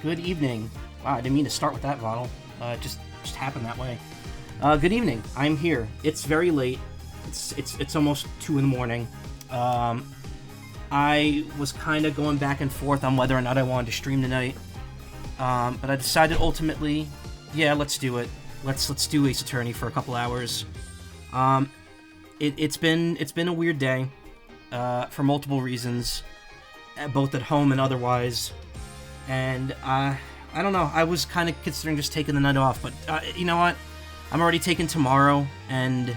Good evening. Wow, I didn't mean to start with that, Ronald. It just happened that way. Good evening. I'm here. It's very late. It's almost 2 in the morning. I was kind of going back and forth on whether or not I wanted to stream tonight. But I decided ultimately, yeah, let's do it. Let's do Ace Attorney for a couple hours. It's been a weird day, for multiple reasons, both at home and otherwise. And I don't know. I was kind of considering just taking the night off, but you know what? I'm already taking tomorrow and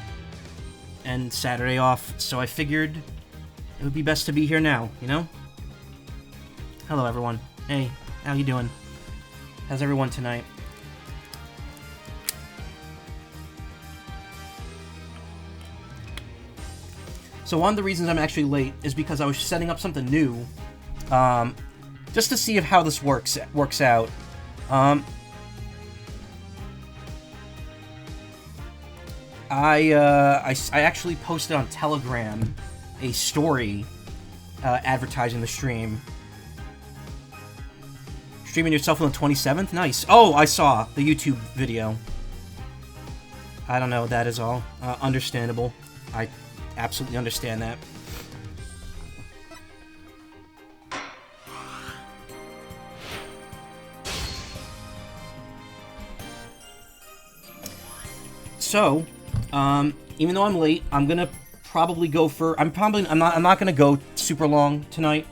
Saturday off, so I figured it would be best to be here now. You know? Hello, everyone. Hey, how you doing? How's everyone tonight? So one of the reasons I'm actually late is because I was setting up something new, just to see how this works out. I actually posted on Telegram a story advertising the stream. Streaming yourself on the 27th? Nice. Oh, I saw the YouTube video. I don't know, that is all. Understandable. I absolutely understand that. So, even though I'm late, I'm gonna probably go for... I'm not gonna go super long tonight.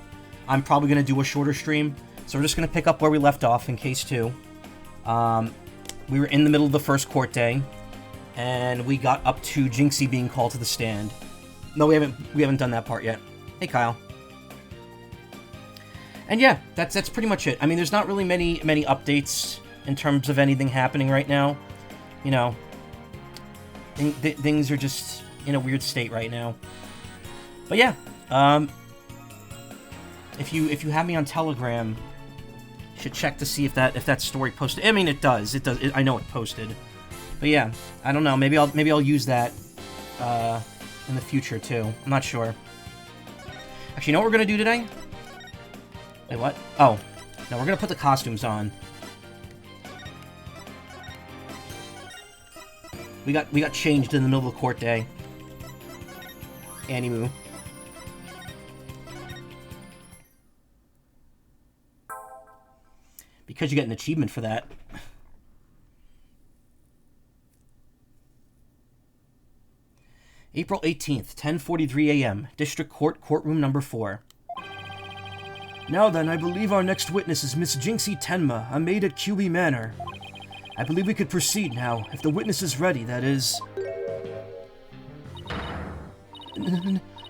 I'm probably gonna do a shorter stream. So we're just gonna pick up where we left off in case 2. We were in the middle of the first court day, and we got up to Jinxie being called to the stand. No, we haven't done that part yet. Hey, Kyle. And yeah, that's pretty much it. I mean, there's not really many updates in terms of anything happening right now. You know, things are just in a weird state right now. But yeah, if you have me on Telegram, you should check to see if that story posted. I mean, it does. I know it posted. But yeah, I don't know. Maybe I'll use that in the future too. I'm not sure. Actually, you know what we're gonna do today? Wait, what? Oh, no, we're gonna put the costumes on. We got changed in the middle of the court day. Animu. Because you get an achievement for that. April 18th, 10:43 a.m. District Court, Courtroom Number 4. Now then, I believe our next witness is Miss Jinxie Tenma, a maid at QB Manor. I believe we could proceed now, if the witness is ready, that is.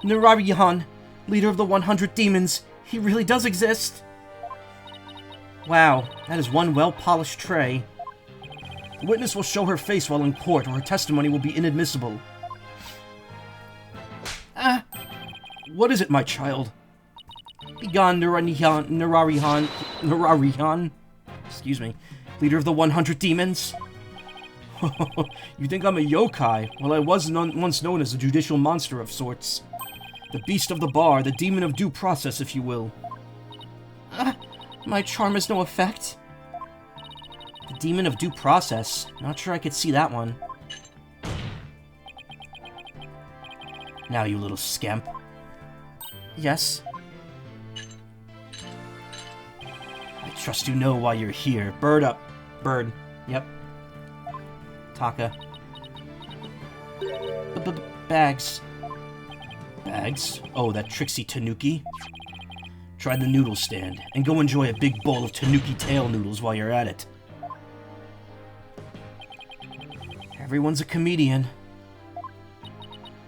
Narari-han, leader of the 100 demons. He really does exist. Wow, that is one well-polished tray. The witness will show her face while in court, or her testimony will be inadmissible. What is it, my child? Begone, Narari-han. Excuse me. Leader of the 100 demons? You think I'm a yokai? Well, I was once known as a judicial monster of sorts. The beast of the bar, the demon of due process, if you will. My charm has no effect. The demon of due process? Not sure I could see that one. Now, you little scamp. Yes? I trust you know why you're here. Bird up. Bird. Yep. Taka. Bags. Bags? Oh, that tricksy Tanuki. Try the noodle stand, and go enjoy a big bowl of Tanuki tail noodles while you're at it. Everyone's a comedian.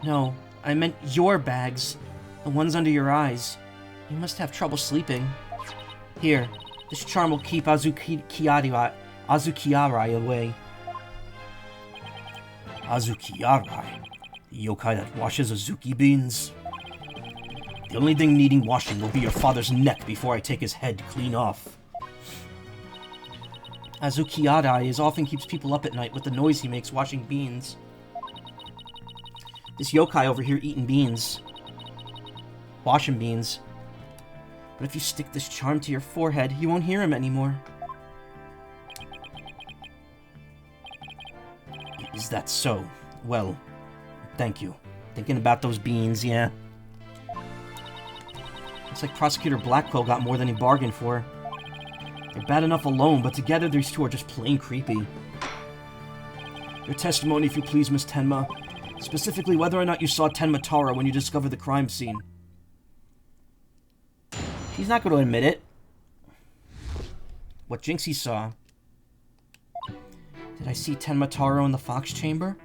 No, I meant your bags. The ones under your eyes. You must have trouble sleeping. Here, this charm will keep Azukiarai away. Azukiarai? The yokai that washes Azuki beans? The only thing needing washing will be your father's neck before I take his head clean off. Azukiarai often keeps people up at night with the noise he makes washing beans. This yokai over here eating beans. Washing beans. But if you stick this charm to your forehead, you won't hear him anymore. that so? Well, thank you. Thinking about those beans, yeah. Looks like Prosecutor Blackwell got more than he bargained for. They're bad enough alone, but together these two are just plain creepy. Your testimony, if you please, Miss Tenma. Specifically, whether or not you saw Tenma Taro when you discovered the crime scene. She's not going to admit it. What Jinxie saw. Did I see Tenma Taro in the Fox Chamber?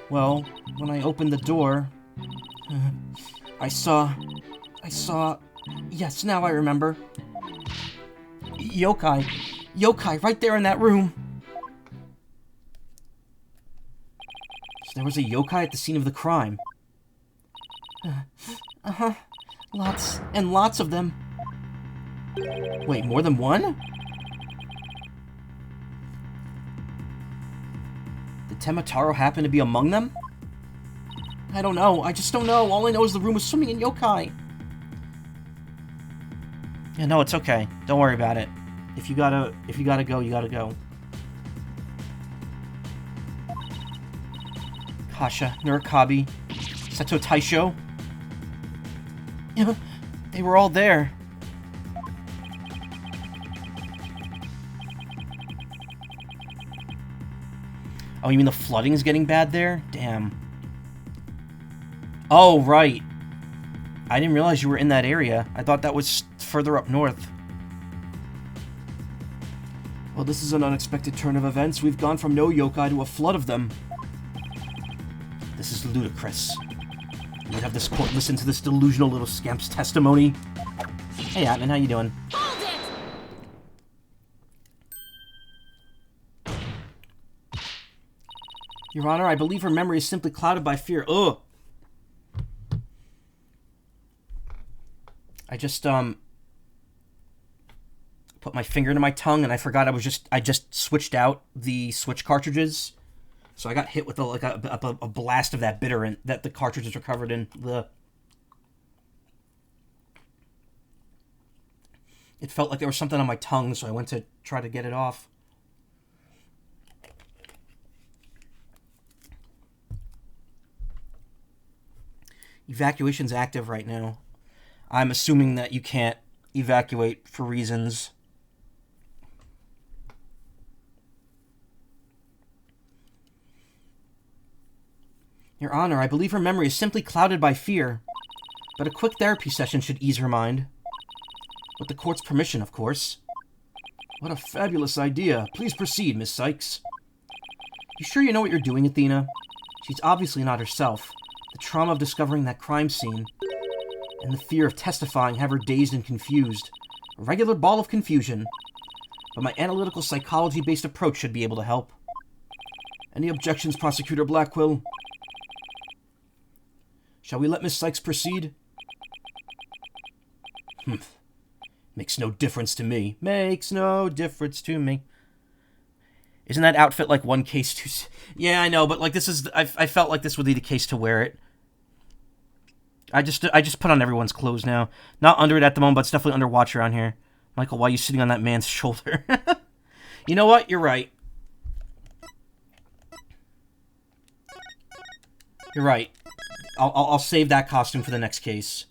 Well, when I opened the door... I saw... Yes, now I remember. Yokai. Yokai, right there in that room. So there was a yokai at the scene of the crime. Uh-huh. Lots and lots of them. Wait, more than one? Did Tenma Taro happen to be among them? I don't know. I just don't know. All I know is the room was swimming in yokai. Yeah, no, it's okay. Don't worry about it. If you gotta go, you gotta go. Kasha, Nurikabe, Seto Taisho. Yeah, they were all there. Oh, you mean the flooding is getting bad there? Damn. Oh, right. I didn't realize you were in that area. I thought that was further up north. Well, this is an unexpected turn of events. We've gone from no yokai to a flood of them. This is ludicrous. You'd have this court listen to this delusional little scamp's testimony. Hey, Atman, how you doing? Hold it! Your Honor, I believe her memory is simply clouded by fear. Ugh! I just, put my finger into my tongue and I forgot I just switched out the switch cartridges. So I got hit with a blast of that bitterant that the cartridges are covered in. It felt like there was something on my tongue, so I went to try to get it off. Evacuation's active right now. I'm assuming that you can't evacuate for reasons. Your Honor, I believe her memory is simply clouded by fear, but a quick therapy session should ease her mind. With the court's permission, of course. What a fabulous idea. Please proceed, Miss Sykes. You sure you know what you're doing, Athena? She's obviously not herself. The trauma of discovering that crime scene and the fear of testifying have her dazed and confused. A regular ball of confusion. But my analytical psychology-based approach should be able to help. Any objections, Prosecutor Blackwell? Shall we let Miss Sykes proceed? Makes no difference to me. Makes no difference to me. Isn't that outfit like one case too... Yeah, I know, but like this is... I felt like this would be the case to wear it. I just put on everyone's clothes now. Not under it at the moment, but it's definitely under watch around here. Michael, why are you sitting on that man's shoulder? You know what? You're right. You're right. I'll save that costume for the next case.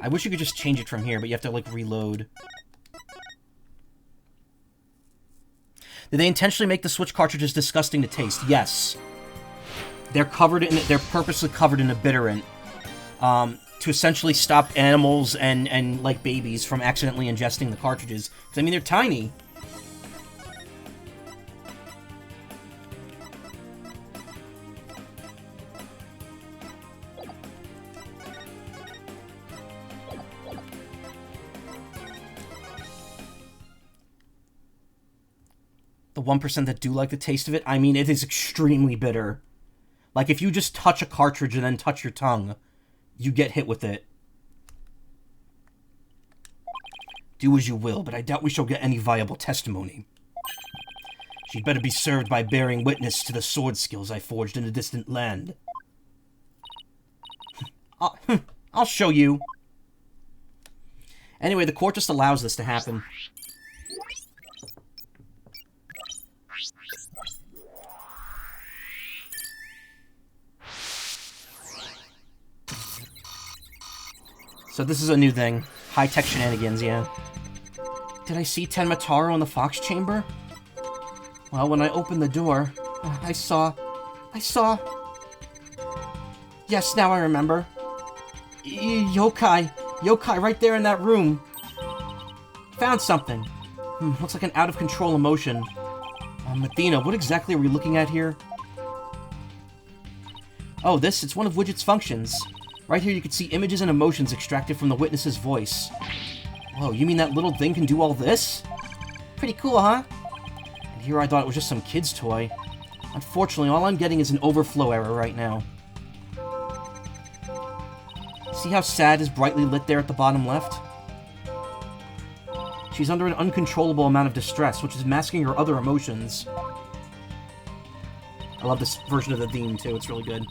I wish you could just change it from here, but you have to, like, reload. Did they intentionally make the Switch cartridges disgusting to taste? Yes. They're purposely covered in a bitterant, to essentially stop animals and like, babies from accidentally ingesting the cartridges. 'Cause, I mean, they're tiny. The 1% that do like the taste of it, I mean, it is extremely bitter. Like, if you just touch a cartridge and then touch your tongue, you get hit with it. Do as you will, but I doubt we shall get any viable testimony. She'd better be served by bearing witness to the sword skills I forged in a distant land. I'll show you. Anyway, the court just allows this to happen. So this is a new thing. High-tech shenanigans, yeah. Did I see Tenmataro in the Fox Chamber? Well, when I opened the door, I saw... Yes, now I remember. Yokai. Yokai right there in that room. Found something. Looks like an out-of-control emotion. Athena, what exactly are we looking at here? Oh, it's one of Widget's functions. Right here you can see images and emotions extracted from the witness's voice. Whoa, you mean that little thing can do all this? Pretty cool, huh? And here I thought it was just some kid's toy. Unfortunately, all I'm getting is an overflow error right now. See how sad is brightly lit there at the bottom left? She's under an uncontrollable amount of distress, which is masking her other emotions. I love this version of the theme, too. It's really good.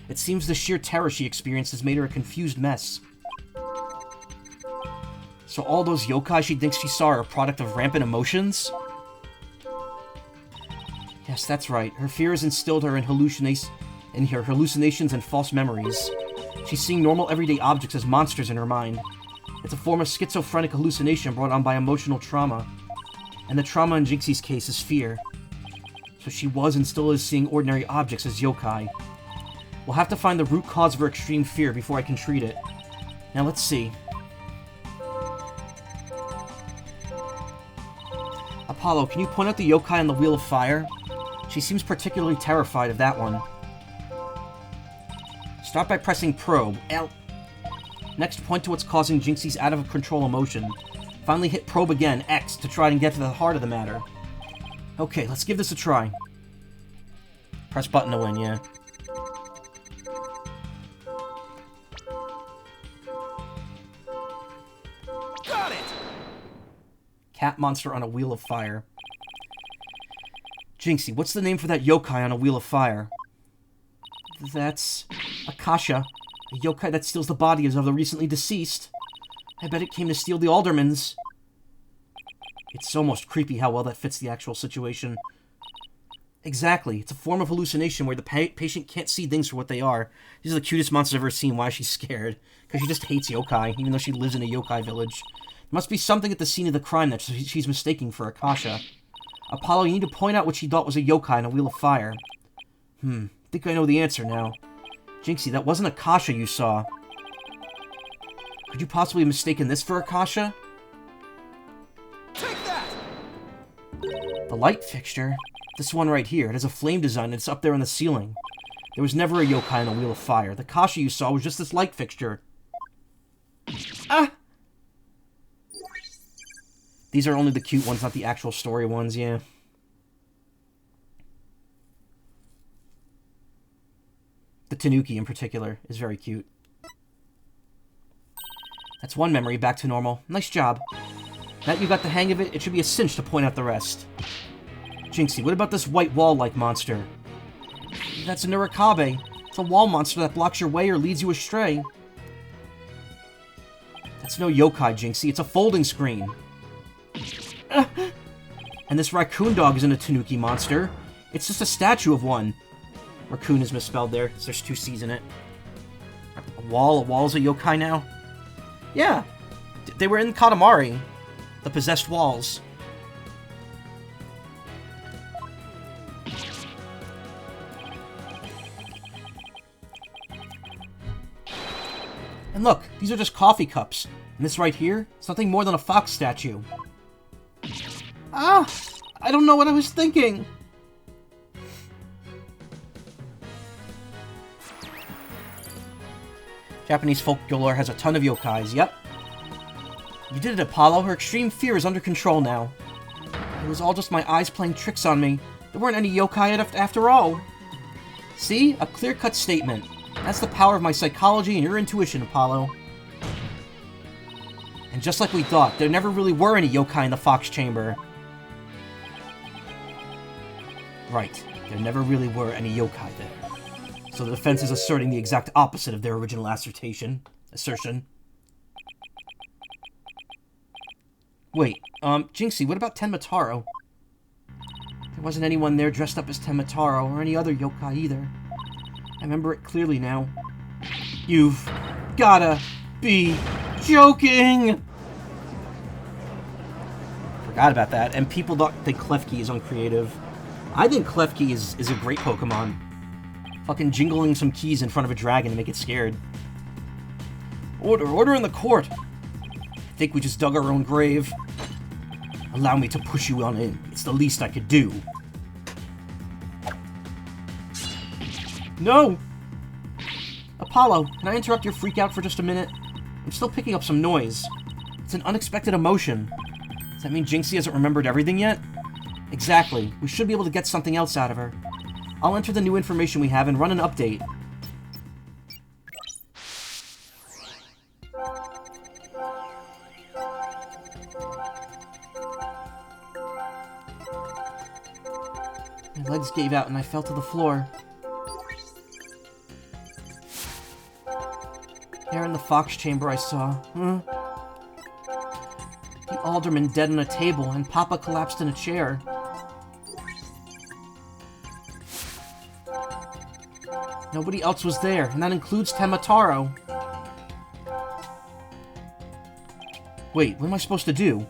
It seems the sheer terror she experienced has made her a confused mess. So all those yokai she thinks she saw are a product of rampant emotions? Yes, that's right. Her fears instilled her in hallucinations and false memories. She's seeing normal everyday objects as monsters in her mind. It's a form of schizophrenic hallucination brought on by emotional trauma. And the trauma in Jinxie's case is fear. So she was and still is seeing ordinary objects as yokai. We'll have to find the root cause of her extreme fear before I can treat it. Now let's see. Apollo, can you point out the yokai on the Wheel of Fire? She seems particularly terrified of that one. Start by pressing probe. L. Next, point to what's causing Jinxie's out-of-control emotion. Finally hit probe again, X, to try and get to the heart of the matter. Okay, let's give this a try. Press button to win, yeah. Got it! Cat monster on a Wheel of Fire. Jinxie, what's the name for that yokai on a Wheel of Fire? That's... Akasha. A yokai that steals the bodies of the recently deceased. I bet it came to steal the aldermans. It's almost creepy how well that fits the actual situation. Exactly. It's a form of hallucination where the patient can't see things for what they are. These are the cutest monsters I've ever seen. Why is she scared? Because she just hates yokai, even though she lives in a yokai village. There must be something at the scene of the crime that she's mistaking for Akasha. Apollo, you need to point out what she thought was a yokai on a Wheel of Fire. Think I know the answer now. Jinxie, that wasn't Akasha you saw. Could you possibly have mistaken this for Akasha? Take that! The light fixture? This one right here. It has a flame design and it's up there on the ceiling. There was never a yokai on a Wheel of Fire. The Akasha you saw was just this light fixture. Ah! These are only the cute ones, not the actual story ones, yeah. The Tanuki, in particular, is very cute. That's one memory back to normal. Nice job. Now that you got the hang of it, it should be a cinch to point out the rest. Jinxie, what about this white wall-like monster? That's a Nurikabe. It's a wall monster that blocks your way or leads you astray. That's no yokai, Jinxie. It's a folding screen. And this raccoon dog isn't a Tanuki monster. It's just a statue of one. Raccoon is misspelled there, so there's two C's in it. A wall's a yokai now? Yeah. They were in Katamari. The possessed walls. And look, these are just coffee cups. And this right here, it's nothing more than a fox statue. Ah! I don't know what I was thinking! Japanese folklore has a ton of yokais, yep. You did it, Apollo. Her extreme fear is under control now. It was all just my eyes playing tricks on me. There weren't any yokai after all. See? A clear-cut statement. That's the power of my psychology and your intuition, Apollo. And just like we thought, there never really were any yokai in the Fox Chamber. Right. There never really were any yokai there. So the defense is asserting the exact opposite of their original assertion. Wait, Jinxie, what about Tenmataro? There wasn't anyone there dressed up as Tenmataro, or any other yokai either. I remember it clearly now. You've gotta be joking! Forgot about that. And people don't think Klefki is uncreative. I think Klefki is a great Pokemon. Fucking jingling some keys in front of a dragon to make it scared. Order in the court! I think we just dug our own grave. Allow me to push you on in. It's the least I could do. No! Apollo, can I interrupt your freak out for just a minute? I'm still picking up some noise. It's an unexpected emotion. Does that mean Jinxie hasn't remembered everything yet? Exactly. We should be able to get something else out of her. I'll enter the new information we have and run an update. My legs gave out and I fell to the floor. There in the Fox chamber I saw. The alderman dead on a table, and Papa collapsed in a chair. Nobody else was there, and that includes Temataro. Wait, what am I supposed to do?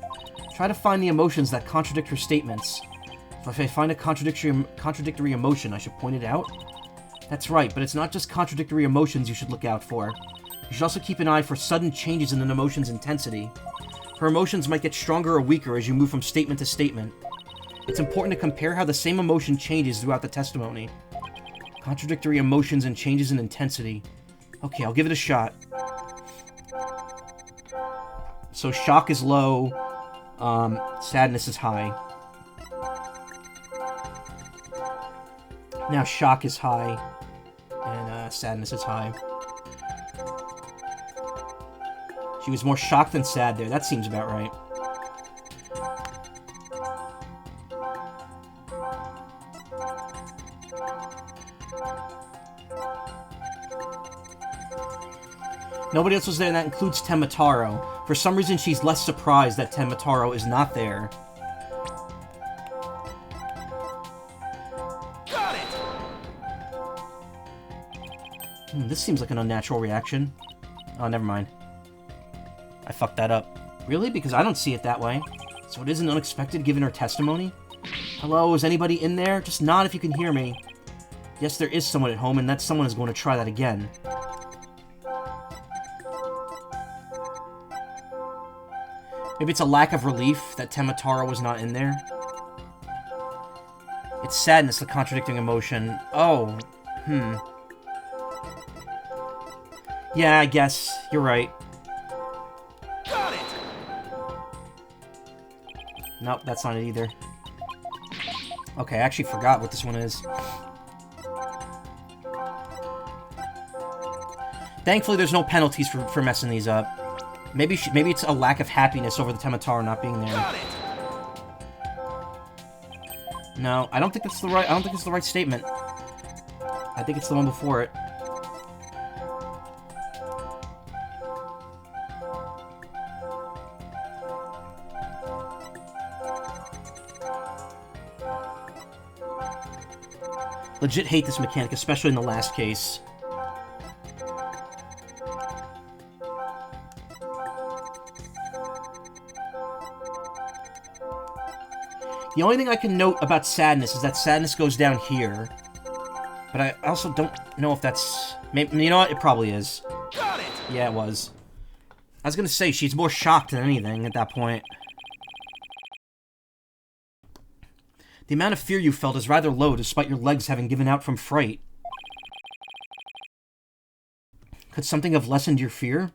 Try to find the emotions that contradict her statements. If I find a contradictory emotion, I should point it out? That's right, but it's not just contradictory emotions you should look out for. You should also keep an eye for sudden changes in an emotion's intensity. Her emotions might get stronger or weaker as you move from statement to statement. It's important to compare how the same emotion changes throughout the testimony. Contradictory emotions and changes in intensity. Okay, I'll give it a shot. So shock is low, sadness is high. Now shock is high, and sadness is high. She was more shocked than sad there. That seems about right. Nobody else was there, and that includes Temataro. For some reason, she's less surprised that Temataro is not there. Got it! This seems like an unnatural reaction. Oh, never mind. I fucked that up. Really? Because I don't see it that way. So it isn't unexpected given her testimony? Hello, is anybody in there? Just nod if you can hear me. Yes, there is someone at home, and that someone is going to try that again. Maybe it's a lack of relief that Temataro was not in there. It's sadness, the contradicting emotion. Oh, Yeah, I guess. You're right. Got it! Nope, that's not it either. Okay, I actually forgot what this one is. Thankfully, there's no penalties for messing these up. Maybe it's a lack of happiness over the Temataro not being there. Got it! No, I don't think it's the right statement. I think it's the one before it. Legit hate this mechanic, especially in the last case. The only thing I can note about sadness is that sadness goes down here. But I also don't know if that's... Maybe, you know what? It probably is. Got it! Yeah, it was. I was gonna say, she's more shocked than anything at that point. The amount of fear you felt is rather low, despite your legs having given out from fright. Could something have lessened your fear?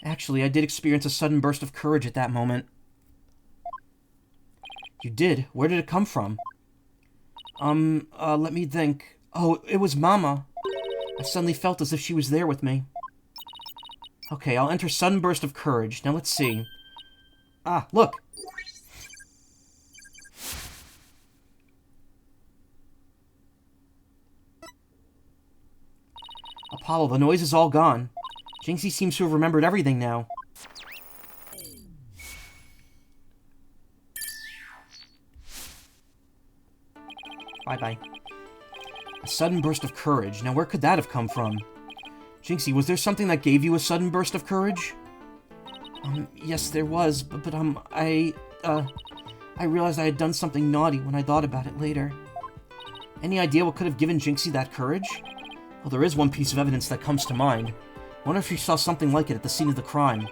Actually, I did experience a sudden burst of courage at that moment. You did? Where did it come from? Let me think. Oh, it was Mama. I suddenly felt as if she was there with me. Okay, I'll enter sudden burst of courage. Now let's see. Ah, look! Apollo, the noise is all gone. Jinxie seems to have remembered everything now. Bye-bye. A sudden burst of courage. Now, where could that have come from? Jinxie, was there something that gave you a sudden burst of courage? Yes, there was, but I realized I had done something naughty when I thought about it later. Any idea what could have given Jinxie that courage? Well, there is one piece of evidence that comes to mind. Wonder if you saw something like it at the scene of the crime.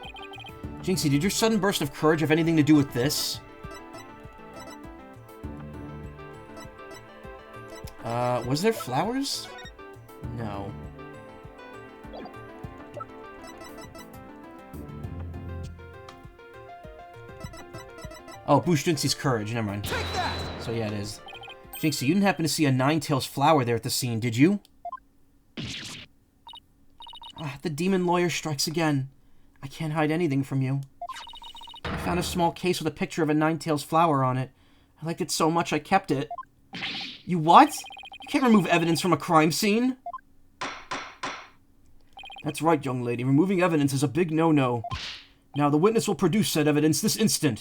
Jinxie, did your sudden burst of courage have anything to do with this? Was there flowers? No. Oh, boost Jinxie's courage, never mind. Take that! So yeah, it is. Jinxie, you didn't happen to see a Ninetales flower there at the scene, did you? Ah, the demon lawyer strikes again. I can't hide anything from you. I found a small case with a picture of a Ninetales flower on it. I liked it so much I kept it. You what? You can't remove evidence from a crime scene? That's right, young lady. Removing evidence is a big no-no. Now, the witness will produce said evidence this instant.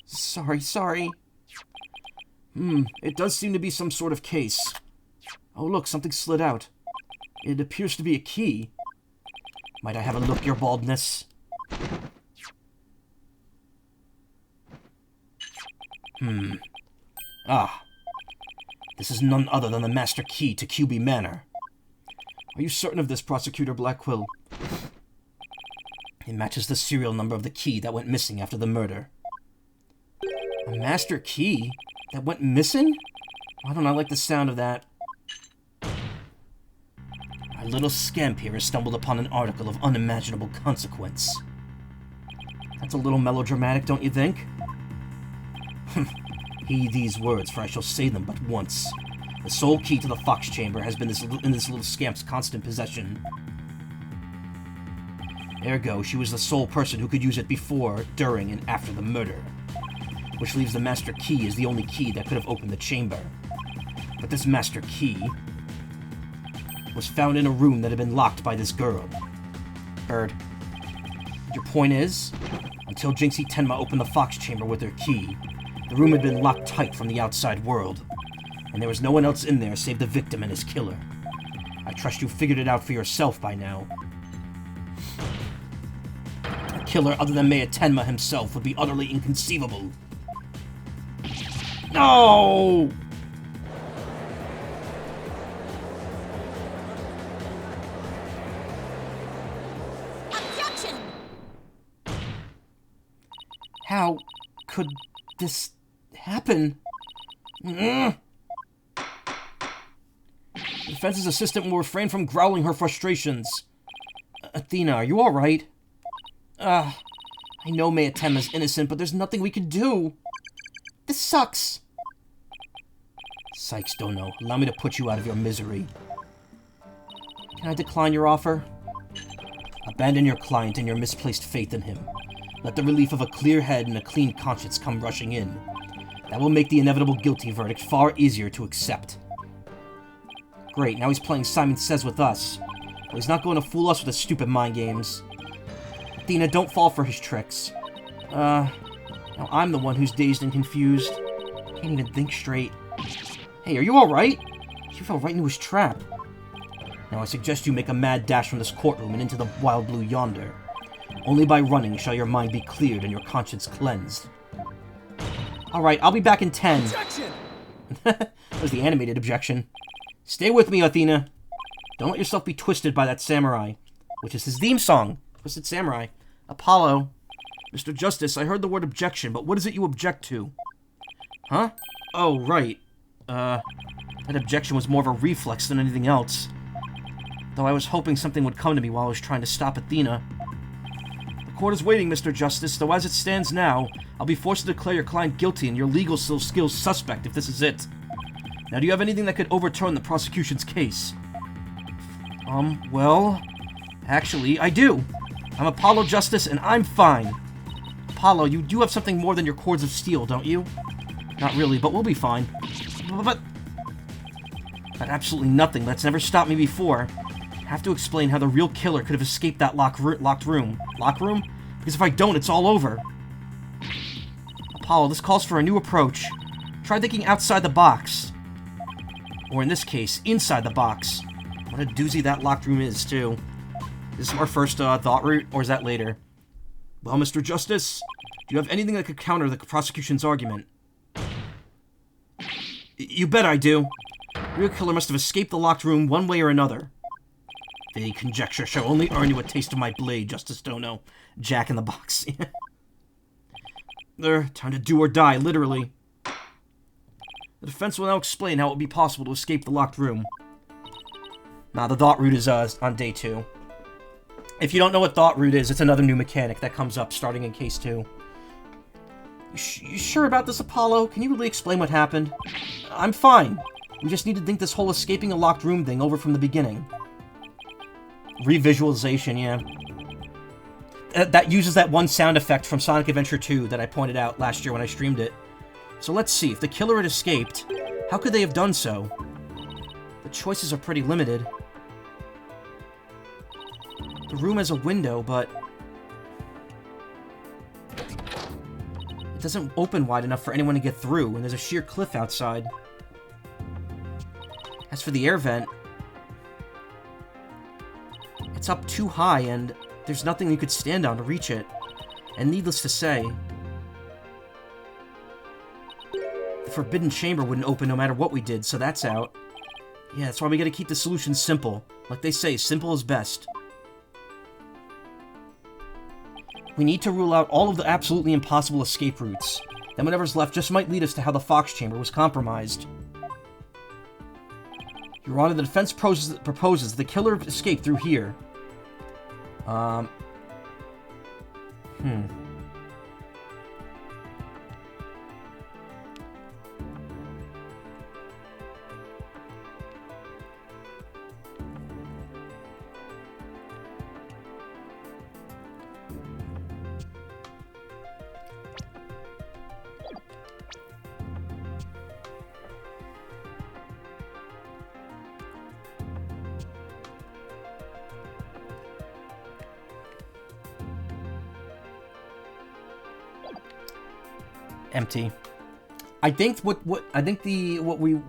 Sorry. It does seem to be some sort of case. Oh, look, something slid out. It appears to be a key. Might I have a look, your baldness? Ah. This is none other than the master key to QB Manor. Are you certain of this, Prosecutor Blackquill? It matches the serial number of the key that went missing after the murder. A master key that went missing? Why don't I like the sound of that? Our little scamp here has stumbled upon an article of unimaginable consequence. That's a little melodramatic, don't you think? Heed these words, for I shall say them but once. The sole key to the Fox Chamber has been in this little scamp's constant possession. Ergo, she was the sole person who could use it before, during, and after the murder. Which leaves the master key as the only key that could have opened the chamber. But this master key was found in a room that had been locked by this girl. Bird. Your point is, until Jinxie Tenma opened the Fox Chamber with her key, the room had been locked tight from the outside world, and there was no one else in there save the victim and his killer. I trust you figured it out for yourself by now. A killer other than Mayor Tenma himself would be utterly inconceivable. No! Objection! How could this happen? The defense's assistant will refrain from growling her frustrations. Athena, are you alright? I know Mayor Tenma's innocent, but there's nothing we can do. This sucks. Sykes, Dono. Allow me to put you out of your misery. Can I decline your offer? Abandon your client and your misplaced faith in him. Let the relief of a clear head and a clean conscience come rushing in. That will make the inevitable guilty verdict far easier to accept. Great, now he's playing Simon Says with us. But he's not going to fool us with his stupid mind games. Athena, don't fall for his tricks. Now I'm the one who's dazed and confused. Can't even think straight. Hey, are you alright? You fell right into his trap. Now I suggest you make a mad dash from this courtroom and into the wild blue yonder. Only by running shall your mind be cleared and your conscience cleansed. Alright, I'll be back in 10. Objection! That was the animated objection. Stay with me, Athena. Don't let yourself be twisted by that samurai, which is his theme song. Twisted Samurai. Apollo. Mr. Justice, I heard the word objection, but what is it you object to? Huh? Oh, right. That objection was more of a reflex than anything else. Though I was hoping something would come to me while I was trying to stop Athena. The court is waiting, Mr. Justice, though as it stands now, I'll be forced to declare your client guilty and your legal skills suspect if this is it. Now, do you have anything that could overturn the prosecution's case? Well, actually, I do. I'm Apollo Justice, and I'm fine. Apollo, you do have something more than your cords of steel, don't you? Not really, but we'll be fine. But absolutely nothing. That's never stopped me before. I have to explain how the real killer could have escaped that locked room. Lock room? Because if I don't, it's all over. Apollo, this calls for a new approach. Try thinking outside the box. Or in this case, inside the box. What a doozy that locked room is, too. This is our first thought route, or is that later? Well, Mr. Justice, do you have anything that could counter the prosecution's argument? You bet I do. The real killer must have escaped the locked room one way or another. Vague conjecture shall only earn you a taste of my blade, Justice Dono. Jack in the Box. Time to do or die, literally. The defense will now explain how it would be possible to escape the locked room. Nah, the thought route is on day 2. If you don't know what thought route is, it's another new mechanic that comes up starting in case 2. You sure about this, Apollo? Can you really explain what happened? I'm fine. We just need to think this whole escaping a locked room thing over from the beginning. Revisualization, yeah. That uses that one sound effect from Sonic Adventure 2 that I pointed out last year when I streamed it. So let's see, if the killer had escaped, how could they have done so? The choices are pretty limited. The room has a window, but it doesn't open wide enough for anyone to get through, and there's a sheer cliff outside. As for the air vent, it's up too high, and there's nothing you could stand on to reach it. And needless to say, the Forbidden Chamber wouldn't open no matter what we did, so that's out. Yeah, that's why we gotta keep the solution simple. Like they say, simple is best. We need to rule out all of the absolutely impossible escape routes. Then whatever's left just might lead us to how the Fox Chamber was compromised. Your Honor, the defense proposes that the killer escaped through here. Empty. I think what we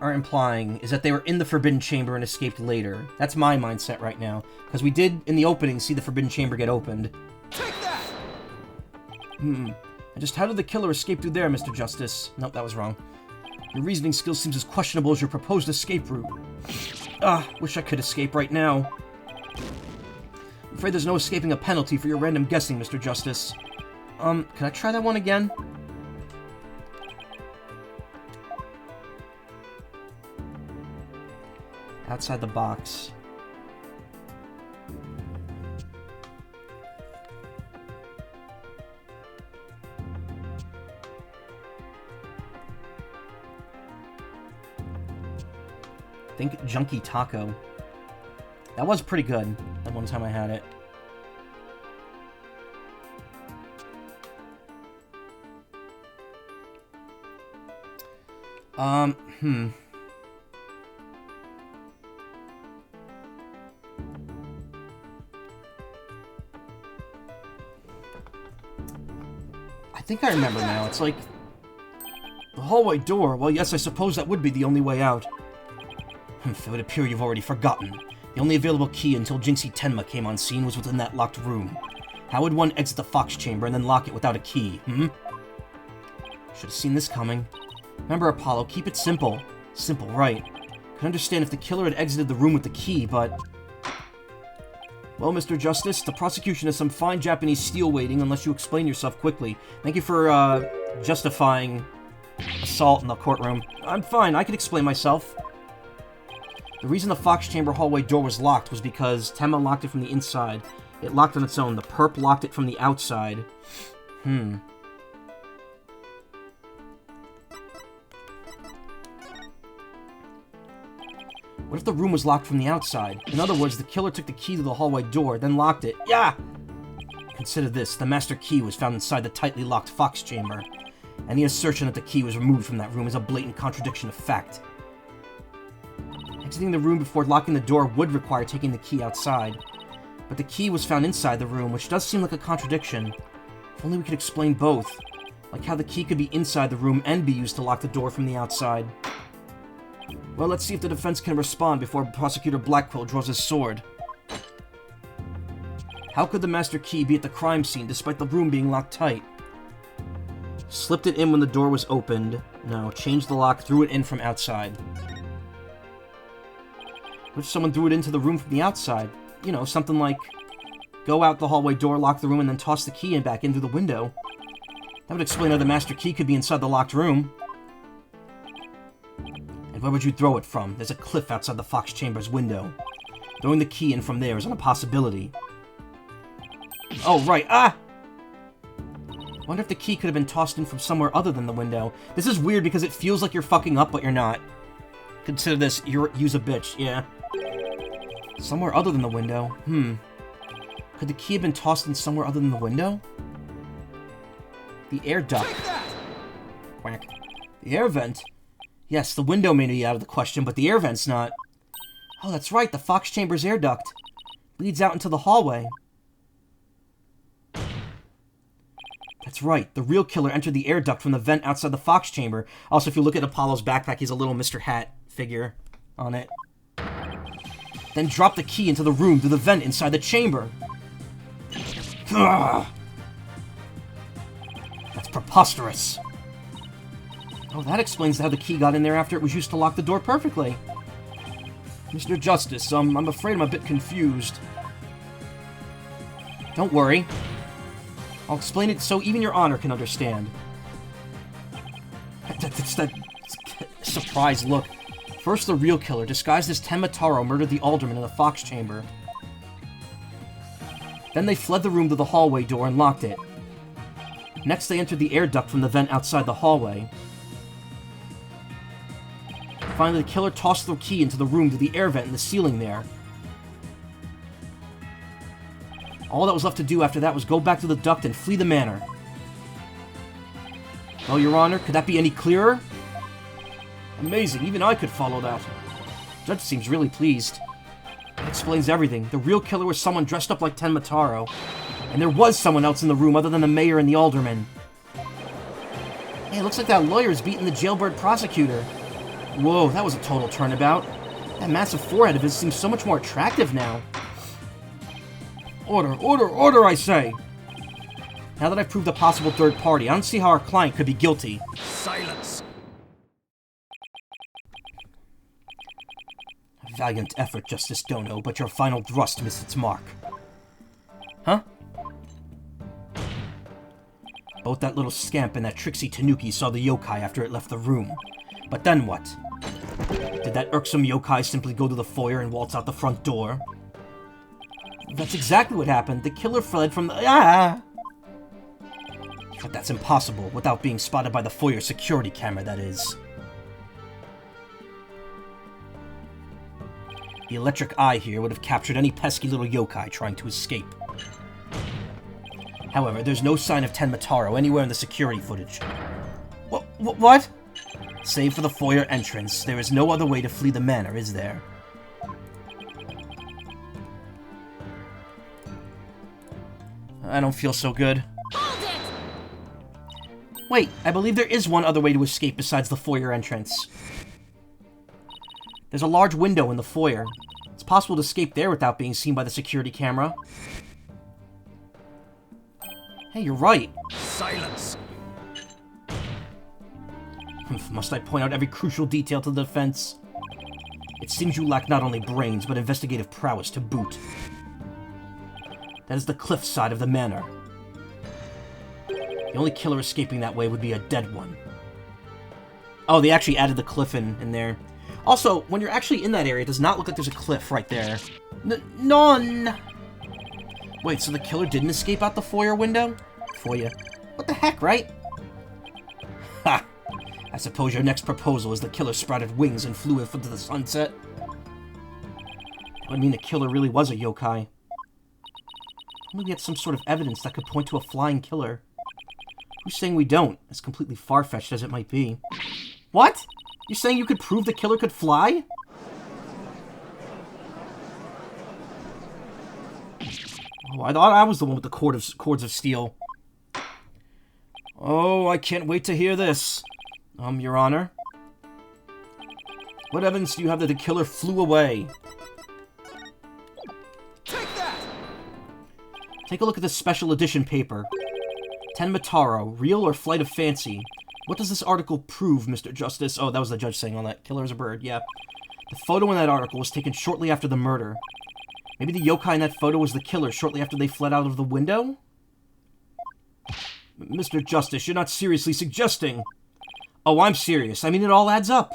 are implying is that they were in the Forbidden Chamber and escaped later. That's my mindset right now, because we did in the opening see the Forbidden Chamber get opened. Take that! And just how did the killer escape through there, Mr. Justice? Nope, that was wrong. Your reasoning skills seems as questionable as your proposed escape route. Wish I could escape right now. I'm afraid there's no escaping a penalty for your random guessing, Mr. Justice. Can I try that one again? Outside the box. Think Junkie Taco. That was pretty good, that one time I had it. I think I remember now. It's like the hallway door. Well, yes, I suppose that would be the only way out. It would appear you've already forgotten. The only available key until Jinxie Tenma came on scene was within that locked room. How would one exit the Fox Chamber and then lock it without a key, Should have seen this coming. Remember, Apollo, keep it simple. Simple, right. Could understand if the killer had exited the room with the key, but... Well, Mr. Justice, the prosecution has some fine Japanese steel waiting unless you explain yourself quickly. Thank you for, justifying assault in the courtroom. I'm fine, I can explain myself. The reason the Fox Chamber hallway door was locked was because Tenma locked it from the inside. It locked on its own. The perp locked it from the outside. What if the room was locked from the outside? In other words, the killer took the key to the hallway door, then locked it. Yeah! Consider this. The master key was found inside the tightly locked Fox Chamber. Any assertion that the key was removed from that room is a blatant contradiction of fact. Exiting the room before locking the door would require taking the key outside. But the key was found inside the room, which does seem like a contradiction. If only we could explain both. Like how the key could be inside the room and be used to lock the door from the outside. Well, let's see if the defense can respond before Prosecutor Blackquill draws his sword. How could the master key be at the crime scene despite the room being locked tight? Slipped it in when the door was opened. No, changed the lock, threw it in from outside. What if someone threw it into the room from the outside? You know, something like go out the hallway door, lock the room, and then toss the key in back in through the window. That would explain how the master key could be inside the locked room. And where would you throw it from? There's a cliff outside the Fox Chamber's window. Throwing the key in from there is an impossibility. Oh, right. Ah! Wonder if the key could have been tossed in from somewhere other than the window. This is weird because it feels like you're fucking up, but you're not. Consider this, use a bitch, yeah. Somewhere other than the window. Could the key have been tossed in somewhere other than the window? The air duct. Quack. The air vent? Yes, the window may be out of the question, but the air vent's not. Oh, that's right, the Fox Chamber's air duct leads out into the hallway. That's right, the real killer entered the air duct from the vent outside the Fox Chamber. Also, if you look at Apollo's backpack, he's a little Mr. Hat figure on it. Then dropped the key into the room through the vent inside the chamber. Ugh. That's preposterous. Oh, that explains how the key got in there after it was used to lock the door perfectly. Mr. Justice, I'm afraid I'm a bit confused. Don't worry. I'll explain it so even your honor can understand. That's that surprised look. First, the real killer, disguised as Tenma Taro, murdered the alderman in the Fox Chamber. Then they fled the room to the hallway door and locked it. Next, they entered the air duct from the vent outside the hallway. Finally, the killer tossed the key into the room through the air vent in the ceiling there. All that was left to do after that was go back to the duct and flee the manor. Well, Your Honor, could that be any clearer? Amazing, even I could follow that. Judge seems really pleased. That explains everything. The real killer was someone dressed up like Tenma Taro. And there was someone else in the room other than the mayor and the alderman. Hey, it looks like that lawyer's beating the jailbird prosecutor. Whoa, that was a total turnabout. That massive forehead of his seems so much more attractive now. Order, order, order, I say! Now that I've proved a possible third party, I don't see how our client could be guilty. Silence! A valiant effort, Justice Dono, but your final thrust missed its mark. Huh? Both that little scamp and that tricksy Tanuki saw the yokai after it left the room. But then what? Did that irksome yokai simply go to the foyer and waltz out the front door? That's exactly what happened. The killer fled from the... Ah! But that's impossible, without being spotted by the foyer security camera, that is. The electric eye here would have captured any pesky little yokai trying to escape. However, there's no sign of Tenma Taro anywhere in the security footage. What? Save for the foyer entrance, there is no other way to flee the manor, is there? I don't feel so good. Hold it! Wait, I believe there is one other way to escape besides the foyer entrance. There's a large window in the foyer. It's possible to escape there without being seen by the security camera. Hey, you're right. Silence! Must I point out every crucial detail to the defense? It seems you lack not only brains, but investigative prowess to boot. That is the cliff side of the manor. The only killer escaping that way would be a dead one. Oh, they actually added the cliff in there. Also, when you're actually in that area, it does not look like there's a cliff right there. None! Wait, so the killer didn't escape out the foyer window? Foyer. What the heck, right? Ha! I suppose your next proposal is the killer sprouted wings and flew off into the sunset? That would mean the killer really was a yokai. Only we had some sort of evidence that could point to a flying killer. Who's saying we don't, as completely far-fetched as it might be? What? You're saying you could prove the killer could fly? Oh, I thought I was the one with the cords of steel. Oh, I can't wait to hear this. Your Honor? What evidence do you have that the killer flew away? Take that! Take a look at this special edition paper. Tenma Taro, real or flight of fancy? What does this article prove, Mr. Justice? Oh, that was the judge saying on that. Killer is a bird, yeah. The photo in that article was taken shortly after the murder. Maybe the yokai in that photo was the killer shortly after they fled out of the window? Mr. Justice, you're not seriously suggesting... Oh, I'm serious. I mean, it all adds up.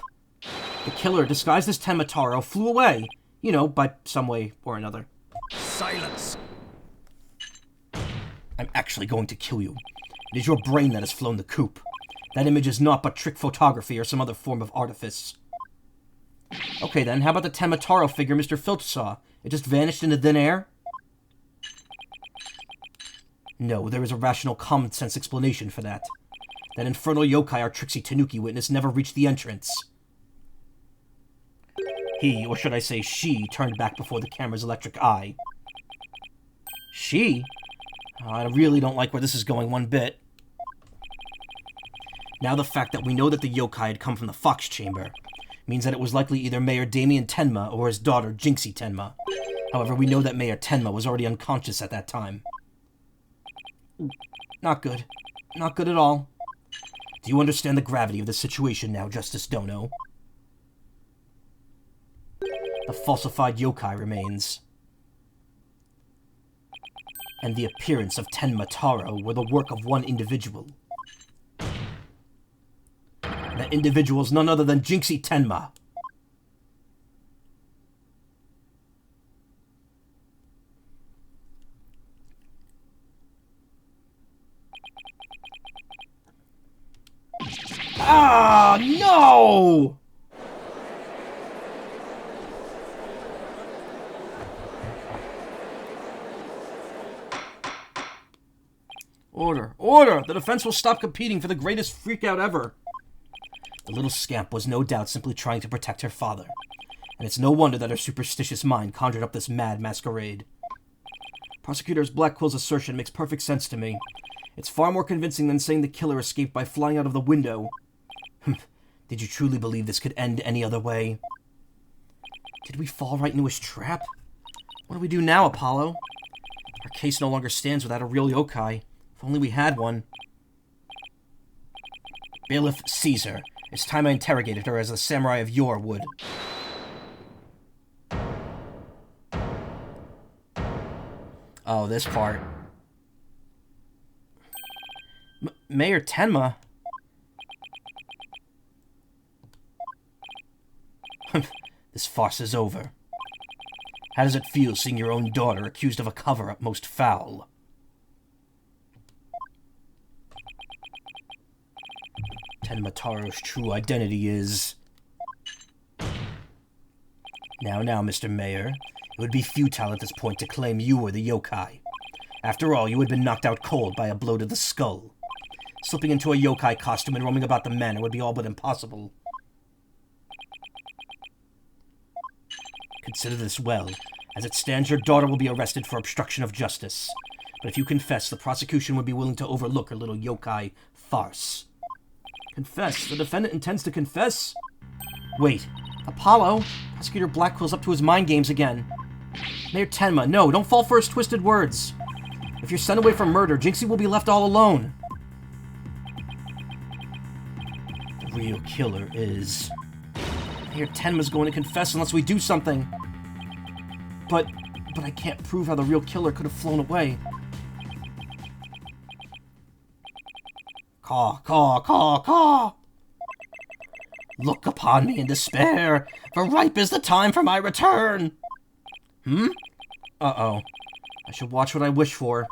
The killer, disguised as Tenma Taro, flew away. You know, by some way or another. Silence! I'm actually going to kill you. It is your brain that has flown the coop. That image is not but trick photography or some other form of artifice. Okay then, how about the Tenma Taro figure Mr. Filch saw? It just vanished into thin air? No, there is a rational, common-sense explanation for that. That infernal yokai our Trixie Tanuki witness never reached the entrance. He, or should I say she, turned back before the camera's electric eye. She? Oh, I really don't like where this is going one bit. Now the fact that we know that the yokai had come from the Fox Chamber means that it was likely either Mayor Damien Tenma or his daughter Jinxie Tenma. However, we know that Mayor Tenma was already unconscious at that time. Not good. Not good at all. Do you understand the gravity of the situation now, Justice Dono? The falsified yokai remains. And the appearance of Tenma Taro were the work of one individual. That individual is none other than Jinxie Tenma. Ah, no! Order! Order! The defense will stop competing for the greatest freakout ever. The little scamp was no doubt simply trying to protect her father, and it's no wonder that her superstitious mind conjured up this mad masquerade. Prosecutor Blackquill's assertion makes perfect sense to me. It's far more convincing than saying the killer escaped by flying out of the window. Did you truly believe this could end any other way? Did we fall right into his trap? What do we do now, Apollo? Our case no longer stands without a real yokai. If only we had one. Bailiff Caesar. It's time I interrogated her as the samurai of yore would. Oh, this part. Mayor Tenma? This farce is over. How does it feel seeing your own daughter accused of a cover-up most foul? Tenma Taro's true identity is... Now, Mr. Mayor, it would be futile at this point to claim you were the yokai. After all, you had been knocked out cold by a blow to the skull. Slipping into a yokai costume and roaming about the manor would be all but impossible. Consider this well. As it stands, your daughter will be arrested for obstruction of justice. But if you confess, the prosecution would be willing to overlook her little yokai farce. Confess? The defendant intends to confess? Wait. Apollo? Prosecutor Blackquill's up to his mind games again. Mayor Tenma, no, don't fall for his twisted words. If you're sent away for murder, Jinxie will be left all alone. The real killer is... Mayor Tenma's going to confess unless we do something. But I can't prove how the real killer could have flown away. Caw, caw, caw, caw! Look upon me in despair, for ripe is the time for my return! Uh-oh. I should watch what I wish for.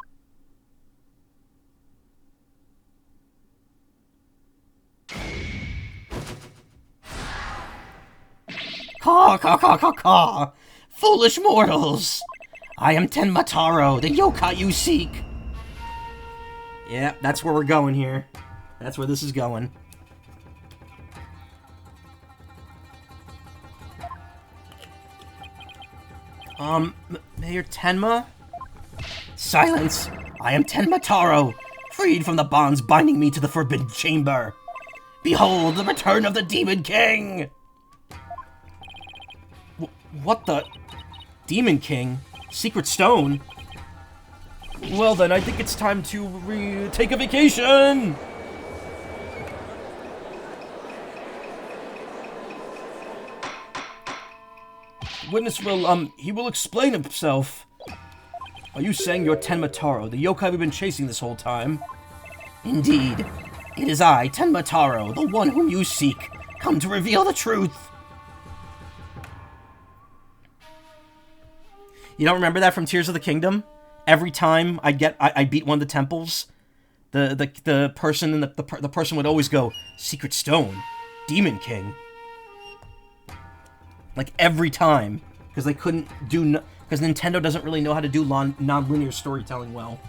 Caw, caw, caw, caw, caw! Foolish mortals! I am Tenma Taro, the yokai you seek! Yeah, that's where we're going here. That's where this is going. Mayor Tenma? Silence! I am Tenma Taro, freed from the bonds binding me to the Forbidden Chamber. Behold the return of the Demon King! What the... Demon King? Secret Stone? Well then, I think it's time to take a vacation! Witness will, he will explain himself. Are you saying you're Tenma Taro, the yokai we've been chasing this whole time? Indeed. It is I, Tenma Taro, the one whom you seek, come to reveal the truth. You don't remember that from Tears of the Kingdom? Every time I beat one of the temples, the person and the person would always go, Secret Stone, Demon King. Like every time, because they couldn't do, because Nintendo doesn't really know how to do non-linear storytelling well.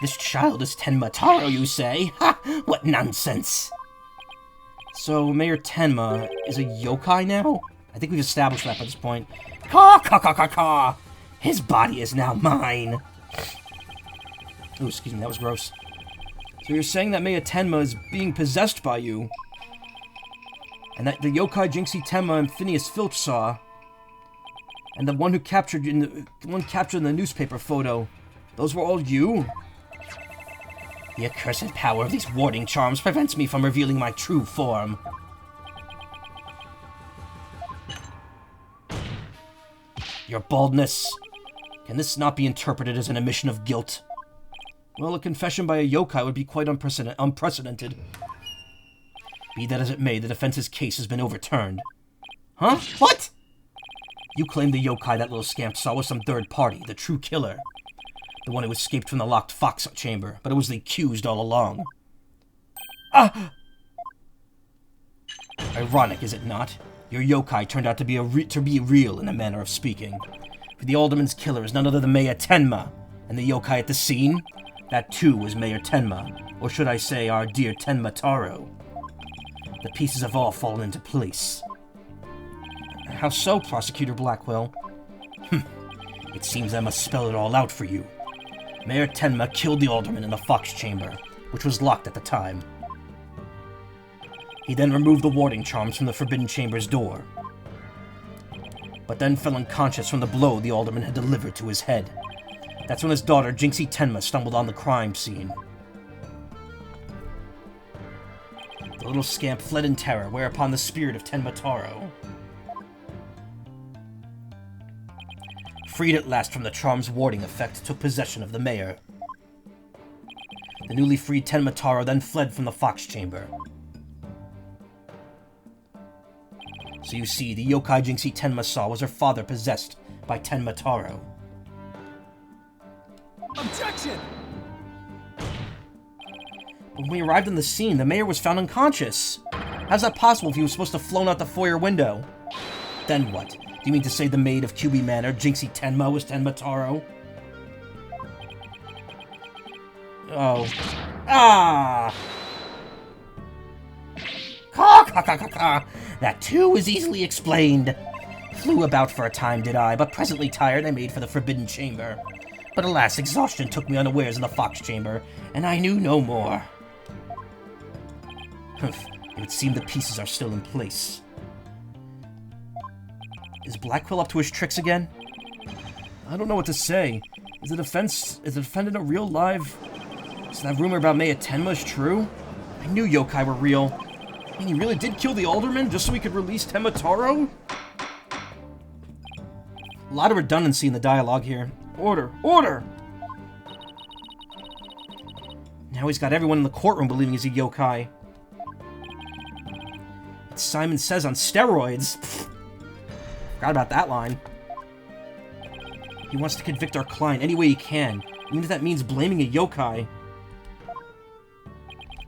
This child is Tenma Taro, you say? Ha! What nonsense! So, Mayor Tenma is a yokai now? I think we've established that by this point. Caw, caw, caw, caw, caw! His body is now mine! Ooh, excuse me, that was gross. So you're saying that Mayor Tenma is being possessed by you? And that the yokai Jinxie Tenma and Phineas Filch saw, and the one who captured in the newspaper photo, those were all you? The accursed power of these warding charms prevents me from revealing my true form. Your baldness. Can this not be interpreted as an admission of guilt? Well, a confession by a yokai would be quite unprecedented. Be that as it may, the defense's case has been overturned. Huh? What? You claim the yokai that little scamp saw was some third party, the true killer. The one who escaped from the locked fox chamber, but it was the accused all along. Ah! Ironic, is it not? Your yokai turned out to be real in a manner of speaking. For the alderman's killer is none other than Mayor Tenma, and the yokai at the scene? That too was Mayor Tenma, or should I say our dear Tenma Taro. The pieces have all fallen into place. How so, Prosecutor Blackwell? It seems I must spell it all out for you. Mayor Tenma killed the alderman in the fox chamber, which was locked at the time. He then removed the warding charms from the forbidden chamber's door, but then fell unconscious from the blow the alderman had delivered to his head. That's when his daughter, Jinxie Tenma, stumbled on the crime scene. The little scamp fled in terror, whereupon the spirit of Tenma Taro, freed at last from the charm's warding effect, took possession of the mayor. The newly freed Tenma Taro then fled from the fox chamber. So you see, the yokai Jinxie Tenma saw was her father possessed by Tenma Taro. Objection! When we arrived on the scene, the mayor was found unconscious. How's that possible if he was supposed to have flown out the foyer window? Then what? Do you mean to say the maid of QB Manor, Jinxie Tenma, was Tenma Taro? Oh. Ah! Caw, caw, caw, caw, caw. That too is easily explained. Flew about for a time, did I, but presently tired I made for the forbidden chamber. But alas, exhaustion took me unawares in the fox chamber, and I knew no more. Humph, it would seem the pieces are still in place. Is Blackwell up to his tricks again? I don't know what to say. Is the defendant a real live... Is that rumor about Mayor Tenma true? I knew yokai were real. I mean, he really did kill the alderman just so he could release Tenma Taro? A lot of redundancy in the dialogue here. Order! Order! Now he's got everyone in the courtroom believing he's a yokai. It's Simon Says on steroids. Pfft. Forgot about that line. He wants to convict our client any way he can, even if that means blaming a yokai.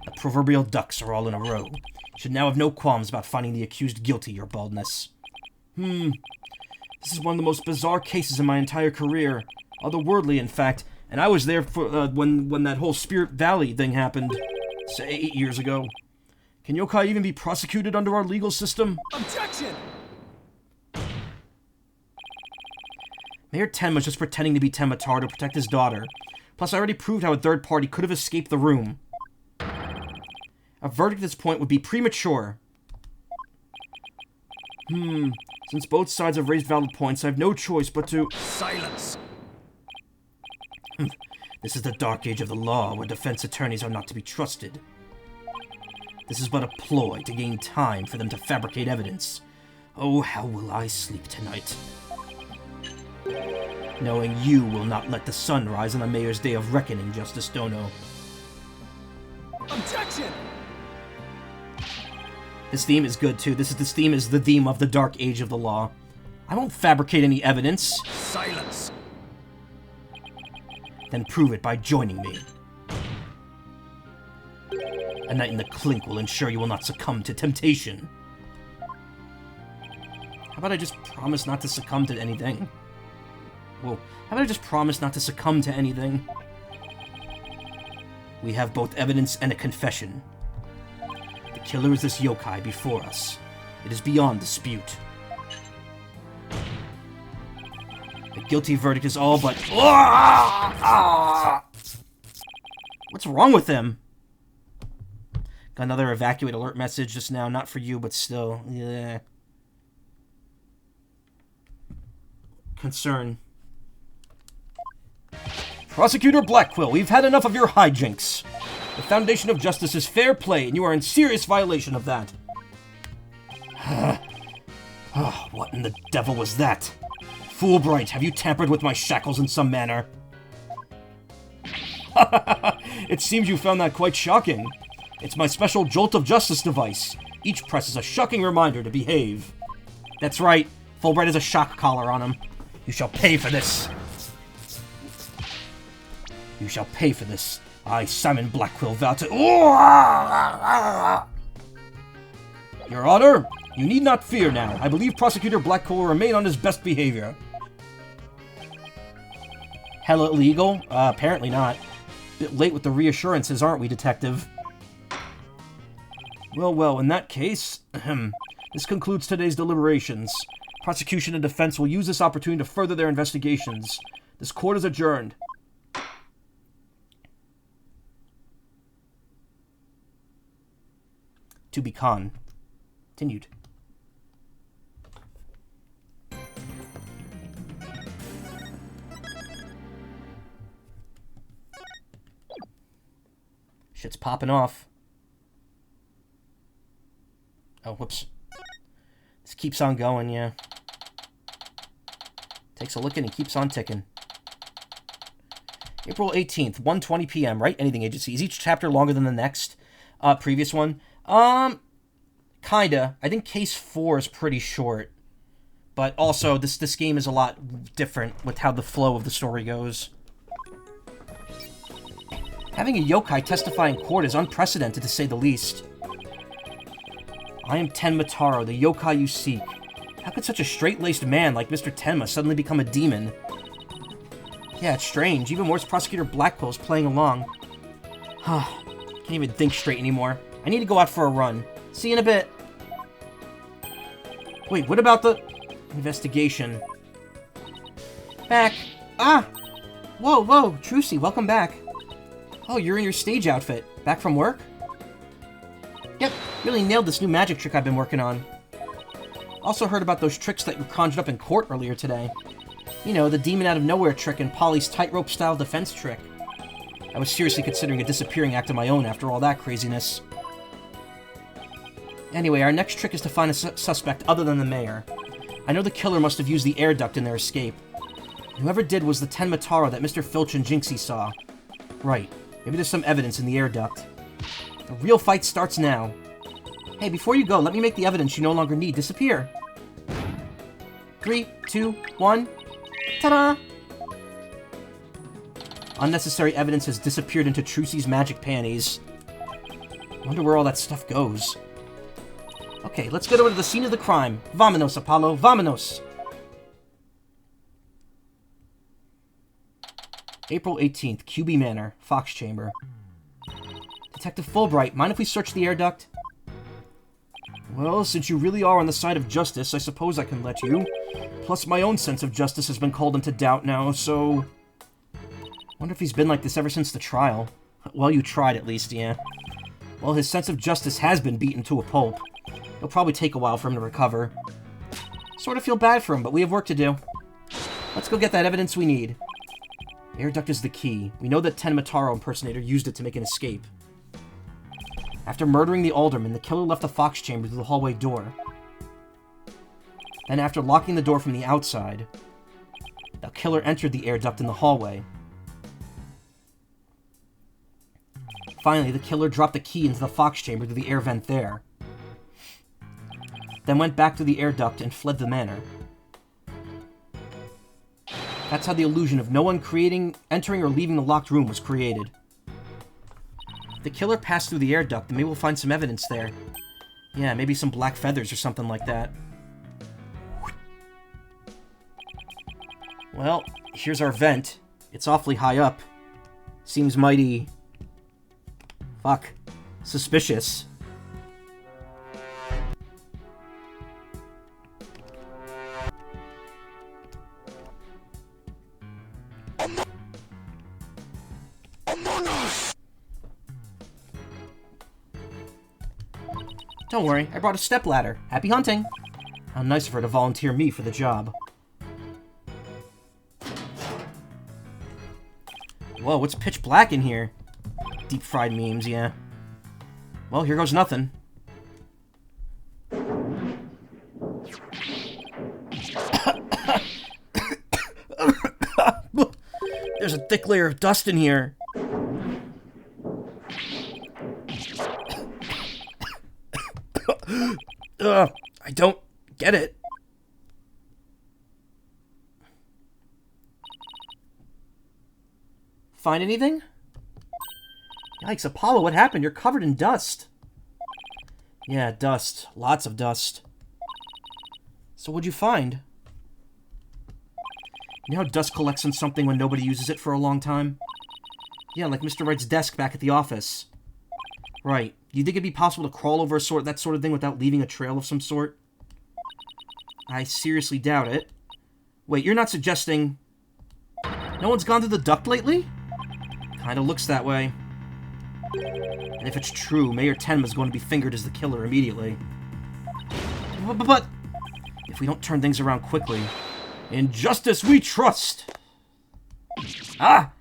The proverbial ducks are all in a row. Should now have no qualms about finding the accused guilty, your baldness. This is one of the most bizarre cases in my entire career. Otherworldly, in fact. And I was there for when that whole Spirit Valley thing happened, say, 8 years ago. Can yokai even be prosecuted under our legal system? Objection! Mayor Tenma's just pretending to be Tenma Taro to protect his daughter. Plus, I already proved how a third party could have escaped the room. A verdict at this point would be premature. Since both sides have raised valid points, I have no choice but to... Silence! This is the dark age of the law, where defense attorneys are not to be trusted. This is but a ploy to gain time for them to fabricate evidence. Oh, how will I sleep tonight? Knowing you will not let the sun rise on the Mayor's Day of Reckoning, Justice Dono. Objection! This theme is good, too. This theme is the theme of the dark age of the law. I won't fabricate any evidence. Silence! Then prove it by joining me. A night in the clink will ensure you will not succumb to temptation. How about I just promise not to succumb to anything? Whoa. How about I just promise not to succumb to anything? We have both evidence and a confession. The killer is this yokai before us. It is beyond dispute. The guilty verdict is all but... What's wrong with him? Got another evacuate alert message just now. Not for you, but still. Yeah. Concern. Prosecutor Blackquill, we've had enough of your hijinks. The foundation of justice is fair play, and you are in serious violation of that. What in the devil was that? Wright, have you tampered with my shackles in some manner? It seems you found that quite shocking. It's my special Jolt of Justice device. Each press is a shocking reminder to behave. That's right. Fulbright has a shock collar on him. You shall pay for this. You shall pay for this. I, Simon Blackquill, vow to... Your Honor, you need not fear now. I believe Prosecutor Blackquill will remain on his best behavior. Hella illegal? Apparently not. Bit late with the reassurances, aren't we, Detective? Well, in that case, this concludes today's deliberations. Prosecution and defense will use this opportunity to further their investigations. This court is adjourned. To be continued. Shit's popping off. Oh, whoops. This keeps on going, yeah. Takes a look and he keeps on ticking. April 18th, 1:20 p.m., right? Anything agency. Is each chapter longer than the next? Previous one? Kinda. I think case 4 is pretty short. But also, this game is a lot different with how the flow of the story goes. Having a yokai testify in court is unprecedented, to say the least. I am Tenma, the yokai you seek. How could such a straight-laced man like Mr. Tenma suddenly become a demon? Yeah, it's strange. Even worse, Prosecutor Blackquill is playing along. Can't even think straight anymore. I need to go out for a run. See you in a bit. Wait, what about the... investigation? Back. Whoa, Trucy, welcome back. Oh, you're in your stage outfit. Back from work? Yep, really nailed this new magic trick I've been working on. Also heard about those tricks that you conjured up in court earlier today. You know, the demon out of nowhere trick and Polly's tightrope style defense trick. I was seriously considering a disappearing act of my own after all that craziness. Anyway, our next trick is to find a suspect other than the mayor. I know the killer must have used the air duct in their escape. Whoever did was the Tenma that Mr. Filch and Jinxie saw. Right. Maybe there's some evidence in the air duct. The real fight starts now. Hey, before you go, let me make the evidence you no longer need disappear. 3, 2, 1. Ta-da! Unnecessary evidence has disappeared into Trucy's magic panties. Wonder where all that stuff goes. Okay, let's get over to the scene of the crime. Vamonos, Apollo, vamonos! April 18th, QB Manor, Fox Chamber. Detective Fulbright, mind if we search the air duct? Well, since you really are on the side of justice, I suppose I can let you. Plus, my own sense of justice has been called into doubt now, so... Wonder if he's been like this ever since the trial. Well, you tried at least, yeah. Well, his sense of justice has been beaten to a pulp. It'll probably take a while for him to recover. Sort of feel bad for him, but we have work to do. Let's go get that evidence we need. The air duct is the key. We know that Tenmataro impersonator used it to make an escape. After murdering the alderman, the killer left the fox chamber through the hallway door. Then after locking the door from the outside, the killer entered the air duct in the hallway. Finally, the killer dropped the key into the fox chamber through the air vent there. Then went back to the air duct and fled the manor. That's how the illusion of no one entering or leaving the locked room was created. If the killer passed through the air duct, then maybe we'll find some evidence there. Yeah, maybe some black feathers or something like that. Well, here's our vent. It's awfully high up. Seems mighty... fuck. Suspicious. Don't worry, I brought a stepladder. Happy hunting! How nice of her to volunteer me for the job. Whoa, it's pitch black in here. Deep fried memes, yeah. Well, here goes nothing. There's a thick layer of dust in here. I don't get it. Find anything? Yikes, Apollo, what happened? You're covered in dust. Yeah, dust. Lots of dust. So what'd you find? You know how dust collects on something when nobody uses it for a long time? Yeah, like Mr. Wright's desk back at the office. Right. Do you think it'd be possible to crawl over that sort of thing without leaving a trail of some sort? I seriously doubt it. Wait, you're not suggesting... No one's gone through the duct lately? Kinda looks that way. And if it's true, Mayor Tenma's going to be fingered as the killer immediately. But... if we don't turn things around quickly... In justice we trust! Ah!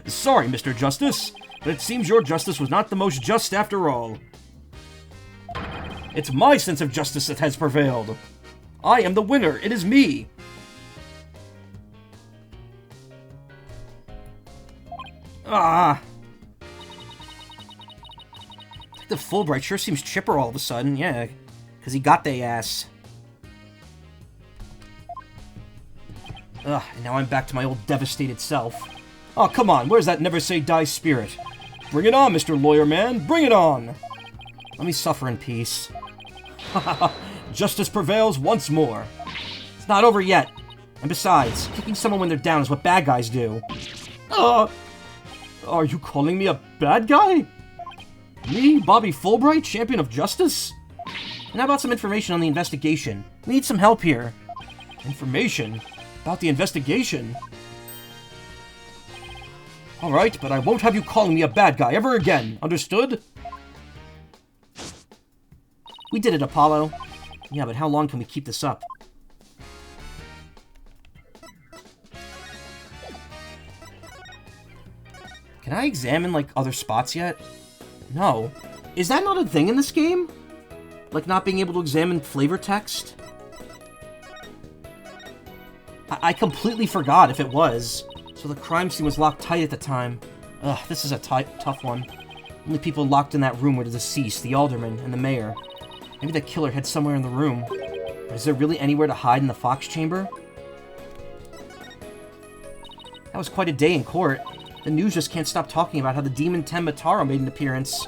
Sorry, Mr. Justice, but it seems your justice was not the most just after all. It's my sense of justice that has prevailed. I am the winner. It is me. Ah! Detective Fulbright sure seems chipper all of a sudden, yeah. Because he got the ass. Ugh, and now I'm back to my old devastated self. Oh, come on, where's that never-say-die spirit? Bring it on, Mr. Lawyer Man, bring it on! Let me suffer in peace. Justice prevails once more. It's not over yet. And besides, kicking someone when they're down is what bad guys do. Are you calling me a bad guy? Me, Bobby Fulbright, champion of justice? And how about some information on the investigation? We need some help here. Information? About the investigation? Alright, but I won't have you calling me a bad guy ever again, understood? We did it, Apollo. Yeah, but how long can we keep this up? Can I examine, like, other spots yet? No. Is that not a thing in this game? Like, not being able to examine flavor text? I completely forgot if it was. So the crime scene was locked tight at the time. Ugh, this is a tough one. Only people locked in that room were the deceased, the alderman, and the mayor. Maybe the killer hid somewhere in the room. But is there really anywhere to hide in the fox chamber? That was quite a day in court. The news just can't stop talking about how the demon Tenmataro made an appearance.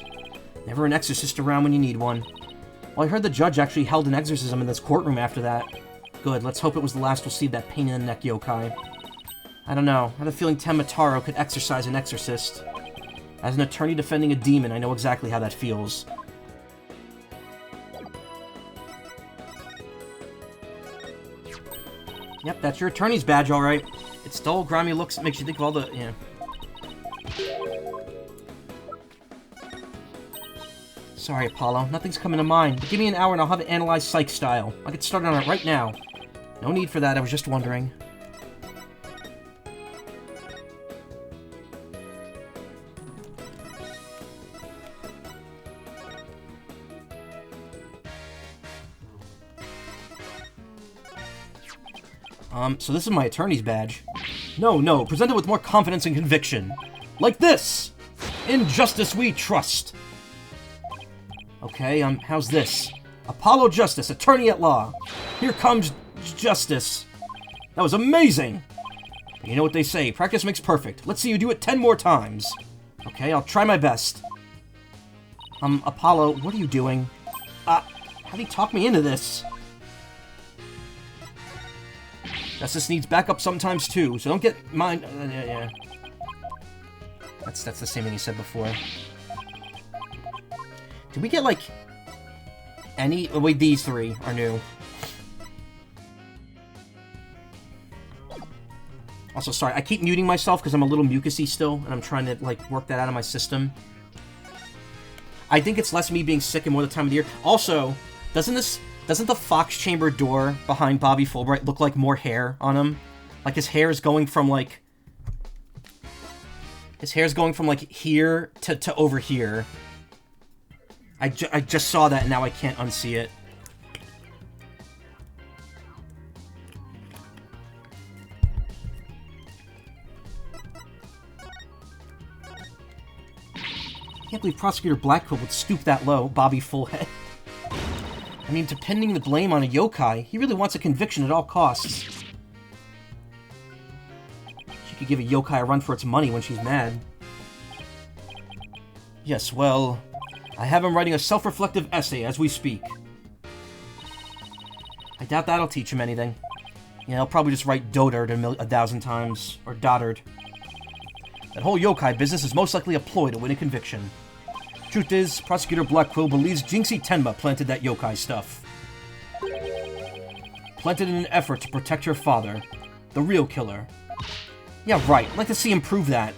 Never an exorcist around when you need one. Well, I heard the judge actually held an exorcism in this courtroom after that. Good, let's hope it was the last we'll see of that pain-in-the-neck yokai. I don't know, I have a feeling Tenmataro could exorcise an exorcist. As an attorney defending a demon, I know exactly how that feels. Yep, that's your attorney's badge, alright. It's dull, grimy looks, it makes you think of all the... yeah. Sorry, Apollo. Nothing's coming to mind. But give me an hour and I'll have it analyzed psych style. I'll get started on it right now. No need for that, I was just wondering. So this is my attorney's badge. No, present it with more confidence and conviction. Like this! In justice we trust! Okay, how's this? Apollo Justice, attorney at law. Here comes justice. That was amazing! You know what they say, practice makes perfect. Let's see you do it 10 more times. Okay, I'll try my best. Apollo, what are you doing? How do you talk me into this? Justice needs backup sometimes too, so don't get mine. Yeah. That's the same thing he said before. Did we get like any? Oh, wait, these three are new. Also, sorry, I keep muting myself because I'm a little mucusy still, and I'm trying to like work that out of my system. I think it's less me being sick and more the time of the year. Also, doesn't the Fox Chamber door behind Bobby Fulbright look like more hair on him? Like his hair is going from like... His hair's going from like here to over here. I just saw that and now I can't unsee it. I can't believe Prosecutor Blackquill would stoop that low, Bobby Fullhead. I mean, depending the blame on a yokai, he really wants a conviction at all costs. She could give a yokai a run for its money when she's mad. Yes, well, I have him writing a self-reflective essay as we speak. I doubt that'll teach him anything. Yeah, he'll probably just write Dotard 1,000 times, or Dotard. That whole yokai business is most likely a ploy to win a conviction. Truth is, Prosecutor Blackquill believes Jinxie Tenma planted that yokai stuff. Planted in an effort to protect her father, the real killer. Yeah, right. I'd like to see him prove that.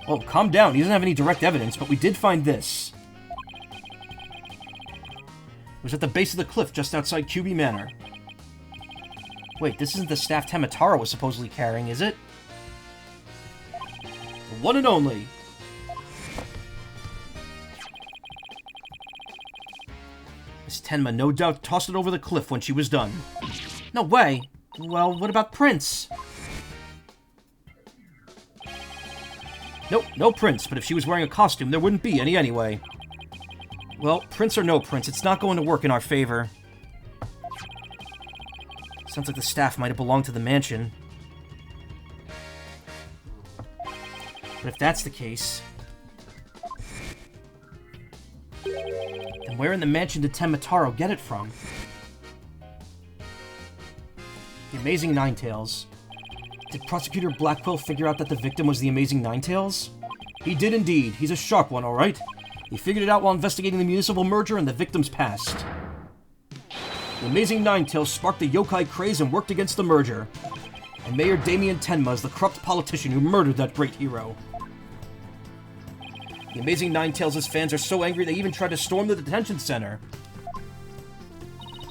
Oh, calm down. He doesn't have any direct evidence, but we did find this. It was at the base of the cliff just outside QB Manor. Wait, this isn't the staff Temitaro was supposedly carrying, is it? The one and only. Miss Tenma no doubt tossed it over the cliff when she was done. No way. Well, what about Prince? Nope, no Prince, but if she was wearing a costume, there wouldn't be any anyway. Well, Prince or no Prince, it's not going to work in our favor. Sounds like the staff might have belonged to the mansion. But if that's the case... then where in the mansion did Temitaro get it from? The Amazing Ninetales. Did Prosecutor Blackquill figure out that the victim was the Amazing Ninetales? He did indeed. He's a sharp one, alright? He figured it out while investigating the municipal merger and the victim's past. The Amazing Ninetales sparked the yokai craze and worked against the merger. And Mayor Damien Tenma is the corrupt politician who murdered that great hero. The Amazing Ninetales' fans are so angry they even tried to storm the detention center.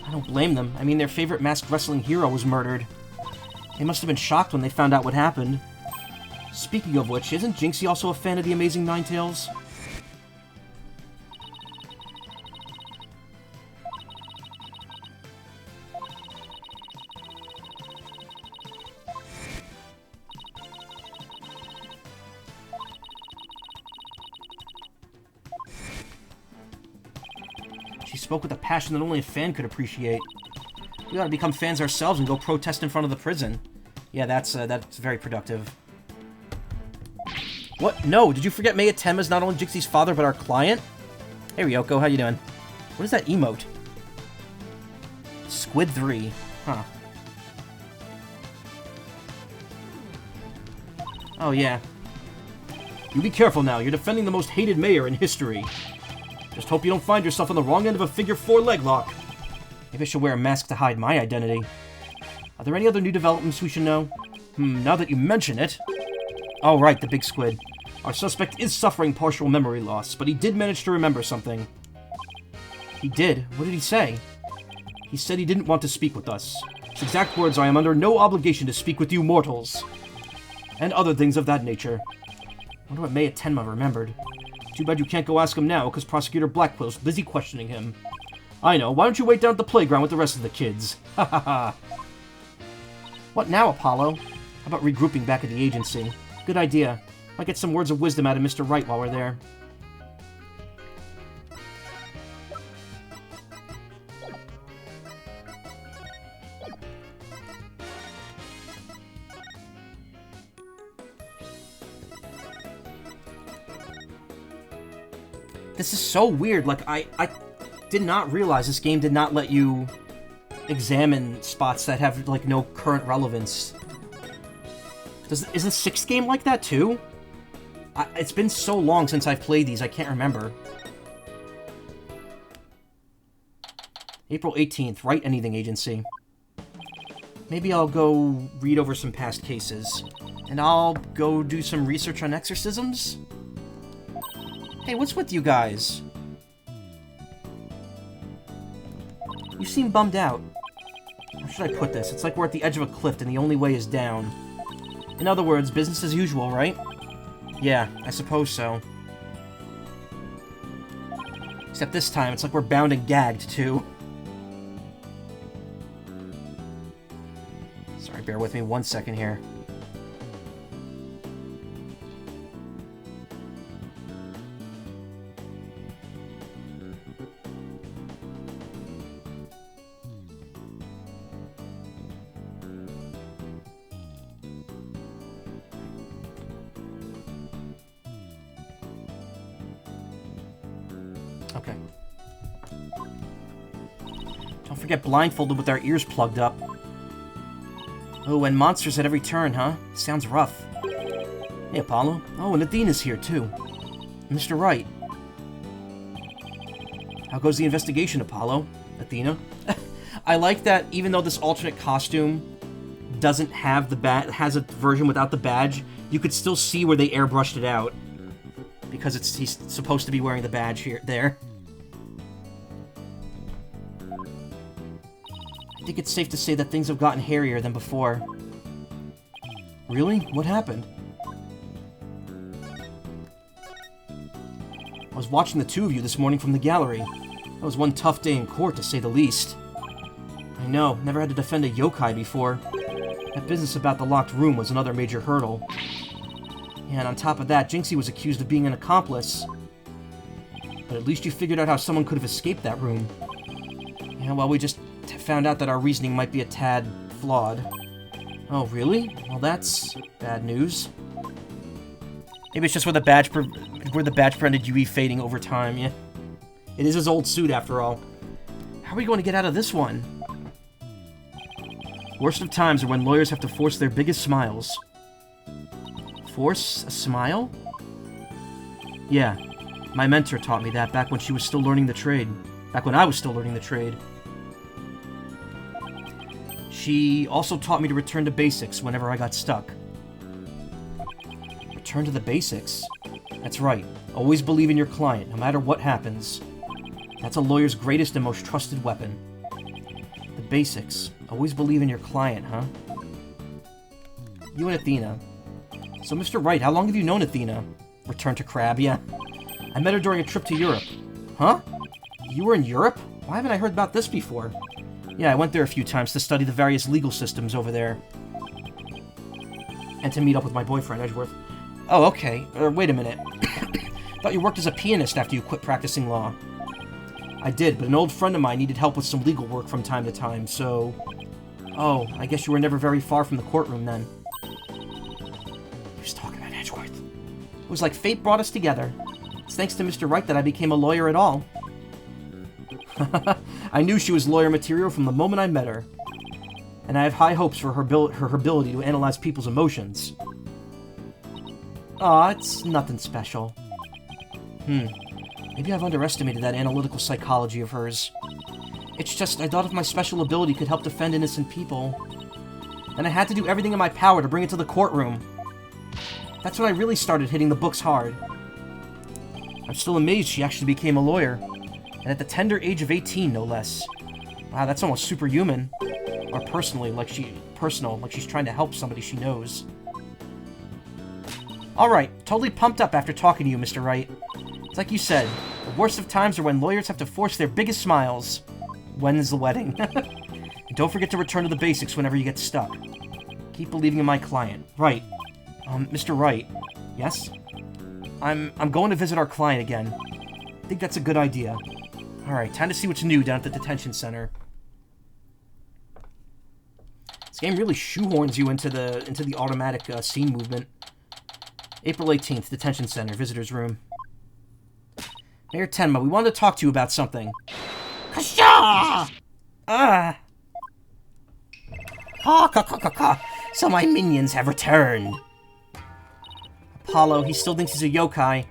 I don't blame them. I mean, their favorite masked wrestling hero was murdered. They must have been shocked when they found out what happened. Speaking of which, isn't Jinxie also a fan of the Amazing Ninetales? She spoke with a passion that only a fan could appreciate. We ought to become fans ourselves and go protest in front of the prison. Yeah, that's very productive. What? No, did you forget Maya Tenma's not only Jinxie's father, but our client? Hey, Ryoko, how you doing? What is that emote? Squid 3. Huh. Oh, yeah. You be careful now. You're defending the most hated mayor in history. Just hope you don't find yourself on the wrong end of a figure 4 leg lock. Maybe I should wear a mask to hide my identity. Are there any other new developments we should know? Now that you mention it... Oh, right, the big squid. Our suspect is suffering partial memory loss, but he did manage to remember something. He did? What did he say? He said he didn't want to speak with us. His exact words, "I am under no obligation to speak with you mortals." And other things of that nature. Wonder what Maya Tenma remembered. Too bad you can't go ask him now, because Prosecutor Blackwell's busy questioning him. I know, why don't you wait down at the playground with the rest of the kids? Ha ha ha. What now, Apollo? How about regrouping back at the agency? Good idea. Might get some words of wisdom out of Mr. Wright while we're there. This is so weird. Like, I did not realize this game did not let you examine spots that have, like, no current relevance. Is the 6th game like that, too? It's been so long since I've played these, I can't remember. April 18th, Wright Anything Agency. Maybe I'll go read over some past cases. And I'll go do some research on exorcisms? Hey, what's with you guys? You seem bummed out. How should I put this? It's like we're at the edge of a cliff and the only way is down. In other words, business as usual, right? Yeah, I suppose so. Except this time, it's like we're bound and gagged, too. Sorry, bear with me 1 second here. Okay. Don't forget blindfolded with our ears plugged up. Oh, and monsters at every turn, huh? Sounds rough. Hey, Apollo. Oh, and Athena's here, too. Mr. Wright. How goes the investigation, Apollo? Athena? I like that even though this alternate costume doesn't have the has a version without the badge, you could still see where they airbrushed it out. Because he's supposed to be wearing the badge there. I think it's safe to say that things have gotten hairier than before. Really? What happened? I was watching the two of you this morning from the gallery. That was one tough day in court, to say the least. I know, never had to defend a yokai before. That business about the locked room was another major hurdle. And on top of that, Jinxie was accused of being an accomplice. But at least you figured out how someone could have escaped that room. Yeah, well, we just found out that our reasoning might be a tad flawed. Oh, really? Well, that's bad news. Maybe it's just where the badge prevented UE fading over time, yeah. It is his old suit, after all. How are we going to get out of this one? Worst of times are when lawyers have to force their biggest smiles. Force a smile? Yeah, my mentor taught me that back when she was still learning the trade. Back when I was still learning the trade. She also taught me to return to basics whenever I got stuck. Return to the basics? That's right. Always believe in your client, no matter what happens. That's a lawyer's greatest and most trusted weapon. The basics. Always believe in your client, huh? You and Athena. So, Mr. Wright, how long have you known Athena? Return to Crab, yeah. I met her during a trip to Europe. Huh? You were in Europe? Why haven't I heard about this before? Yeah, I went there a few times to study the various legal systems over there. And to meet up with my boyfriend, Edgeworth. Oh, okay. Wait a minute. Thought you worked as a pianist after you quit practicing law. I did, but an old friend of mine needed help with some legal work from time to time, so... Oh, I guess you were never very far from the courtroom then. He was talking about Edgeworth. It was like fate brought us together. It's thanks to Mr. Wright that I became a lawyer at all. I knew she was lawyer material from the moment I met her. And I have high hopes for her ability to analyze people's emotions. Aw, it's nothing special. Maybe I've underestimated that analytical psychology of hers. It's just, I thought if my special ability could help defend innocent people, then I had to do everything in my power to bring it to the courtroom. That's when I really started hitting the books hard. I'm still amazed she actually became a lawyer. And at the tender age of 18, no less. Wow, that's almost superhuman. Or personal, like she's trying to help somebody she knows. Alright, totally pumped up after talking to you, Mr. Wright. It's like you said, the worst of times are when lawyers have to force their biggest smiles. When is the wedding? And don't forget to return to the basics whenever you get stuck. Keep believing in my client. Right. Mr. Wright. Yes? I'm going to visit our client again. I think that's a good idea. Alright, time to see what's new down at the detention center. This game really shoehorns you into the automatic scene movement. April 18th, detention center, visitor's room. Mayor Tenma, we wanted to talk to you about something. Kasha! Ah! So my minions have returned. Apollo, he still thinks he's a yokai.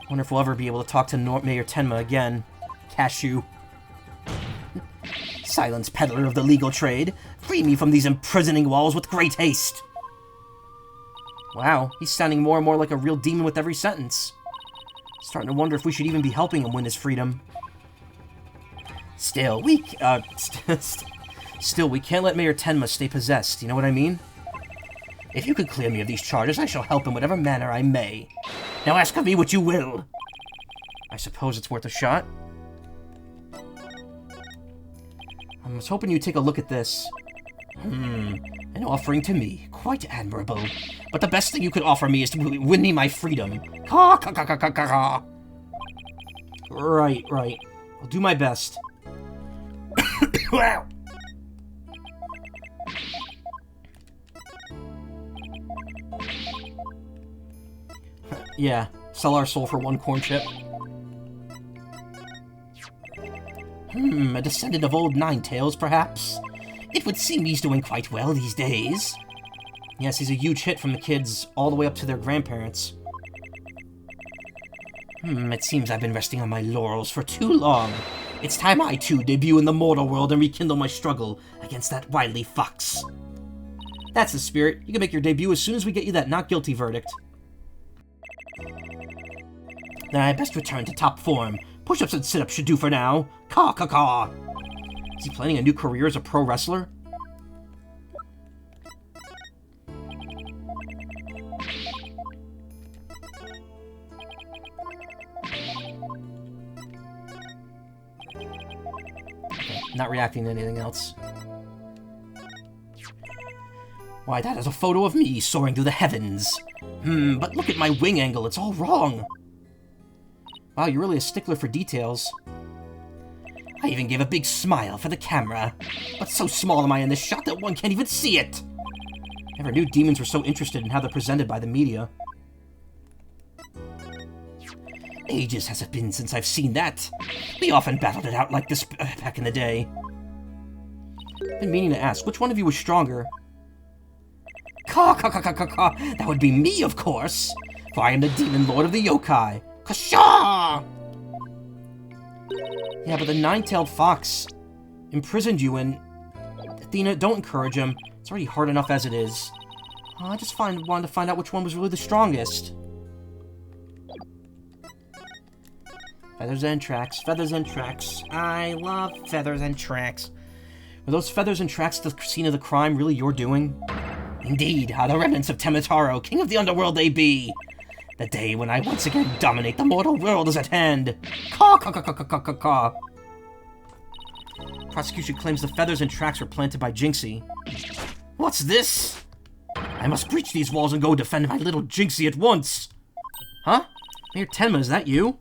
Wonder if we'll ever be able to talk to Mayor Tenma again. Cashew. Silence, peddler of the legal trade. Free me from these imprisoning walls with great haste. Wow, he's sounding more and more like a real demon with every sentence. Starting to wonder if we should even be helping him win his freedom. Still, we can't let Mayor Tenma stay possessed, you know what I mean? If you could clear me of these charges, I shall help in whatever manner I may. Now ask of me what you will. I suppose it's worth a shot. I was hoping you'd take a look at this. An offering to me. Quite admirable. But the best thing you could offer me is to win me my freedom. Right. I'll do my best. Wow. Yeah, sell our soul for one corn chip. A descendant of old Ninetails, perhaps? It would seem he's doing quite well these days. Yes, he's a huge hit from the kids all the way up to their grandparents. It seems I've been resting on my laurels for too long. It's time I, too, debut in the mortal world and rekindle my struggle against that wily fox. That's the spirit. You can make your debut as soon as we get you that not guilty verdict. Then I best return to top form. Push-ups and sit-ups should do for now. Caw. Is he planning a new career as a pro wrestler? Okay, not reacting to anything else. Why, that is a photo of me soaring through the heavens. But look at my wing angle, it's all wrong. Wow, you're really a stickler for details. I even gave a big smile for the camera. But so small am I in this shot that one can't even see it! Never knew demons were so interested in how they're presented by the media. Ages has it been since I've seen that. We often battled it out like this back in the day. Been meaning to ask, which one of you was stronger? That would be me, of course! For I am the demon lord of the yokai. Kasha! Yeah, but the nine-tailed fox imprisoned you, and Athena, don't encourage him. It's already hard enough as it is. I just wanted to find out which one was really the strongest. Feathers and tracks, feathers and tracks. I love feathers and tracks. Were those feathers and tracks at the scene of the crime really your doing? Indeed, the remnants of Temitaro, king of the underworld they be. The day when I once again dominate the mortal world is at hand. Caw. Prosecution claims the feathers and tracks were planted by Jinxie. What's this? I must breach these walls and go defend my little Jinxie at once. Huh? Mayor Tenma, is that you?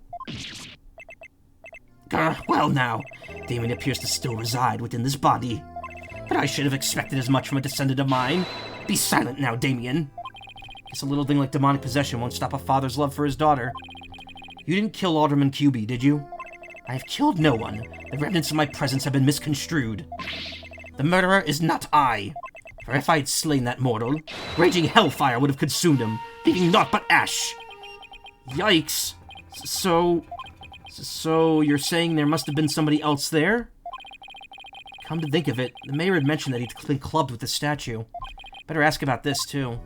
Well now, Damien appears to still reside within this body. But I should have expected as much from a descendant of mine. Be silent now, Damien. Guess a little thing like demonic possession won't stop a father's love for his daughter. You didn't kill Alderman QB, did you? I have killed no one. The remnants of my presence have been misconstrued. The murderer is not I. For if I had slain that mortal, raging hellfire would have consumed him, leaving naught but ash. Yikes. So you're saying there must have been somebody else there? Come to think of it, the mayor had mentioned that he'd been clubbed with the statue. Better ask about this, too.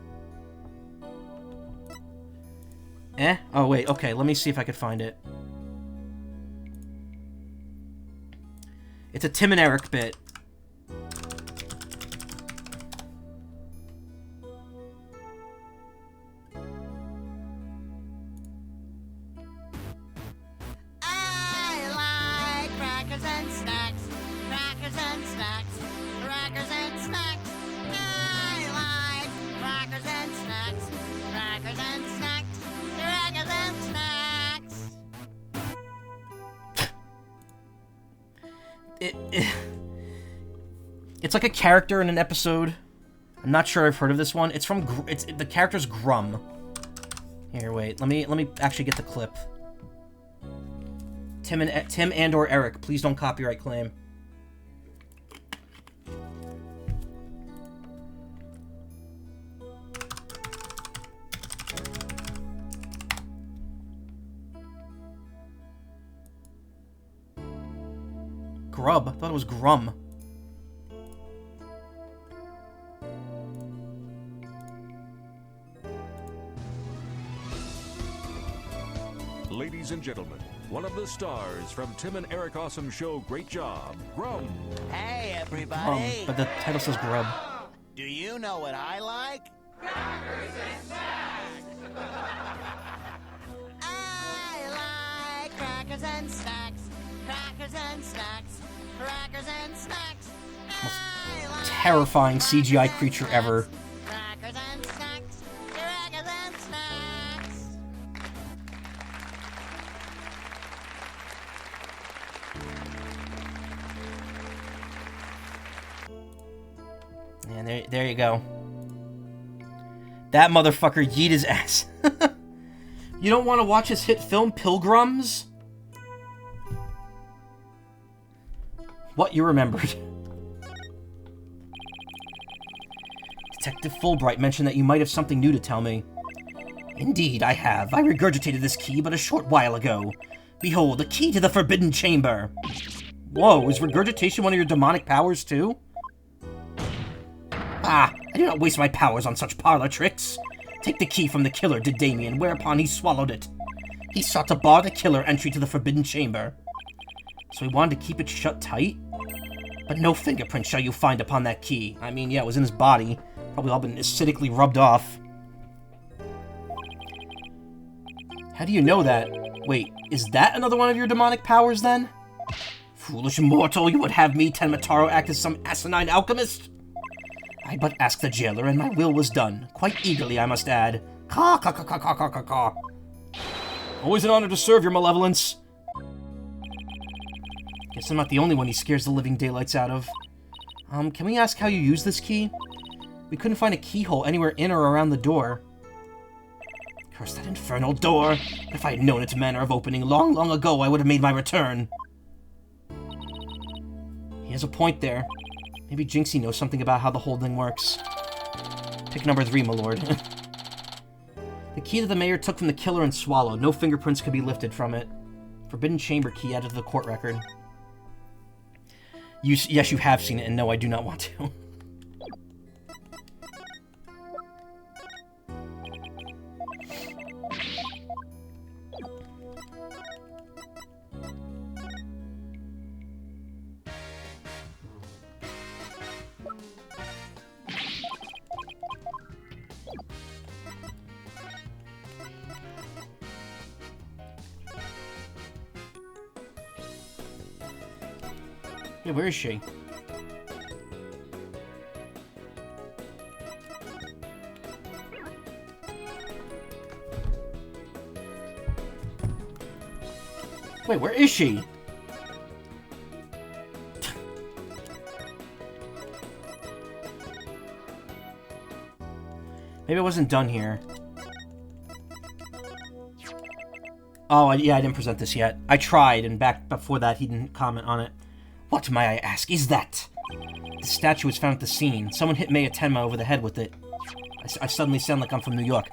Eh? Oh, wait, okay, let me see if I can find it. It's a Tim and Eric bit. I like crackers and snacks. Crackers and snacks. Crackers and snacks. I like crackers and snacks. Crackers and snacks. Crackers and snacks. It's like a character in an episode. I'm not sure I've heard of this one. It's from the character's Grum. Here, wait. Let me actually get the clip. Tim and or Eric, please don't copyright claim. Grub? I thought it was Grum. Ladies and gentlemen, one of the stars from Tim and Eric Awesome Show, Great Job, Grum. Hey, everybody. But the title says Grub. Do you know what I like? I like crackers and snacks. Crackers and snacks. Crackers and snacks. I like Terrifying CGI creature ever. crackers and snacks. Crackers and snacks. And there you go. That motherfucker yeet his ass. You don't want to watch his hit film, Pilgrims? What, you remembered? Detective Fulbright mentioned that you might have something new to tell me. Indeed, I have. I regurgitated this key but a short while ago. Behold, the key to the Forbidden Chamber. Whoa, is regurgitation one of your demonic powers, too? Ah, I do not waste my powers on such parlor tricks. Take the key from the killer, did Damien, whereupon he swallowed it. He sought to bar the killer entry to the Forbidden Chamber. So he wanted to keep it shut tight? But no fingerprint shall you find upon that key. I mean, yeah, it was in his body. Probably all been acidically rubbed off. How do you know that? Wait, is that another one of your demonic powers, then? Foolish mortal, you would have me, Tenmataro, act as some asinine alchemist? I but asked the jailer, and my will was done. Quite eagerly, I must add. Caw, caw, caw, caw, caw, caw, caw, caw. Always an honor to serve your malevolence. Guess I'm not the only one he scares the living daylights out of. Can we ask how you use this key? We couldn't find a keyhole anywhere in or around the door. Curse that infernal door! If I had known its manner of opening long, long ago, I would have made my return. He has a point there. Maybe Jinxie knows something about how the whole thing works. Pick number 3, my lord. The key that the mayor took from the killer and swallowed. No fingerprints could be lifted from it. Forbidden Chamber key added to the court record. Yes, you have seen it, and no, I do not want to. Yeah, where is she? Wait, where is she? Maybe I wasn't done here. Oh, yeah, I didn't present this yet. I tried, and back before that, he didn't comment on it. What, may I ask, is that? The statue was found at the scene. Someone hit Maya Tenma over the head with it. I suddenly sound like I'm from New York.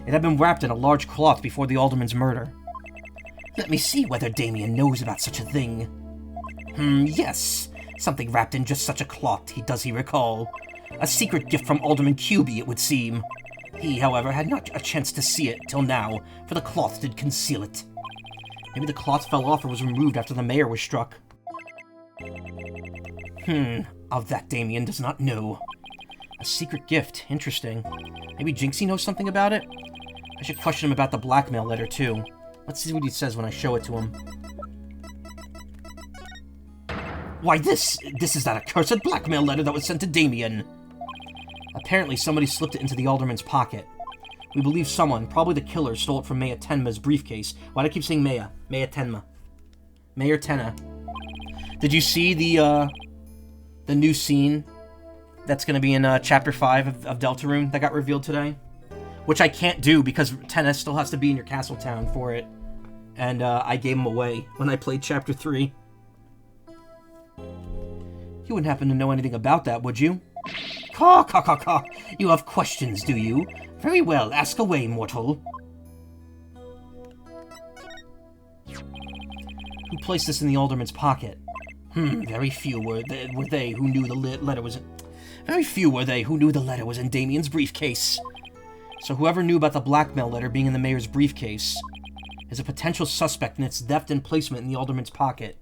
It had been wrapped in a large cloth before the alderman's murder. Let me see whether Damien knows about such a thing. Yes. Something wrapped in just such a cloth, does he recall? A secret gift from Alderman QB, it would seem. He, however, had not a chance to see it till now, for the cloth did conceal it. Maybe the cloth fell off or was removed after the mayor was struck. Of that Damien does not know. A secret gift, interesting. Maybe Jinxie knows something about it? I should question him about the blackmail letter, too. Let's see what he says when I show it to him. Why, this is that accursed blackmail letter that was sent to Damien. Apparently, somebody slipped it into the alderman's pocket. We believe someone, probably the killer, stole it from Maya Tenma's briefcase. Why do I keep saying Maya? Maya Tenma. Mayor Tenna. Did you see the new scene that's going to be in Chapter 5 of Deltarune that got revealed today? Which I can't do because Tenna still has to be in your castle town for it. And I gave him away when I played Chapter 3. You wouldn't happen to know anything about that, would you? Caw, caw, caw, caw. You have questions, do you? Very well, ask away, mortal. Who placed this in the alderman's pocket? Very few were they who knew the letter was... Very few were they who knew the letter was in Damien's briefcase. So whoever knew about the blackmail letter being in the mayor's briefcase is a potential suspect in its theft and placement in the alderman's pocket.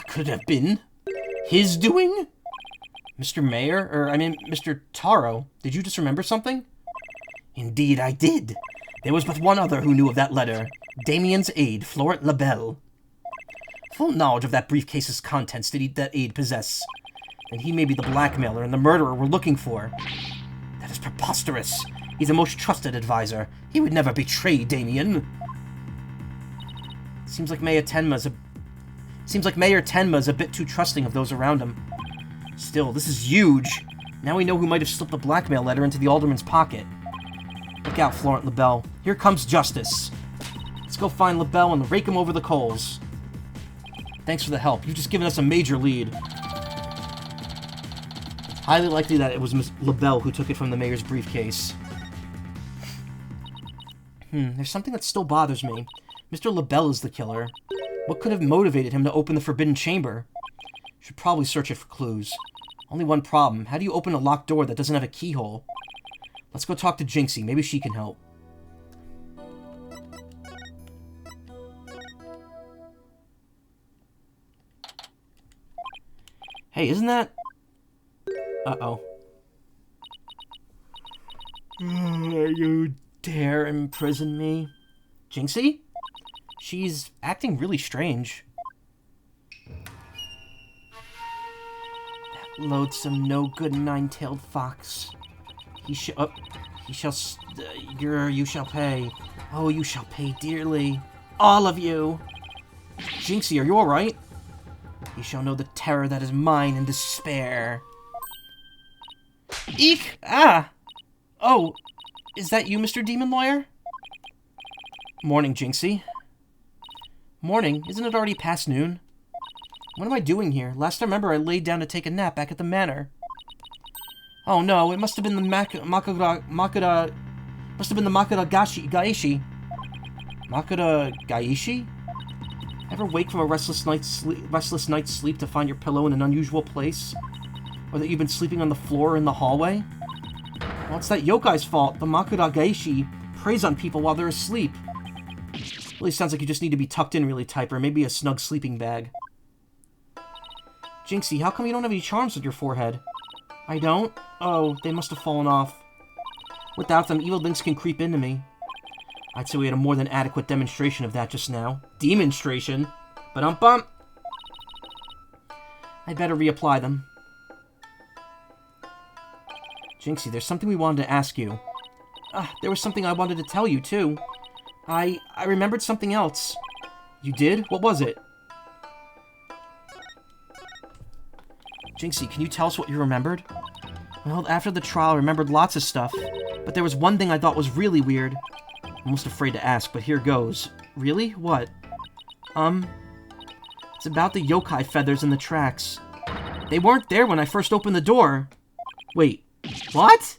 Could it have been his doing? Mr. Mr. Taro, did you just remember something? Indeed I did. There was but one other who knew of that letter. Damien's aide, Florent Labelle. Full knowledge of that briefcase's contents did that aide possess. And he may be the blackmailer and the murderer we're looking for. That is preposterous. He's a most trusted advisor. He would never betray Damien. Seems like Mayor Tenma's a bit too trusting of those around him. Still, this is huge. Now we know who might have slipped the blackmail letter into the alderman's pocket. Look out, Florent Labelle. Here comes justice. Let's go find Labelle and rake him over the coals. Thanks for the help. You've just given us a major lead. Highly likely that it was Miss Labelle who took it from the mayor's briefcase. There's something that still bothers me. Mr. Labelle is the killer. What could have motivated him to open the forbidden chamber? Should probably search it for clues. Only one problem. How do you open a locked door that doesn't have a keyhole? Let's go talk to Jinxie. Maybe she can help. Hey, isn't that... Uh-oh. You dare imprison me? Jinxie? She's acting really strange. That loathsome, no-good nine-tailed fox. You shall pay. Oh, you shall pay dearly. All of you. Jinxie, are you alright? You shall know the terror that is mine in despair. Eek! Ah! Oh, is that you, Mr. Demon Lawyer? Morning, Jinxie. Morning? Isn't it already past noon? What am I doing here? Last I remember, I laid down to take a nap back at the manor. Oh no, it must have been the Makuda Gaeshi. Makuda Gaeshi? Ever wake from a restless night's sleep to find your pillow in an unusual place? Or that you've been sleeping on the floor in the hallway? Well, it's that Yokai's fault. The Makuda Gaeshi preys on people while they're asleep. Really sounds like you just need to be tucked in really tight, or maybe a snug sleeping bag. Jinxie, how come you don't have any charms on your forehead? I don't? Oh, they must have fallen off. Without them, evil things can creep into me. I'd say we had a more than adequate demonstration of that just now. Demonstration? Ba-dum-bum! I'd better reapply them. Jinxie, there's something we wanted to ask you. There was something I wanted to tell you, too. I remembered something else. You did? What was it? Jinxie, can you tell us what you remembered? Well, after the trial, I remembered lots of stuff. But there was one thing I thought was really weird. I'm almost afraid to ask, but here goes. Really? What? It's about the yokai feathers in the tracks. They weren't there when I first opened the door. Wait, what?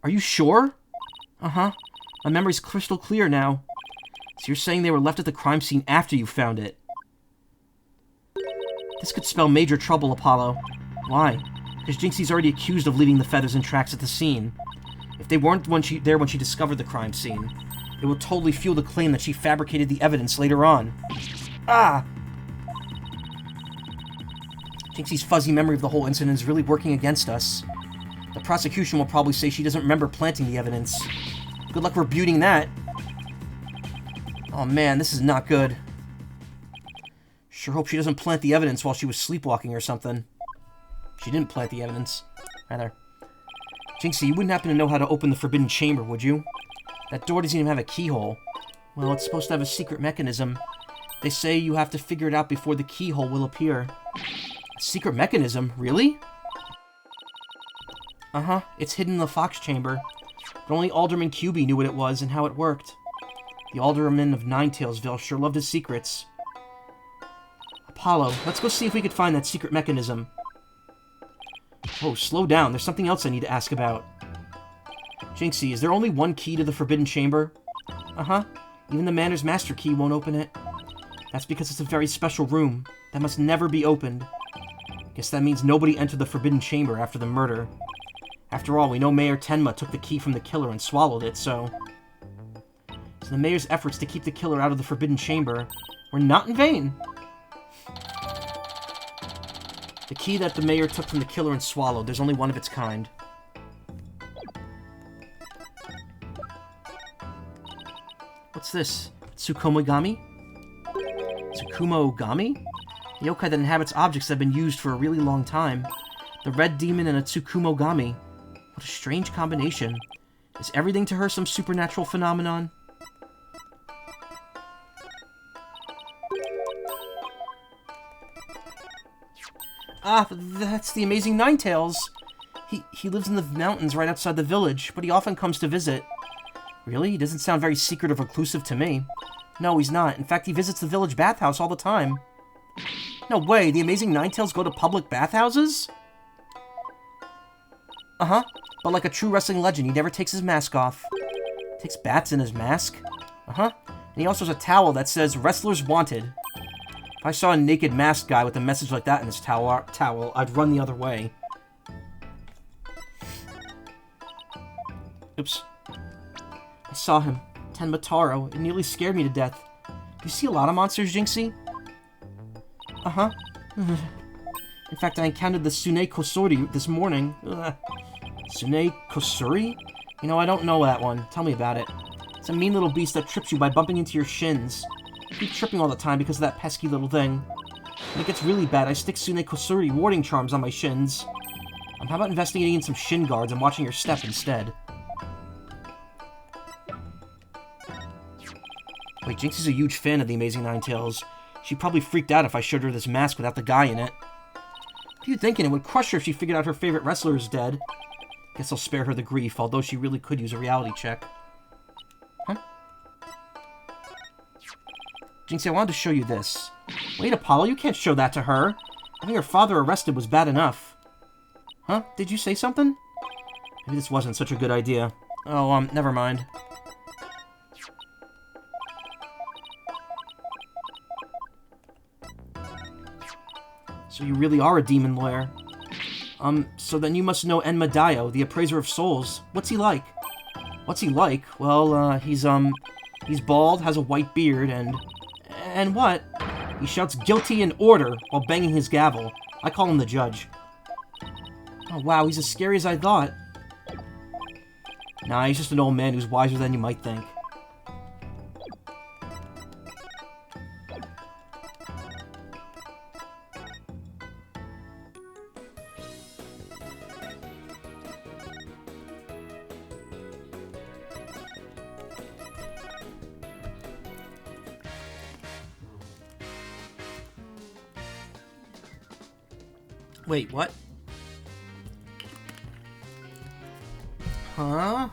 Are you sure? Uh-huh. My memory's crystal clear now. So you're saying they were left at the crime scene after you found it? This could spell major trouble, Apollo. Why? because Jinxie's already accused of leaving the feathers and tracks at the scene. If they weren't there when she discovered the crime scene, it will totally fuel the claim that she fabricated the evidence later on. Ah! Jinxie's fuzzy memory of the whole incident is really working against us. The prosecution will probably say she doesn't remember planting the evidence. Good luck rebuting that. Oh man, this is not good. Sure hope she doesn't plant the evidence while she was sleepwalking or something. She didn't plant the evidence. Rather. Jinxie, you wouldn't happen to know how to open the forbidden chamber, would you? That door doesn't even have a keyhole. Well, it's supposed to have a secret mechanism. They say you have to figure it out before the keyhole will appear. A secret mechanism? Really? Uh-huh. It's hidden in the Fox Chamber. But only Alderman QB knew what it was and how it worked. The Alderman of Ninetailsville sure loved his secrets. Apollo, let's go see if we could find that secret mechanism. Oh, slow down. There's something else I need to ask about. Jinxie, is there only one key to the Forbidden Chamber? Uh-huh. Even the Manor's Master Key won't open it. That's because it's a very special room that must never be opened. Guess that means nobody entered the Forbidden Chamber after the murder. After all, we know Mayor Tenma took the key from the killer and swallowed it, so the Mayor's efforts to keep the killer out of the Forbidden Chamber were not in vain. The key that the Mayor took from the killer and swallowed, there's only one of its kind. What's this? Tsukumogami? Tsukumogami? The yokai that inhabits objects that have been used for a really long time. The red demon and a Tsukumogami. What a strange combination. Is everything to her some supernatural phenomenon? Ah, that's the amazing Ninetails. He lives in the mountains right outside the village, but he often comes to visit. Really? He doesn't sound very secret or reclusive to me. No, he's not. In fact, he visits the village bathhouse all the time. No way, the amazing Ninetails go to public bathhouses? Uh-huh. But like a true wrestling legend, he never takes his mask off. Takes baths in his mask? Uh-huh. And he also has a towel that says, "Wrestlers Wanted." If I saw a naked masked guy with a message like that in his towel, I'd run the other way. Oops. I saw him. Tenma Taro. It nearly scared me to death. Do you see a lot of monsters, Jinxie? Uh-huh. In fact, I encountered the Sune Kosori this morning. Sune Kosori? You know, I don't know that one. Tell me about it. It's a mean little beast that trips you by bumping into your shins. I keep tripping all the time because of that pesky little thing. When it gets really bad, I stick Sune Kosori warding charms on my shins. How about investigating in some shin guards and watching your step instead? Wait, Jinxie's a huge fan of the Amazing Ninetails. She'd probably freaked out if I showed her this mask without the guy in it. What are you thinking? It would crush her if she figured out her favorite wrestler is dead. Guess I'll spare her the grief, although she really could use a reality check. Huh? Jinxie, I wanted to show you this. Wait, Apollo, you can't show that to her. Having her father arrested was bad enough. Huh? Did you say something? Maybe this wasn't such a good idea. Oh, never mind. So you really are a demon lawyer. So then you must know Enma Dio, the appraiser of souls. What's he like? What's he like? Well, he's bald, has a white beard, and what? He shouts guilty and order while banging his gavel. I call him the judge. Oh wow, he's as scary as I thought. Nah, he's just an old man who's wiser than you might think. Wait, what? Huh?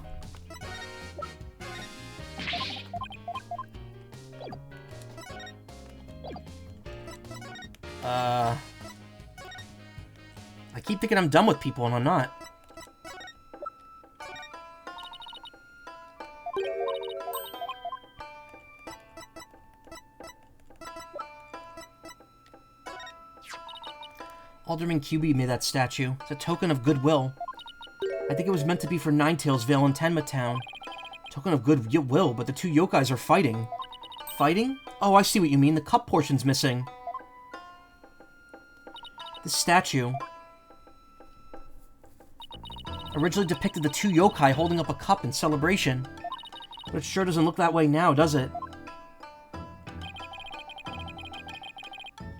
I keep thinking I'm done with people and I'm not. Alderman QB made that statue. It's a token of goodwill. I think it was meant to be for Ninetails Vale in Tenma Town. Token of goodwill, but the two yokais are fighting. Fighting? Oh, I see what you mean. The cup portion's missing. This statue originally depicted the two yokai holding up a cup in celebration. But it sure doesn't look that way now, does it?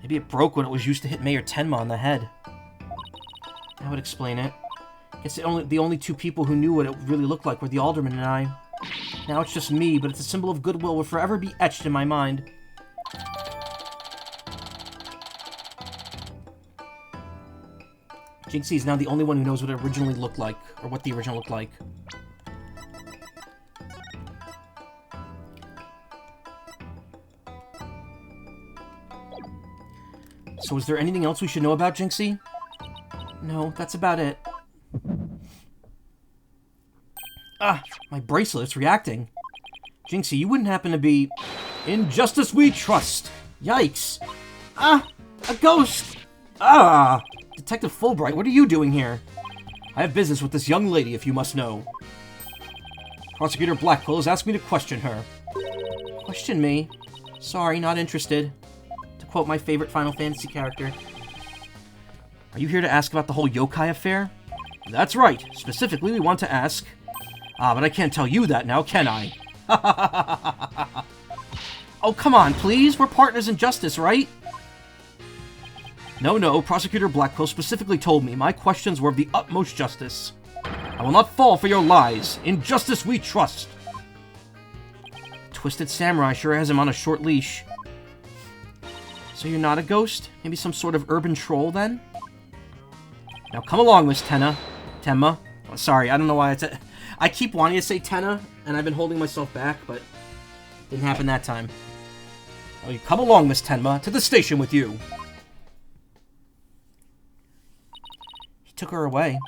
Maybe it broke when it was used to hit Mayor Tenma on the head. That would explain it. I guess the only two people who knew what it really looked like were the Alderman and I. Now it's just me, but it's a symbol of goodwill will forever be etched in my mind. Jinxie is now the only one who knows what it originally looked like, or what the original looked like. So is there anything else we should know about Jinxie? No, that's about it. Ah, my bracelet's reacting. Jinxie, you wouldn't happen to be... In justice we trust! Yikes! Ah! A ghost! Ah! Detective Fulbright, what are you doing here? I have business with this young lady, if you must know. Prosecutor Blackwell has asked me to question her. Question me? Sorry, not interested. To quote my favorite Final Fantasy character. Are you here to ask about the whole yokai affair? That's right. Specifically, we want to ask... Ah, but I can't tell you that now, can I? Oh, come on, please. We're partners in justice, right? No, Prosecutor Blackwell specifically told me my questions were of the utmost justice. I will not fall for your lies. In justice we trust. Twisted Samurai sure has him on a short leash. So you're not a ghost? Maybe some sort of urban troll, then? Now come along, Miss Tenma. Oh, sorry, I don't know why I keep wanting to say Tenna, and I've been holding myself back, but didn't happen that time. Oh, you come along, Miss Tenma, to the station with you. He took her away.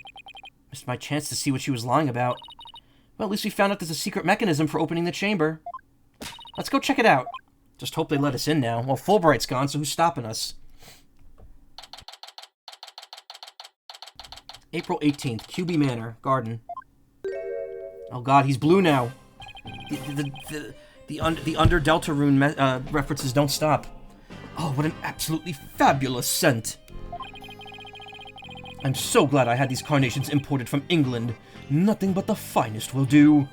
Missed my chance to see what she was lying about. Well, at least we found out there's a secret mechanism for opening the chamber. Let's go check it out. Just hope they let us in now. Well, Fulbright's gone, so who's stopping us? April 18th, QB Manor, Garden. Oh god, he's blue now. The Under Delta Rune references don't stop. Oh, what an absolutely fabulous scent. I'm so glad I had these carnations imported from England. Nothing but the finest will do.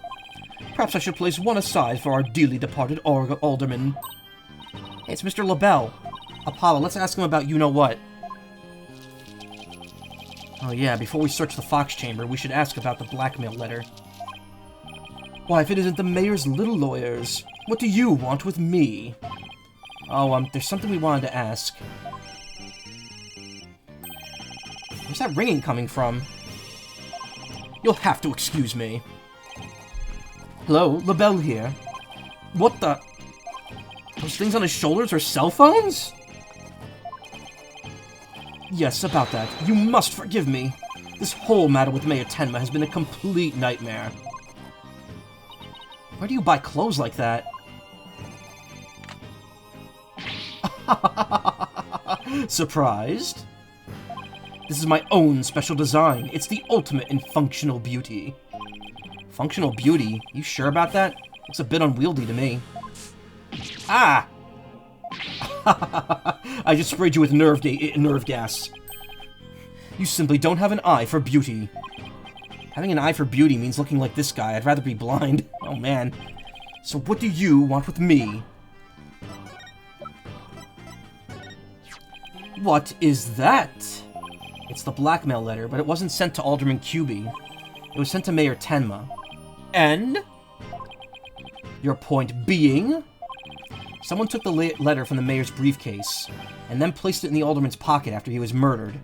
Perhaps I should place one aside for our dearly departed alderman. Hey, it's Mr. LaBelle. Apollo, let's ask him about you-know-what. Oh yeah, before we search the Fox Chamber, we should ask about the blackmail letter. Why, if it isn't the mayor's little lawyers, what do you want with me? Oh, there's something we wanted to ask. Where's that ringing coming from? You'll have to excuse me. Hello, LaBelle here. What the... Those things on his shoulders are cell phones? Yes, about that. You must forgive me. This whole matter with Mayor Tenma has been a complete nightmare. Where do you buy clothes like that? Surprised? This is my own special design. It's the ultimate in functional beauty. Functional beauty? You sure about that? Looks a bit unwieldy to me. Ah! I just sprayed you with nerve gas. You simply don't have an eye for beauty. Having an eye for beauty means looking like this guy. I'd rather be blind. Oh, man. So what do you want with me? What is that? It's the blackmail letter, but it wasn't sent to Alderman QB. It was sent to Mayor Tenma. And? Your point being? Someone took the letter from the mayor's briefcase, and then placed it in the alderman's pocket after he was murdered.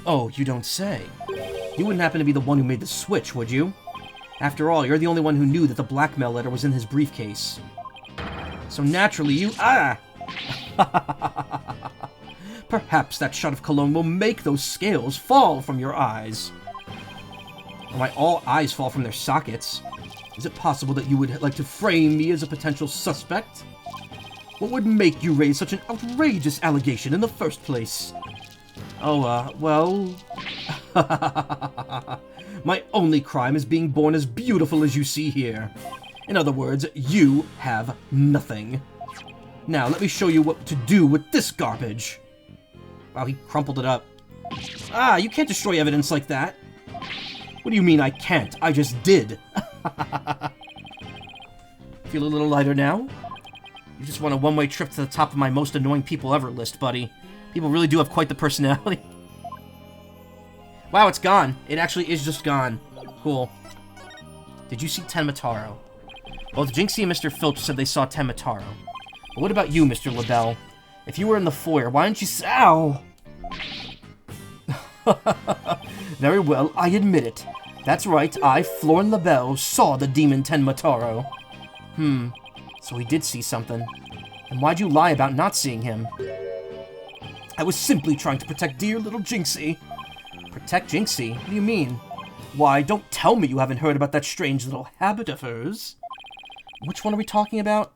Oh, you don't say. You wouldn't happen to be the one who made the switch, would you? After all, you're the only one who knew that the blackmail letter was in his briefcase. So naturally you... Ah! Perhaps that shot of cologne will make those scales fall from your eyes. Or might all eyes fall from their sockets? Is it possible that you would like to frame me as a potential suspect? What would make you raise such an outrageous allegation in the first place? Well... My only crime is being born as beautiful as you see here. In other words, you have nothing. Now, let me show you what to do with this garbage. Wow, he crumpled it up. Ah, you can't destroy evidence like that. What do you mean I can't? I just did. Feel a little lighter now? You just want a one-way trip to the top of my most annoying people ever list, buddy. People really do have quite the personality. Wow, it's gone. It actually is just gone. Cool. Did you see Tenmataro? Both Jinxie and Mr. Filch said they saw Tenmataro. But what about you, Mr. LaBelle? If you were in the foyer, why didn't you Ow! Very well, I admit it. That's right, I, Florin LaBelle, saw the demon Tenmataro. So he did see something. And why'd you lie about not seeing him? I was simply trying to protect dear little Jinxie. Protect Jinxie? What do you mean? Why, don't tell me you haven't heard about that strange little habit of hers. Which one are we talking about?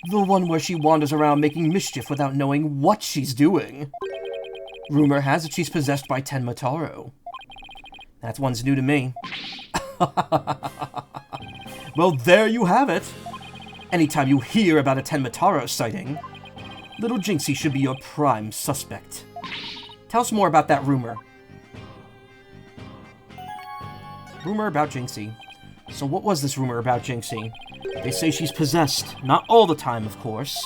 The one where she wanders around making mischief without knowing what she's doing. Rumor has it she's possessed by Tenmataro. That one's new to me. Well, there you have it. Anytime you hear about a Tenmataro sighting, little Jinxie should be your prime suspect. Tell us more about that rumor. Rumor about Jinxie. So what was this rumor about Jinxie? They say she's possessed. Not all the time, of course.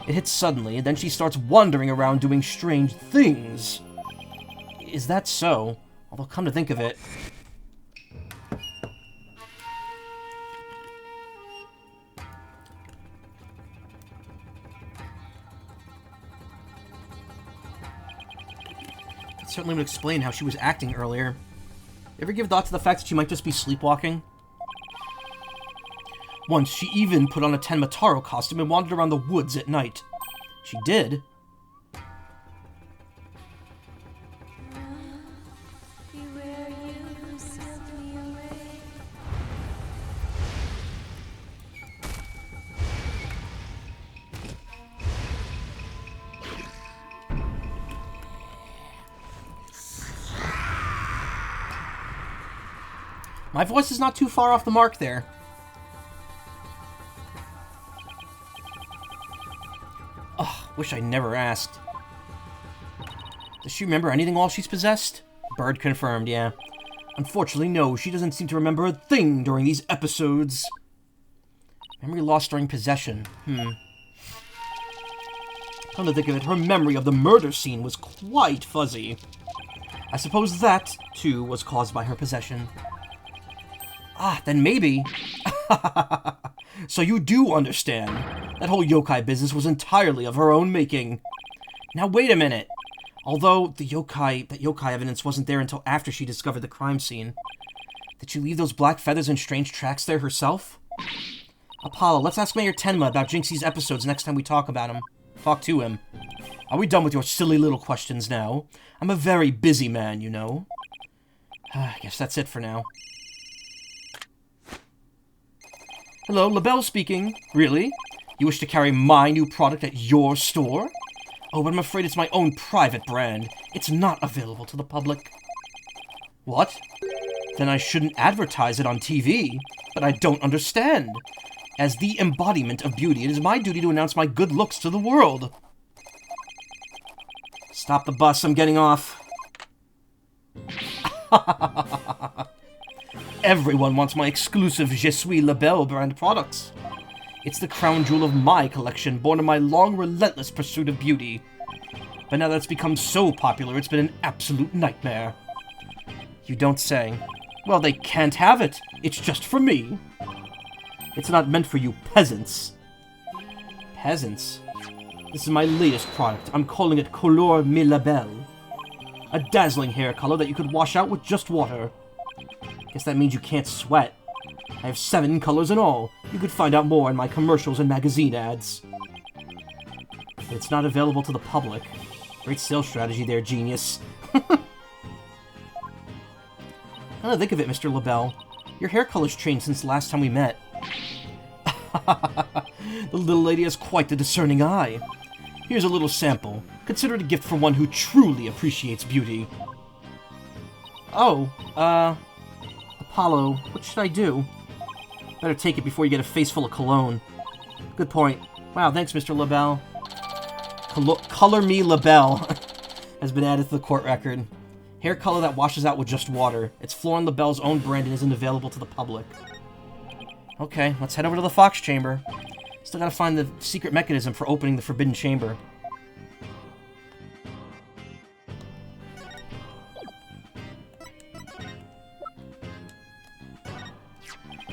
It hits suddenly, and then she starts wandering around doing strange things. Is that so? Although, come to think of it... That certainly would explain how she was acting earlier. Ever give thought to the fact that she might just be sleepwalking? Once, she even put on a Tenmataro costume and wandered around the woods at night. She did. My voice is not too far off the mark there. Ugh, wish I never asked. Does she remember anything while she's possessed? Bird confirmed, yeah. Unfortunately, no, she doesn't seem to remember a thing during these episodes. Memory lost during possession. Come to think of it, her memory of the murder scene was quite fuzzy. I suppose that, too, was caused by her possession. Ah, then maybe... So you do understand. That whole yokai business was entirely of her own making. Now wait a minute. Although that yokai evidence wasn't there until after she discovered the crime scene. Did she leave those black feathers and strange tracks there herself? Apollo, let's ask Mayor Tenma about Jinxie's episodes next time we talk about him. Talk to him. Are we done with your silly little questions now? I'm a very busy man, you know. I guess that's it for now. Hello, LaBelle speaking. Really? You wish to carry my new product at your store? Oh, but I'm afraid it's my own private brand. It's not available to the public. What? Then I shouldn't advertise it on TV. But I don't understand. As the embodiment of beauty, it is my duty to announce my good looks to the world. Stop the bus, I'm getting off. Everyone wants my exclusive Je suis LaBelle brand products. It's the crown jewel of my collection, born of my long, relentless pursuit of beauty. But now that it's become so popular, it's been an absolute nightmare. You don't say. Well, they can't have it. It's just for me. It's not meant for you peasants. Peasants? This is my latest product. I'm calling it Couleur Me LaBelle. A dazzling hair color that you could wash out with just water. Guess that means you can't sweat. I have 7 colors in all. You could find out more in my commercials and magazine ads. But it's not available to the public. Great sales strategy there, genius. Come to think of it, Mr. LaBelle. Your hair color's changed since the last time we met. The little lady has quite the discerning eye. Here's a little sample. Consider it a gift for one who truly appreciates beauty. Oh, Apollo, what should I do? Better take it before you get a face full of cologne. Good point. Wow, thanks, Mr. LaBelle. Color Me LaBelle has been added to the court record. Hair color that washes out with just water. It's Florent LaBelle's own brand and isn't available to the public. Okay, let's head over to the Fox Chamber. Still gotta find the secret mechanism for opening the Forbidden Chamber.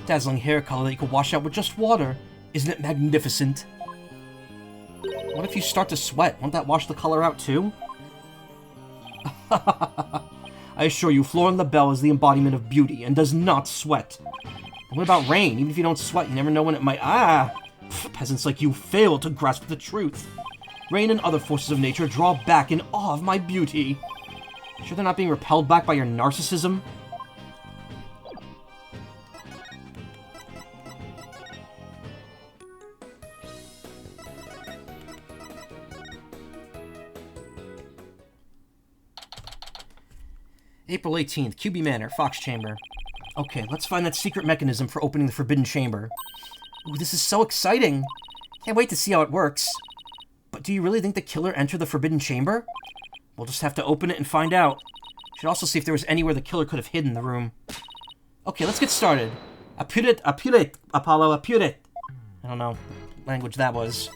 Dazzling hair color that you can wash out with just water. Isn't it magnificent? What if you start to sweat? Won't that wash the color out too? I assure you, Florent LaBelle is the embodiment of beauty and does not sweat. And what about rain? Even if you don't sweat, you never know when it might... Peasants like you fail to grasp the truth. Rain and other forces of nature draw back in awe of my beauty. Sure they're not being repelled back by your narcissism? April 18th, QB Manor, Fox Chamber. Okay, let's find that secret mechanism for opening the Forbidden Chamber. Ooh, this is so exciting! Can't wait to see how it works. But do you really think the killer entered the Forbidden Chamber? We'll just have to open it and find out. Should also see if there was anywhere the killer could have hidden the room. Okay, let's get started. Apure, Apollo, apure. I don't know what language that was.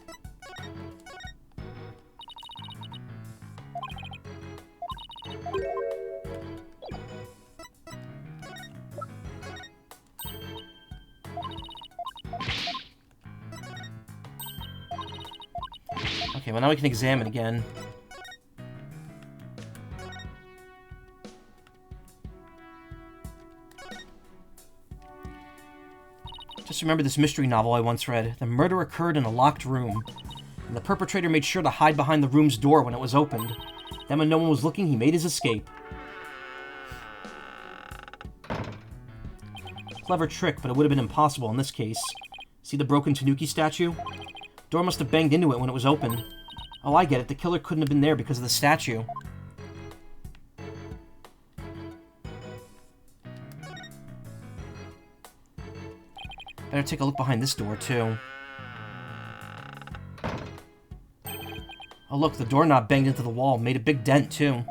Okay, well now we can examine again. Just remember this mystery novel I once read. The murder occurred in a locked room, and the perpetrator made sure to hide behind the room's door when it was opened. Then when no one was looking, he made his escape. Clever trick, but it would have been impossible in this case. See the broken Tanuki statue? Door must have banged into it when it was open. Oh, I get it. The killer couldn't have been there because of the statue. Better take a look behind this door, too. Oh, look, the doorknob banged into the wall. Made a big dent, too.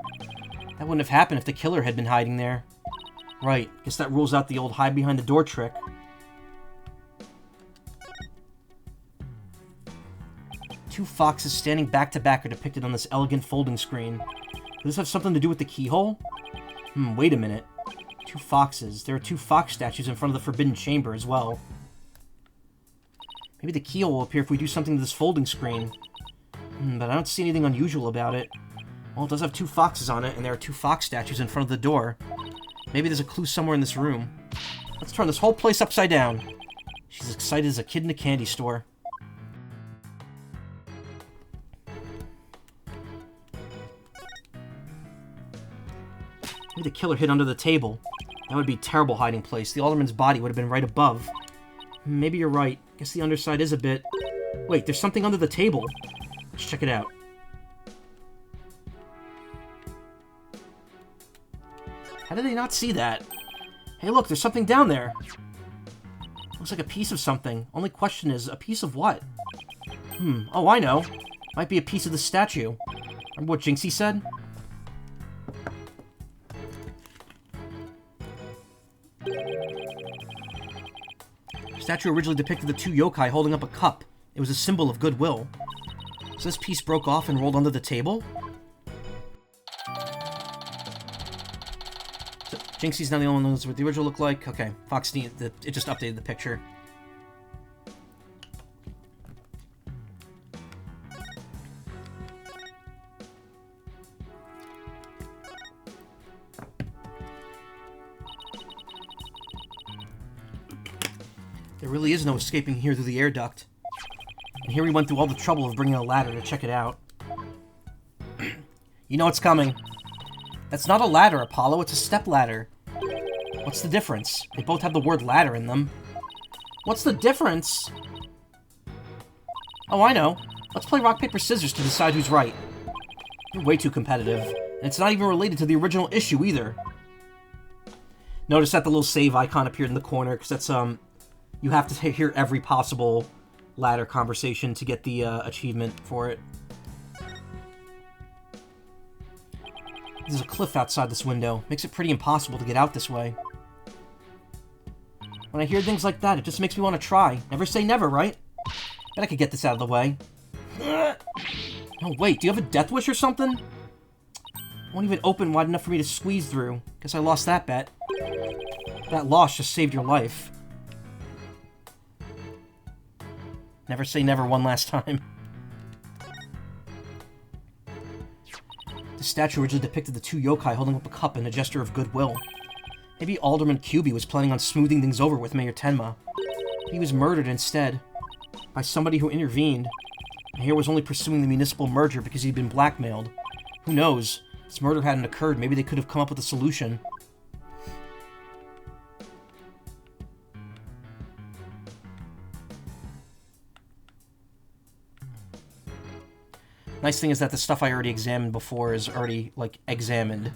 That wouldn't have happened if the killer had been hiding there. Right. Guess that rules out the old hide behind the door trick. Two foxes standing back to back are depicted on this elegant folding screen. Does this have something to do with the keyhole? Wait a minute. Two foxes. There are two fox statues in front of the Forbidden Chamber as well. Maybe the keyhole will appear if we do something to this folding screen. But I don't see anything unusual about it. Well, it does have two foxes on it, and there are two fox statues in front of the door. Maybe there's a clue somewhere in this room. Let's turn this whole place upside down. She's as excited as a kid in a candy store. Maybe the killer hid under the table. That would be a terrible hiding place. The alderman's body would have been right above. Maybe you're right. Guess the underside is a bit... Wait, there's something under the table. Let's check it out. How did they not see that? Hey, look, there's something down there. Looks like a piece of something. Only question is, a piece of what? Oh, I know. Might be a piece of the statue. Remember what Jinxie said? The statue originally depicted the two yokai holding up a cup. It was a symbol of goodwill. So this piece broke off and rolled under the table? So Jinxie's not the only one who knows what the original looked like. Okay, it just updated the picture. There really is no escaping here through the air duct. And here we went through all the trouble of bringing a ladder to check it out. You know what's coming. That's not a ladder, Apollo. It's a step ladder. What's the difference? They both have the word ladder in them. What's the difference? Oh, I know. Let's play rock, paper, scissors to decide who's right. You're way too competitive. And it's not even related to the original issue, either. Notice that the little save icon appeared in the corner, because that's, you have to hear every possible ladder conversation to get the, achievement for it. There's a cliff outside this window. Makes it pretty impossible to get out this way. When I hear things like that, it just makes me want to try. Never say never, right? Bet I could get this out of the way. Oh, wait, do you have a death wish or something? Won't even open wide enough for me to squeeze through. Guess I lost that bet. That loss just saved your life. Never say never one last time. The statue originally depicted the two yokai holding up a cup in a gesture of goodwill. Maybe Alderman Kyubi was planning on smoothing things over with Mayor Tenma. He was murdered instead. By somebody who intervened. Mayor was only pursuing the municipal merger because he'd been blackmailed. Who knows? If this murder hadn't occurred, maybe they could have come up with a solution. Nice thing is that the stuff I already examined before is already, like, examined.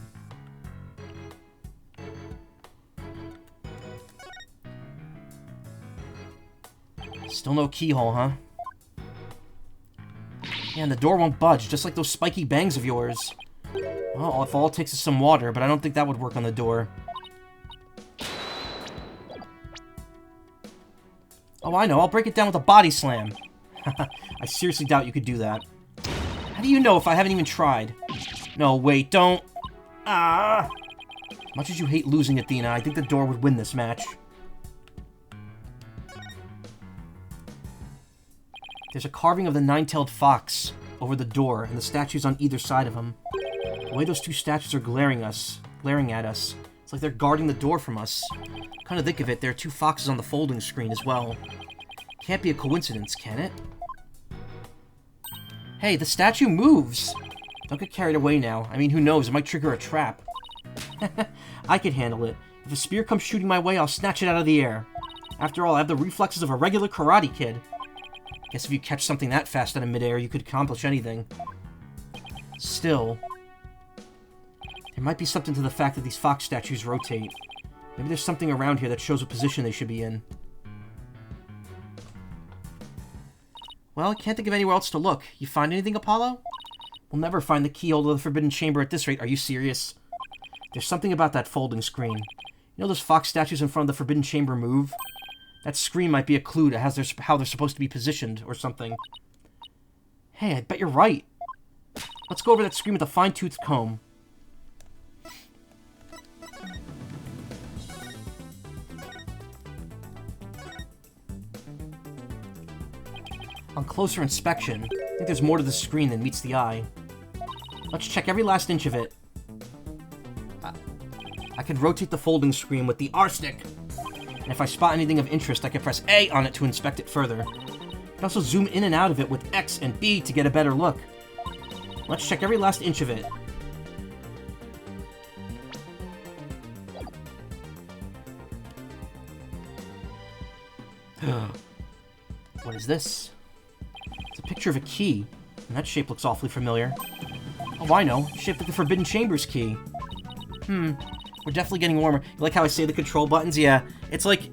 Still no keyhole, huh? Yeah, and the door won't budge, just like those spiky bangs of yours. Well, if all it takes is some water, but I don't think that would work on the door. Oh, I know, I'll break it down with a body slam. I seriously doubt you could do that. How do you know if I haven't even tried? No, wait, don't. Ah! Much as you hate losing, Athena, I think the door would win this match. There's a carving of the nine-tailed fox over the door, and the statues on either side of him. The way those two statues are glaring at us, it's like they're guarding the door from us. Come to think of it, there are two foxes on the folding screen as well. Can't be a coincidence, can it? Hey, the statue moves! Don't get carried away now. I mean, who knows, it might trigger a trap. I can handle it. If a spear comes shooting my way, I'll snatch it out of the air. After all, I have the reflexes of a regular karate kid. Guess if you catch something that fast out of midair, you could accomplish anything. Still, there might be something to the fact that these fox statues rotate. Maybe there's something around here that shows what position they should be in. Well, I can't think of anywhere else to look. You find anything, Apollo? We'll never find the keyhole to the Forbidden Chamber at this rate. Are you serious? There's something about that folding screen. You know those fox statues in front of the Forbidden Chamber move? That screen might be a clue to how they're supposed to be positioned, or something. Hey, I bet you're right. Let's go over that screen with a fine-toothed comb. On closer inspection, I think there's more to the screen than meets the eye. Let's check every last inch of it. I can rotate the folding screen with the R stick. And if I spot anything of interest, I can press A on it to inspect it further. I can also zoom in and out of it with X and B to get a better look. Let's check every last inch of it. What is this? It's a picture of a key, and that shape looks awfully familiar. Oh, I know. Shaped like the Forbidden Chamber's key. We're definitely getting warmer. You like how I say the control buttons? Yeah, it's like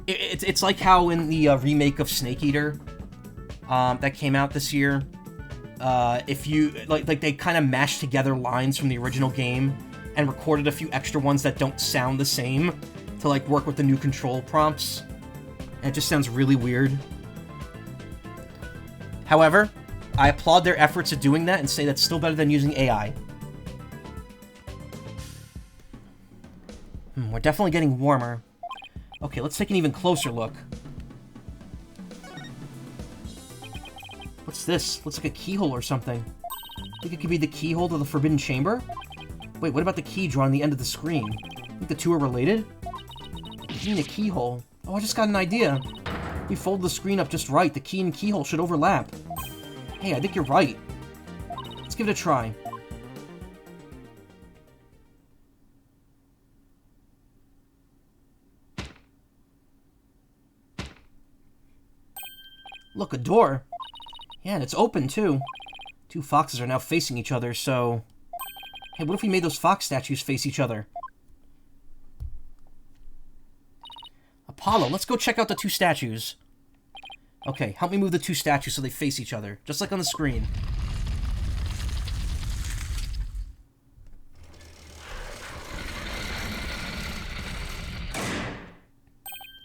it's like how in the remake of Snake Eater that came out this year, if you like they kind of mashed together lines from the original game and recorded a few extra ones that don't sound the same to like work with the new control prompts. And it just sounds really weird. However, I applaud their efforts at doing that and say that's still better than using AI. We're definitely getting warmer. Okay, let's take an even closer look. What's this? Looks like a keyhole or something. Think it could be the keyhole to the Forbidden Chamber? Wait, what about the key drawn on the end of the screen? Think the two are related? What do you mean a keyhole? Oh, I just got an idea. If we fold the screen up just right, the key and keyhole should overlap. Hey, I think you're right. Let's give it a try. Look, a door. Yeah, and it's open, too. Two foxes are now facing each other, so... Hey, what if we made those fox statues face each other? Apollo, let's go check out the two statues. Okay, help me move the two statues so they face each other, just like on the screen.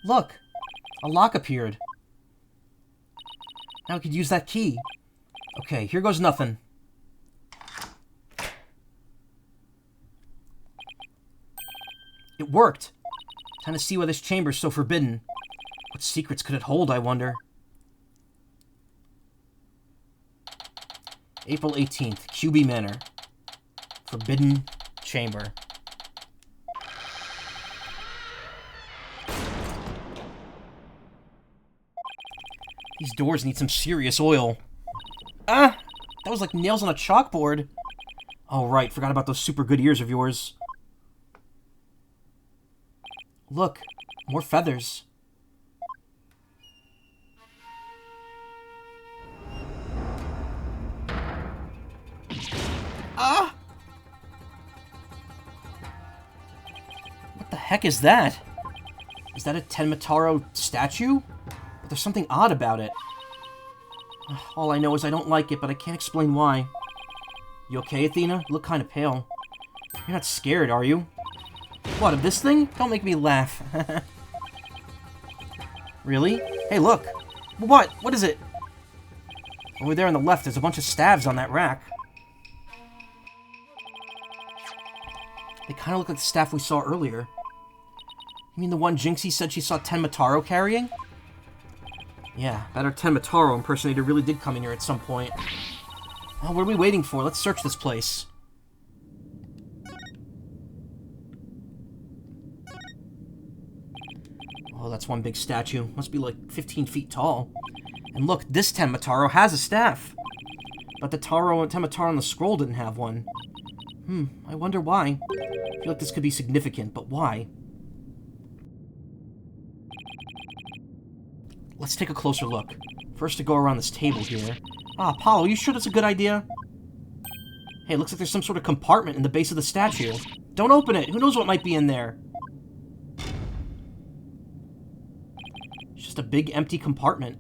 Look! A lock appeared. Now we could use that key. Okay, here goes nothing. It worked! Time to see why this chamber's so forbidden. What secrets could it hold, I wonder? April 18th, QB Manor. Forbidden Chamber. These doors need some serious oil. Ah! That was like nails on a chalkboard. Oh, right. Forgot about those super good ears of yours. Look. More feathers. Ah! What the heck is that? Is that a Tenmataro statue? But there's something odd about it. All I know is I don't like it, but I can't explain why. You okay, Athena? You look kind of pale. You're not scared, are you? What, of this thing? Don't make me laugh. Really? Hey, look! What? What is it? Over there on the left, there's a bunch of staves on that rack. They kind of look like the staff we saw earlier. You mean the one Jinxie said she saw Tenmataro carrying? Yeah, that our Tenmataro impersonator really did come in here at some point. Well, what are we waiting for? Let's search this place. Oh, that's one big statue. Must be like 15 feet tall. And look, this Tenmataro has a staff. But the Tenmataro on the scroll didn't have one. I wonder why. I feel like this could be significant, but why? Let's take a closer look. First to go around this table here. Ah, Apollo, you sure that's a good idea? Hey, it looks like there's some sort of compartment in the base of the statue. Don't open it! Who knows what might be in there? It's just a big empty compartment.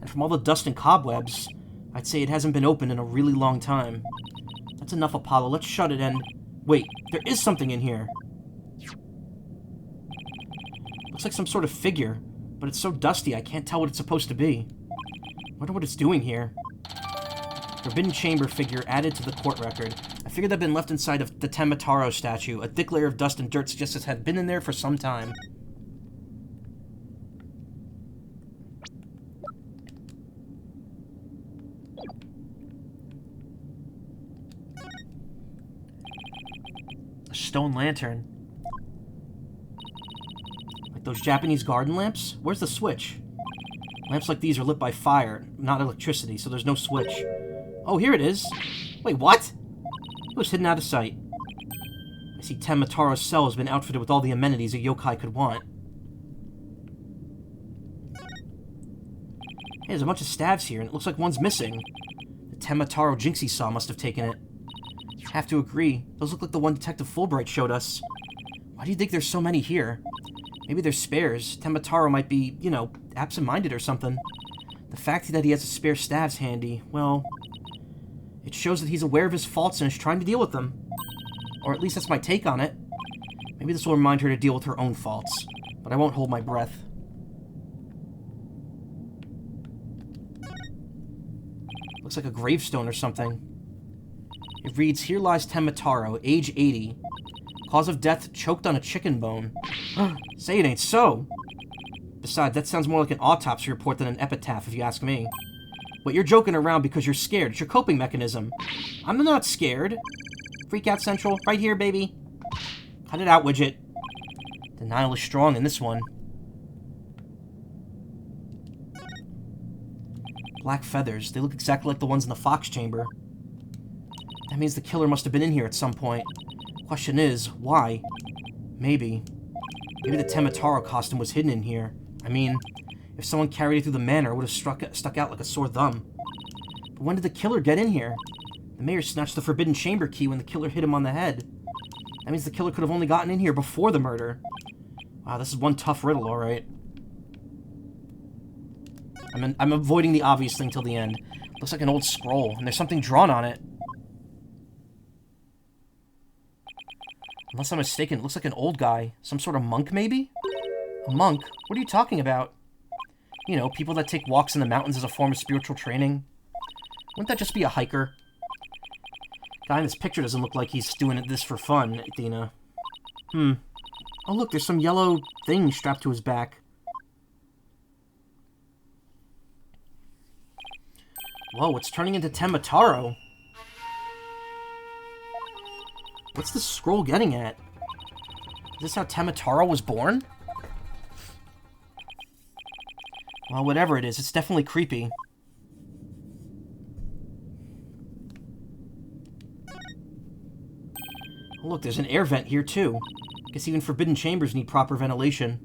And from all the dust and cobwebs, I'd say it hasn't been opened in a really long time. That's enough, Apollo. Let's shut it and... Wait, there is something in here. Looks like some sort of figure, but it's so dusty I can't tell what it's supposed to be. Wonder what it's doing here. Forbidden Chamber figure added to the court record. I figured that had been left inside of the Tenmataro statue. A thick layer of dust and dirt suggests it had been in there for some time. A stone lantern. Like those Japanese garden lamps? Where's the switch? Lamps like these are lit by fire, not electricity, so there's no switch. Oh, here it is. Wait, what? It was hidden out of sight. I see Tenmataro's cell has been outfitted with all the amenities a yokai could want. Hey, there's a bunch of staves here, and it looks like one's missing. The Tenmataro Jinxie saw must have taken it. Have to agree. Those look like the one Detective Fulbright showed us. Why do you think there's so many here? Maybe there's spares. Tenmataro might be, you know, absent-minded or something. The fact that he has a spare staves handy, well, it shows that he's aware of his faults and is trying to deal with them. Or at least that's my take on it. Maybe this will remind her to deal with her own faults. But I won't hold my breath. Looks like a gravestone or something. It reads, "Here lies Tenmataro, age 80. Cause of death, choked on a chicken bone." Say it ain't so. Besides, that sounds more like an autopsy report than an epitaph, if you ask me. But you're joking around because you're scared. It's your coping mechanism. I'm not scared. Freak out Central. Right here, baby. Cut it out, Widget. Denial is strong in this one. Black feathers. They look exactly like the ones in the fox chamber. That means the killer must have been in here at some point. Question is, why? Maybe the Tenmataro costume was hidden in here. I mean, if someone carried it through the manor, it would have stuck out like a sore thumb. But when did the killer get in here? The mayor snatched the forbidden chamber key when the killer hit him on the head. That means the killer could have only gotten in here before the murder. Wow, this is one tough riddle, alright. I'm avoiding the obvious thing till the end. Looks like an old scroll, and there's something drawn on it. Unless I'm mistaken, it looks like an old guy. Some sort of monk, maybe? A monk? What are you talking about? You know, people that take walks in the mountains as a form of spiritual training. Wouldn't that just be a hiker? Guy in this picture doesn't look like he's doing this for fun, Athena. Oh look, there's some yellow thing strapped to his back. Whoa, it's turning into Temataro. What's the scroll getting at? Is this how Temataro was born? Well, whatever it is, it's definitely creepy. Oh, look, there's an air vent here, too. Guess even forbidden chambers need proper ventilation.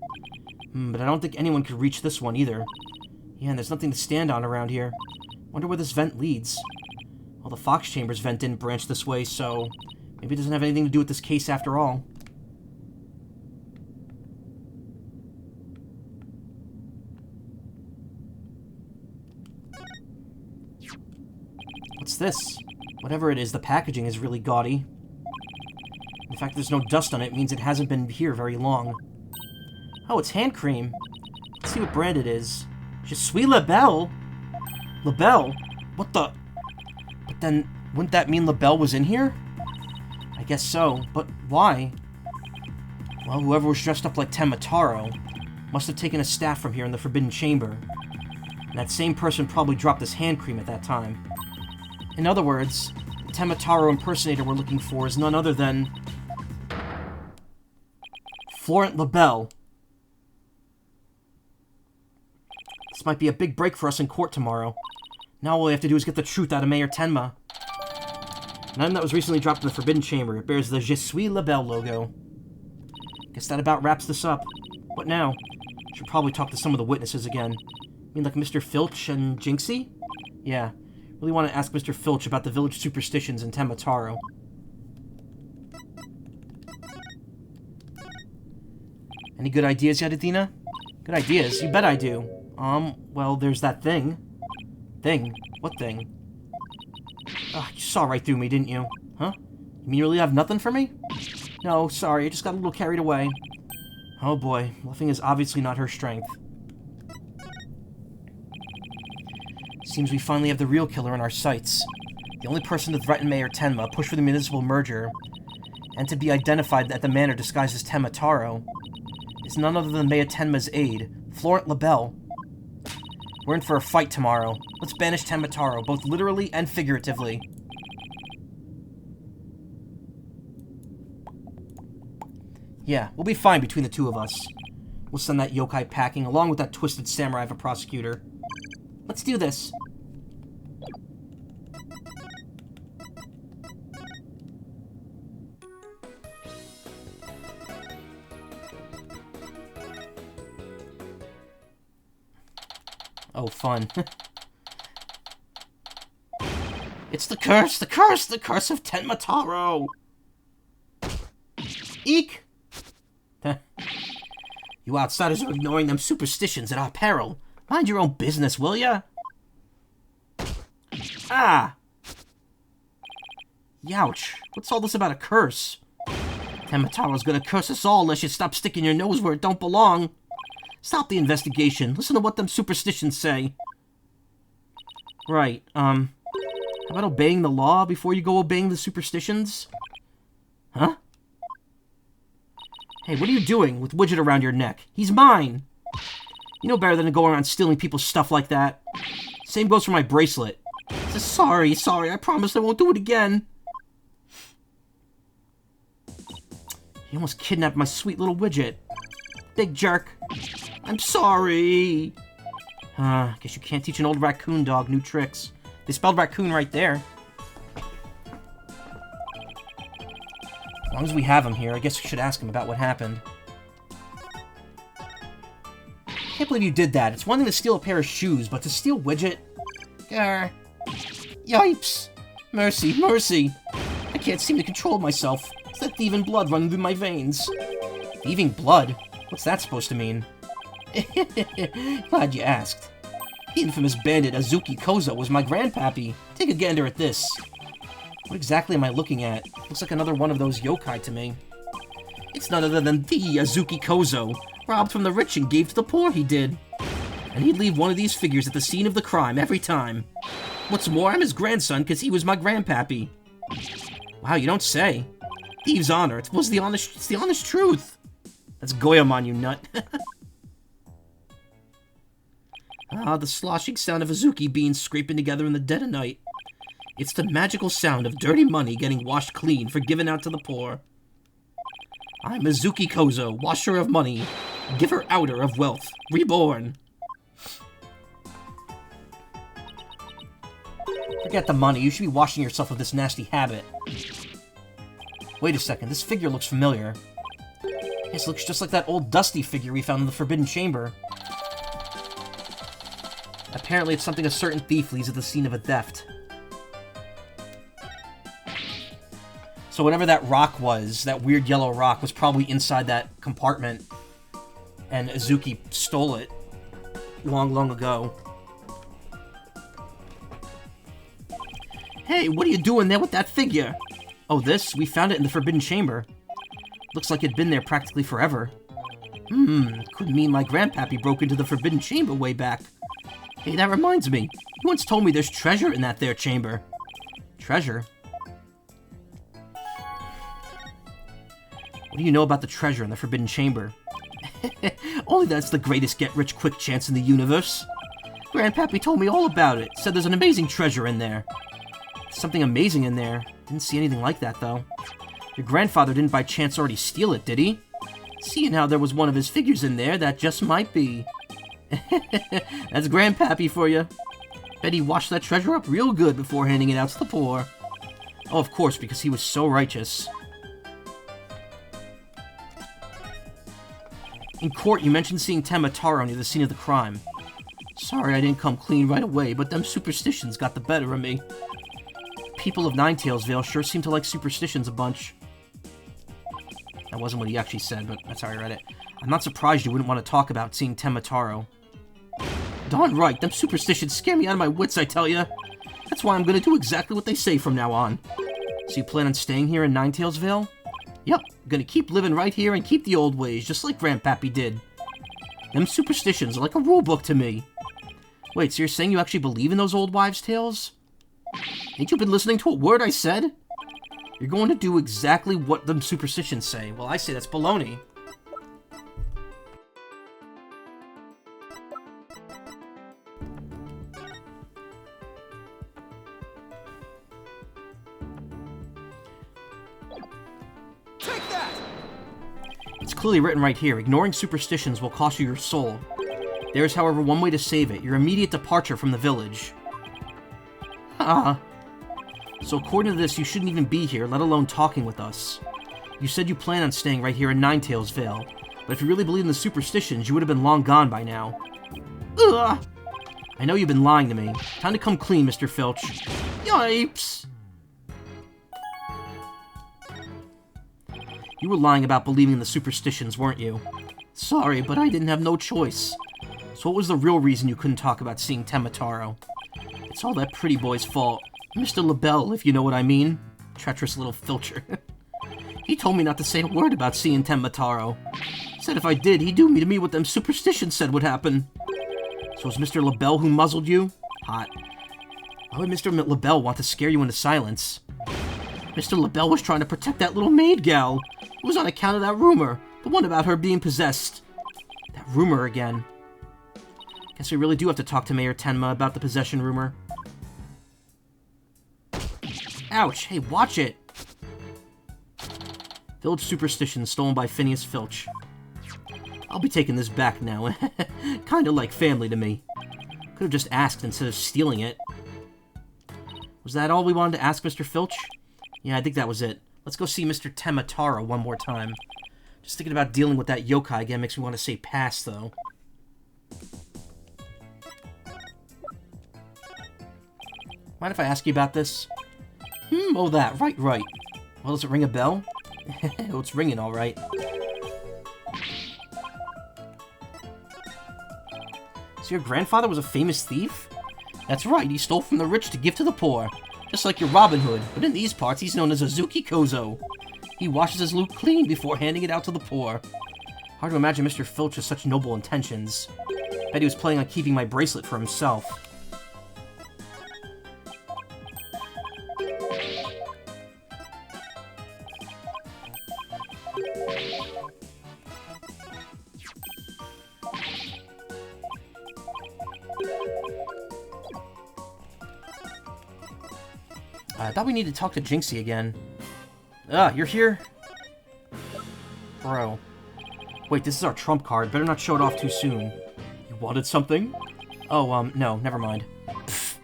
But I don't think anyone could reach this one, either. Yeah, and there's nothing to stand on around here. Wonder where this vent leads. Well, the Fox Chambers vent didn't branch this way, so... maybe it doesn't have anything to do with this case after all. What's this? Whatever it is, the packaging is really gaudy. The fact there's no dust on it means it hasn't been here very long. Oh, it's hand cream. Let's see what brand it is. Je suis Labelle? Labelle? What the... But then, wouldn't that mean Labelle was in here? I guess so, but why? Well, whoever was dressed up like Temataro must have taken a staff from here in the Forbidden Chamber. And that same person probably dropped this hand cream at that time. In other words, the Temataro impersonator we're looking for is none other than... Florent Labelle. This might be a big break for us in court tomorrow. Now all we have to do is get the truth out of Mayor Tenma. An item that was recently dropped in the Forbidden Chamber. It bears the Je suis Labelle logo. Guess that about wraps this up. What now? Should probably talk to some of the witnesses again. I mean, like Mr. Filch and Jinxie? Yeah. Really want to ask Mr. Filch about the village superstitions in Temataro. Any good ideas yet, Athena? Good ideas? You bet I do. Well, there's that thing. Thing? What thing? Ugh, you saw right through me, didn't you? Huh? You mean you really have nothing for me? No, sorry, I just got a little carried away. Oh boy, bluffing is obviously not her strength. Seems we finally have the real killer in our sights. The only person to threaten Mayor Tenma, push for the municipal merger, and to be identified at the manor disguised as Temataro, is none other than Mayor Tenma's aide, Florent Labelle. We're in for a fight tomorrow. Let's banish Temataro, both literally and figuratively. Yeah, we'll be fine between the two of us. We'll send that yokai packing, along with that twisted samurai of a prosecutor. Let's do this. Oh, fun. It's the curse! The curse! The curse of Temataro! Eek! You outsiders are ignoring them superstitions at our peril. Mind your own business, will ya? Ah! Youch. What's all this about a curse? Temataro's gonna curse us all unless you stop sticking your nose where it don't belong. Stop the investigation. Listen to what them superstitions say. Right, how about obeying the law before you go obeying the superstitions? Huh? Hey, what are you doing with Widget around your neck? He's mine! You know better than to go around stealing people's stuff like that. Same goes for my bracelet. Sorry, I promise I won't do it again. He almost kidnapped my sweet little Widget. Big jerk. I'm sorry. Guess you can't teach an old raccoon dog new tricks. They spelled raccoon right there. As long as we have him here, I guess we should ask him about what happened. Can't believe you did that. It's one thing to steal a pair of shoes, but to steal Widget? Grr. Yipes! Mercy, mercy! I can't seem to control myself. It's that thieving blood running through my veins. Thieving blood? What's that supposed to mean? Glad you asked. The infamous bandit Azuki Kozo was my grandpappy. Take a gander at this. What exactly am I looking at? Looks like another one of those yokai to me. It's none other than the Azuki Kozo. Robbed from the rich and gave to the poor, he did. And he'd leave one of these figures at the scene of the crime every time. What's more, I'm his grandson because he was my grandpappy. Wow, you don't say. Thieves' honor. It's the honest truth. That's Goemon, you nut. Ah, the sloshing sound of Azuki beans scraping together in the dead of night. It's the magical sound of dirty money getting washed clean for giving out to the poor. I'm Azuki Kozo, washer of money, giver outer of wealth, reborn. Forget the money, you should be washing yourself of this nasty habit. Wait a second, this figure looks familiar. This looks just like that old Dusty figure we found in the Forbidden Chamber. Apparently it's something a certain thief leaves at the scene of a theft. So whatever that rock was, that weird yellow rock, was probably inside that compartment, and Azuki stole it long, long ago. Hey, what are you doing there with that figure? Oh, this? We found it in the Forbidden Chamber. Looks like it'd been there practically forever. Could mean my grandpappy broke into the Forbidden Chamber way back. Hey, that reminds me. You once told me there's treasure in that there chamber. Treasure? What do you know about the treasure in the Forbidden Chamber? Only that's the greatest get-rich-quick chance in the universe. Grandpappy told me all about it. Said there's an amazing treasure in there. Something amazing in there. Didn't see anything like that, though. Your grandfather didn't by chance already steal it, did he? Seeing how there was one of his figures in there, that just might be. That's Grandpappy for you. Bet he washed that treasure up real good before handing it out to the poor. Oh, of course, because he was so righteous. In court, you mentioned seeing Temataro near the scene of the crime. Sorry I didn't come clean right away, but them superstitions got the better of me. People of Ninetailsville sure seem to like superstitions a bunch. That wasn't what he actually said, but that's how I read it. I'm not surprised you wouldn't want to talk about seeing Temataro. Darn right, them superstitions scare me out of my wits, I tell ya. That's why I'm gonna do exactly what they say from now on. So you plan on staying here in Ninetailsville? Yep, gonna keep living right here and keep the old ways, just like Grandpappy did. Them superstitions are like a rulebook to me. Wait, so you're saying you actually believe in those old wives' tales? Ain't you been listening to a word I said? You're going to do exactly what them superstitions say. Well, I say that's baloney. Take that! It's clearly written right here. Ignoring superstitions will cost you your soul. There is, however, one way to save it. Your immediate departure from the village. So according to this, you shouldn't even be here, let alone talking with us. You said you plan on staying right here in Ninetailsville, but if you really believe in the superstitions, you would have been long gone by now. Ugh! I know you've been lying to me. Time to come clean, Mr. Filch. Yipes! You were lying about believing in the superstitions, weren't you? Sorry, but I didn't have no choice. So what was the real reason you couldn't talk about seeing Temataro? It's all that pretty boy's fault. Mr. LaBelle, if you know what I mean. Treacherous little filcher. He told me not to say a word about seeing Temataro. Said if I did, he'd do me to me what them superstitions said would happen. So was Mr. LaBelle who muzzled you? Hot. Why would Mr. LaBelle want to scare you into silence? Mr. LaBelle was trying to protect that little maid gal. It was on account of that rumor. The one about her being possessed. That rumor again. Guess we really do have to talk to Mayor Tenma about the possession rumor. Ouch! Hey, watch it! Village superstition stolen by Phineas Filch. I'll be taking this back now. Kinda like family to me. Could have just asked instead of stealing it. Was that all we wanted to ask Mr. Filch? Yeah, I think that was it. Let's go see Mr. Temataro one more time. Just thinking about dealing with that yokai again makes me want to say pass, though. Mind if I ask you about this? Oh that, right. Well, does it ring a bell? Oh, it's ringing alright. So your grandfather was a famous thief? That's right, he stole from the rich to give to the poor. Just like your Robin Hood, but in these parts he's known as Azuki Kozo. He washes his loot clean before handing it out to the poor. Hard to imagine Mr. Filch has such noble intentions. Bet he was planning on keeping my bracelet for himself. I thought we needed to talk to Jinxie again. Ah, you're here? Bro. Wait, this is our trump card. Better not show it off too soon. You wanted something? Oh, no, never mind. Pfft.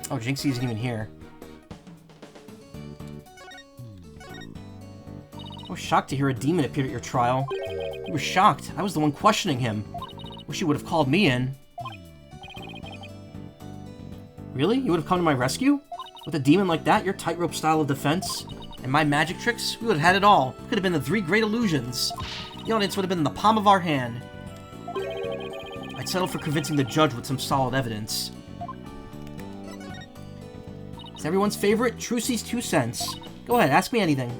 Oh, Jinxie isn't even here. I was shocked to hear a demon appeared at your trial. You were shocked. I was the one questioning him. Wish you would have called me in. Really? You would have come to my rescue? With a demon like that, your tightrope style of defense, and my magic tricks, we would have had it all. It could have been the 3 great illusions. The audience would have been in the palm of our hand. I'd settle for convincing the judge with some solid evidence. It's everyone's favorite, Trucy's 2 cents. Go ahead, ask me anything.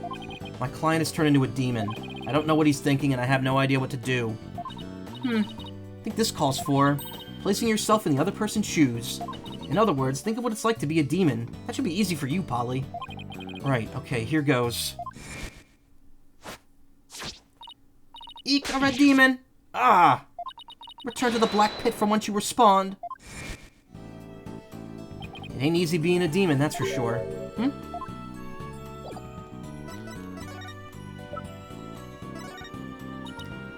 My client has turned into a demon. I don't know what he's thinking, and I have no idea what to do. I think this calls for placing yourself in the other person's shoes. In other words, think of what it's like to be a demon. That should be easy for you, Polly. Right, okay, here goes. Eek, a red demon! Ah! Return to the black pit from whence you were spawned. It ain't easy being a demon, that's for sure.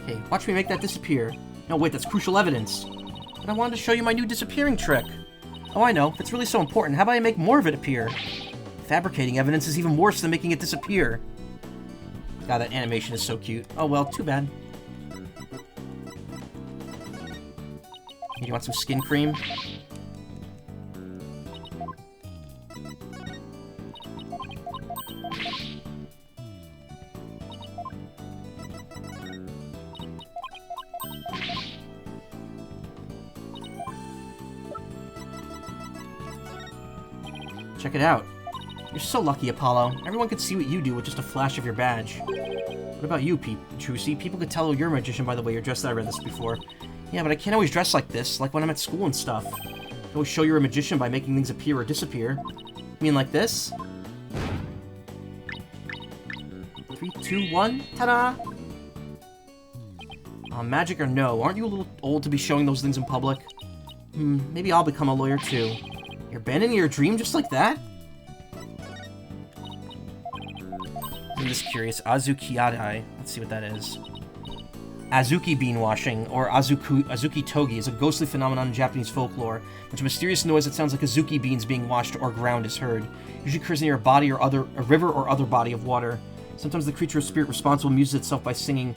Okay, watch me make that disappear. No, wait, that's crucial evidence. But I wanted to show you my new disappearing trick. Oh, I know. If it's really so important, how about I make more of it appear? Fabricating evidence is even worse than making it disappear. God, that animation is so cute. Oh well, too bad. Hey, you want some skin cream? Check it out. You're so lucky, Apollo. Everyone could see what you do with just a flash of your badge. What about you, Trucy? People could tell you're a magician by the way you're dressed. I read this before. Yeah, but I can't always dress like this, like when I'm at school and stuff. You can always show you're a magician by making things appear or disappear. You mean like this? 3, 2, 1, ta-da! Magic or no? Aren't you a little old to be showing those things in public? Maybe I'll become a lawyer too. You're abandoning your dream just like that? I'm just curious. Azukiadai. Let's see what that is. Azuki bean washing, or Azuki togi, is a ghostly phenomenon in Japanese folklore, which a mysterious noise that sounds like Azuki beans being washed or ground is heard. Usually occurs near a body or a river or other body of water. Sometimes the creature or spirit responsible amuses itself by singing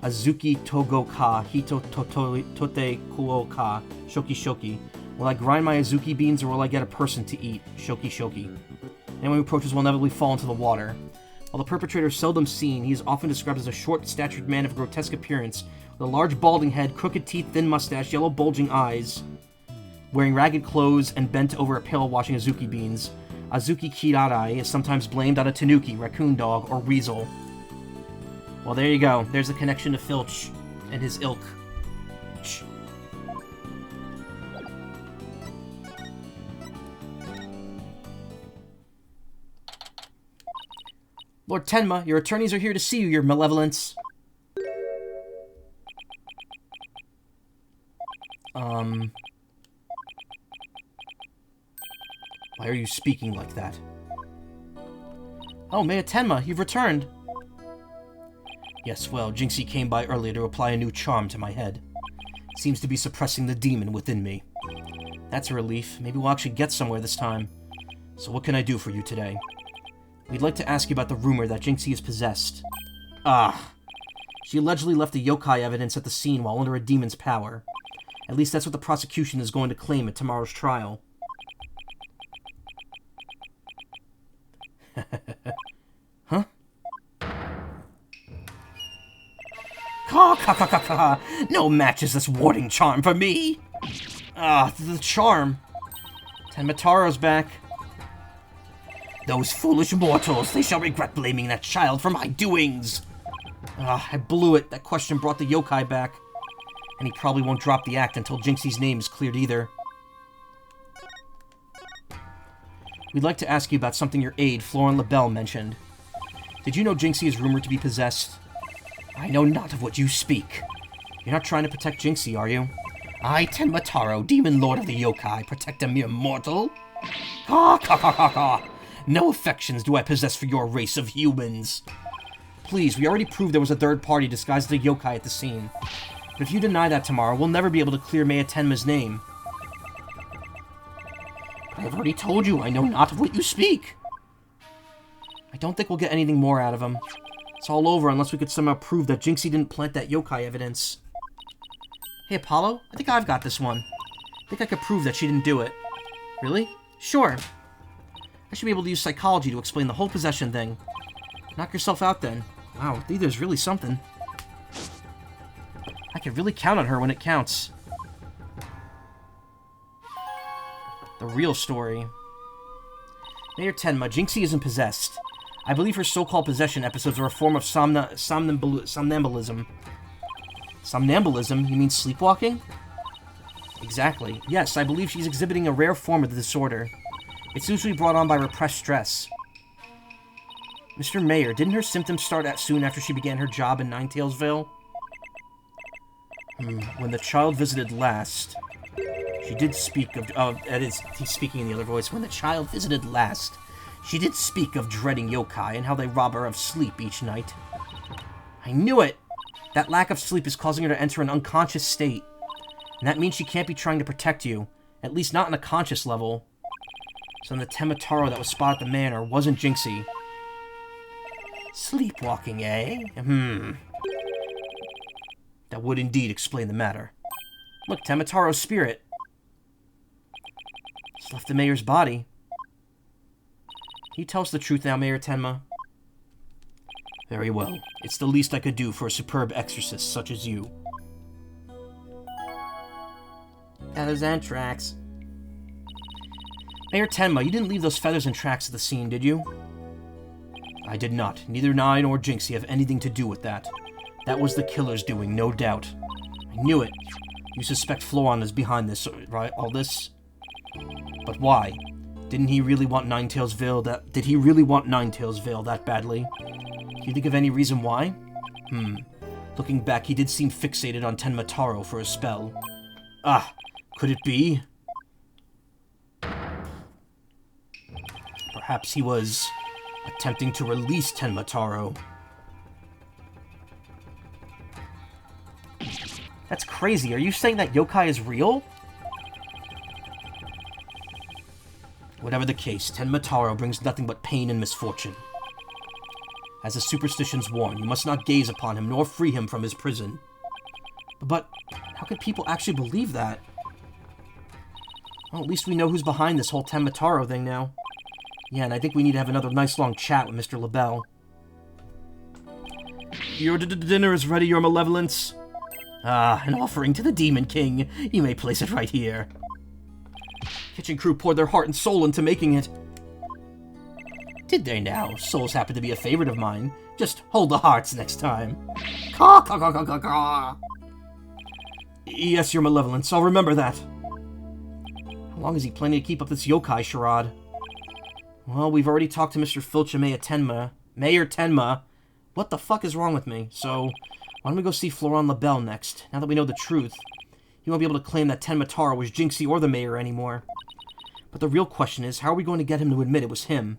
Azuki togo ka, hito tote kuo ka, shoki shoki. Will I grind my Azuki beans, or will I get a person to eat? Shoki shoki. Anyone who approaches will inevitably fall into the water. While the perpetrator is seldom seen, he is often described as a short-statured man of grotesque appearance, with a large balding head, crooked teeth, thin mustache, yellow bulging eyes, wearing ragged clothes, and bent over a pail washing Azuki beans. Azuki Kirarai is sometimes blamed on a tanuki, raccoon dog, or weasel. Well, there you go. There's a connection to Filch and his ilk. Lord Tenma, your attorneys are here to see you, your malevolence. Why are you speaking like that? Oh, Maya Tenma, you've returned. Yes, well, Jinxie came by earlier to apply a new charm to my head. Seems to be suppressing the demon within me. That's a relief. Maybe we'll actually get somewhere this time. So what can I do for you today? We'd like to ask you about the rumor that Jinxie is possessed. Ah. She allegedly left the yokai evidence at the scene while under a demon's power. At least that's what the prosecution is going to claim at tomorrow's trial. Huh? Ka! No match is this warding charm for me! Ah, the charm. Tenmataro's back. Those foolish mortals, they shall regret blaming that child for my doings! Ah, I blew it. That question brought the yokai back. And he probably won't drop the act until Jinxie's name is cleared either. We'd like to ask you about something your aide, Florent LaBelle, mentioned. Did you know Jinxie is rumored to be possessed? I know not of what you speak. You're not trying to protect Jinxie, are you? I, Tenmataro, demon lord of the yokai, protect a mere mortal? No affections do I possess for your race of humans. Please, we already proved there was a third party disguised as a yokai at the scene. But if you deny that tomorrow, we'll never be able to clear Maya Tenma's name. But I've already told you I know not of what you speak. I don't think we'll get anything more out of him. It's all over unless we could somehow prove that Jinxie didn't plant that yokai evidence. Hey, Apollo, I think I've got this one. I think I could prove that she didn't do it. Really? Sure. I should be able to use psychology to explain the whole possession thing. Knock yourself out then. Wow, there's really something. I can really count on her when it counts. The real story. Mayor Tenma, Jinxie isn't possessed. I believe her so-called possession episodes are a form of somnambulism. Somnambulism? You mean sleepwalking? Exactly. Yes, I believe she's exhibiting a rare form of the disorder. It's usually brought on by repressed stress. Mr. Mayor, didn't her symptoms start soon after she began her job in Ninetailsville? When the child visited last, she did speak of... he's speaking in the other voice. When the child visited last, she did speak of dreading yokai and how they rob her of sleep each night. I knew it! That lack of sleep is causing her to enter an unconscious state. And that means she can't be trying to protect you. At least not on a conscious level. So the Tenmataro that was spotted at the manor wasn't Jinxie. Sleepwalking, eh? That would indeed explain the matter. Look, Temataro's spirit. It's left the mayor's body. Can you tell us the truth now, Mayor Tenma? Very well. It's the least I could do for a superb exorcist such as you. Feathers and tracks. Mayor Tenma, you didn't leave those feathers and tracks at the scene, did you? I did not. Neither I nor Jinxie have anything to do with that. That was the killer's doing, no doubt. I knew it. You suspect Floron is behind this, right? All this? But why? Didn't he really want Ninetailsville that... Did he really want Ninetailsville that badly? Do you think of any reason why? Looking back, he did seem fixated on Tenmataro for a spell. Ah, could it be? Perhaps he was attempting to release Tenmataro. That's crazy. Are you saying that yokai is real? Whatever the case, Tenmataro brings nothing but pain and misfortune. As the superstitions warn, you must not gaze upon him nor free him from his prison. But how could people actually believe that? Well, at least we know who's behind this whole Tenmataro thing now. Yeah, and I think we need to have another nice long chat with Mr. LaBelle. Your dinner is ready, Your Malevolence. Ah, an offering to the Demon King. You may place it right here. Kitchen crew poured their heart and soul into making it. Did they now? Souls happen to be a favorite of mine. Just hold the hearts next time. Caw, caw, caw, caw, caw, caw. Yes, Your Malevolence, I'll remember that. How long is he planning to keep up this yokai charade? Well, we've already talked to Mr. Filch and Mayor Tenma. What the fuck is wrong with me? So, why don't we go see Florent LaBelle next? Now that we know the truth, he won't be able to claim that Tenmataro was Jinxie or the mayor anymore. But the real question is, how are we going to get him to admit it was him?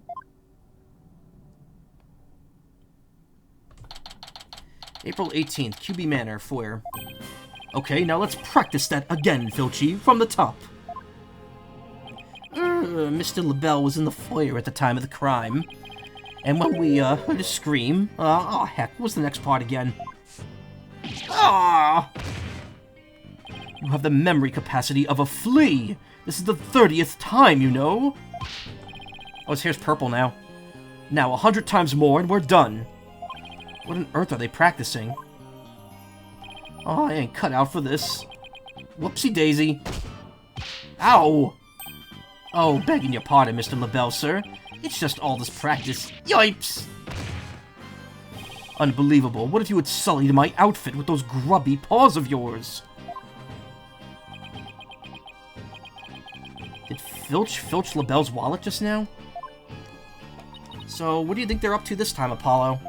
April 18th, QB Manor, Foyer. Okay, now let's practice that again, Filchy, from the top. Mr. LaBelle was in the foyer at the time of the crime. And when we, heard a scream, oh heck, what was the next part again? Ah! You have the memory capacity of a flea! This is the 30th time, you know! Oh, his hair's purple now. Now, 100 times more and we're done. What on earth are they practicing? Oh, I ain't cut out for this. Whoopsie-daisy. Ow! Oh, begging your pardon, Mr. LaBelle, sir. It's just all this practice. Yipes! Unbelievable. What if you had sullied my outfit with those grubby paws of yours? Did Filch LaBelle's wallet just now? So, what do you think they're up to this time, Apollo?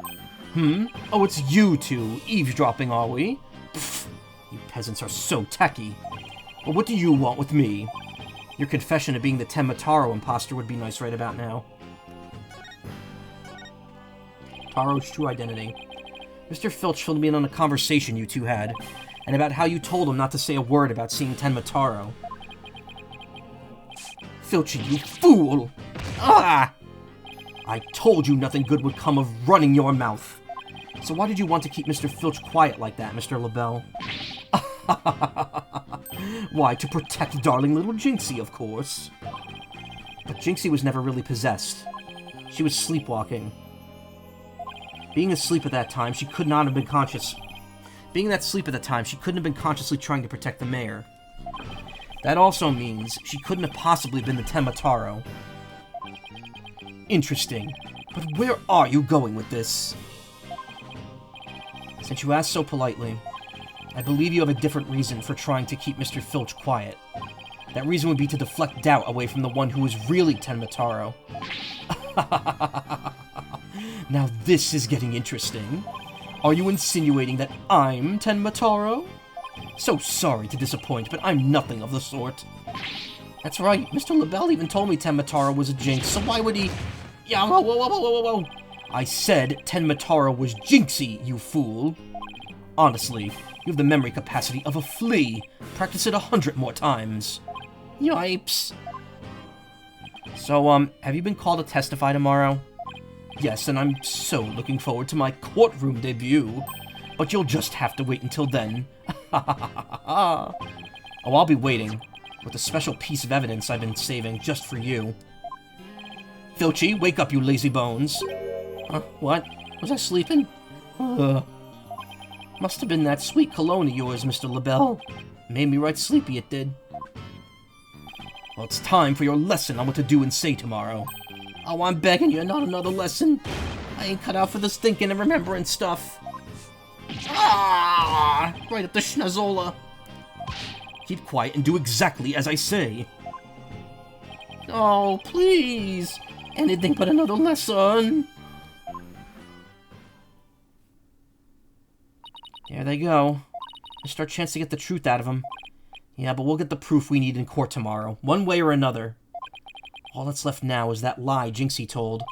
Oh, it's you two. Eavesdropping, are we? Pfft, you peasants are so tacky. But what do you want with me? Your confession of being the Tenma imposter would be nice right about now. Taro's true identity. Mr. Filch filled me in on a conversation you two had, and about how you told him not to say a word about seeing Tenma Taro. Filchy, you fool! Ah! I told you nothing good would come of running your mouth. So why did you want to keep Mr. Filch quiet like that, Mr. LaBelle? Why, to protect darling little Jinxie, of course. But Jinxie was never really possessed. She was sleepwalking. Being asleep at that time, she could not have been conscious. Being that sleep at the time, she couldn't have been consciously trying to protect the mayor. That also means she couldn't have possibly been the Tenma Taro. Interesting. But where are you going with this? Since you asked so politely, I believe you have a different reason for trying to keep Mr. Filch quiet. That reason would be to deflect doubt away from the one who is really Tenma Taro. Now this is getting interesting. Are you insinuating that I'm Tenma Taro? So sorry to disappoint, but I'm nothing of the sort. That's right, Mr. LaBelle even told me Tenma Taro was a jinx, so why would he... Yeah, whoa. I said Tenma Taro was Jinxie, you fool. Honestly, you have the memory capacity of a flea. Practice it 100 more times. Yipes. So, have you been called to testify tomorrow? Yes, and I'm so looking forward to my courtroom debut. But you'll just have to wait until then. Oh, I'll be waiting, with a special piece of evidence I've been saving just for you. Filchy, wake up, you lazy bones. What? Was I sleeping? Must have been that sweet cologne of yours, Mr. LaBelle. Made me right sleepy, it did. Well, it's time for your lesson on what to do and say tomorrow. Oh, I'm begging you, not another lesson. I ain't cut out for this thinking and remembering stuff. Ah! Right up the schnozola. Keep quiet and do exactly as I say. Oh, please. Anything but another lesson. There they go. Just our chance to get the truth out of them. Yeah, but we'll get the proof we need in court tomorrow, one way or another. All that's left now is that lie Jinxie told.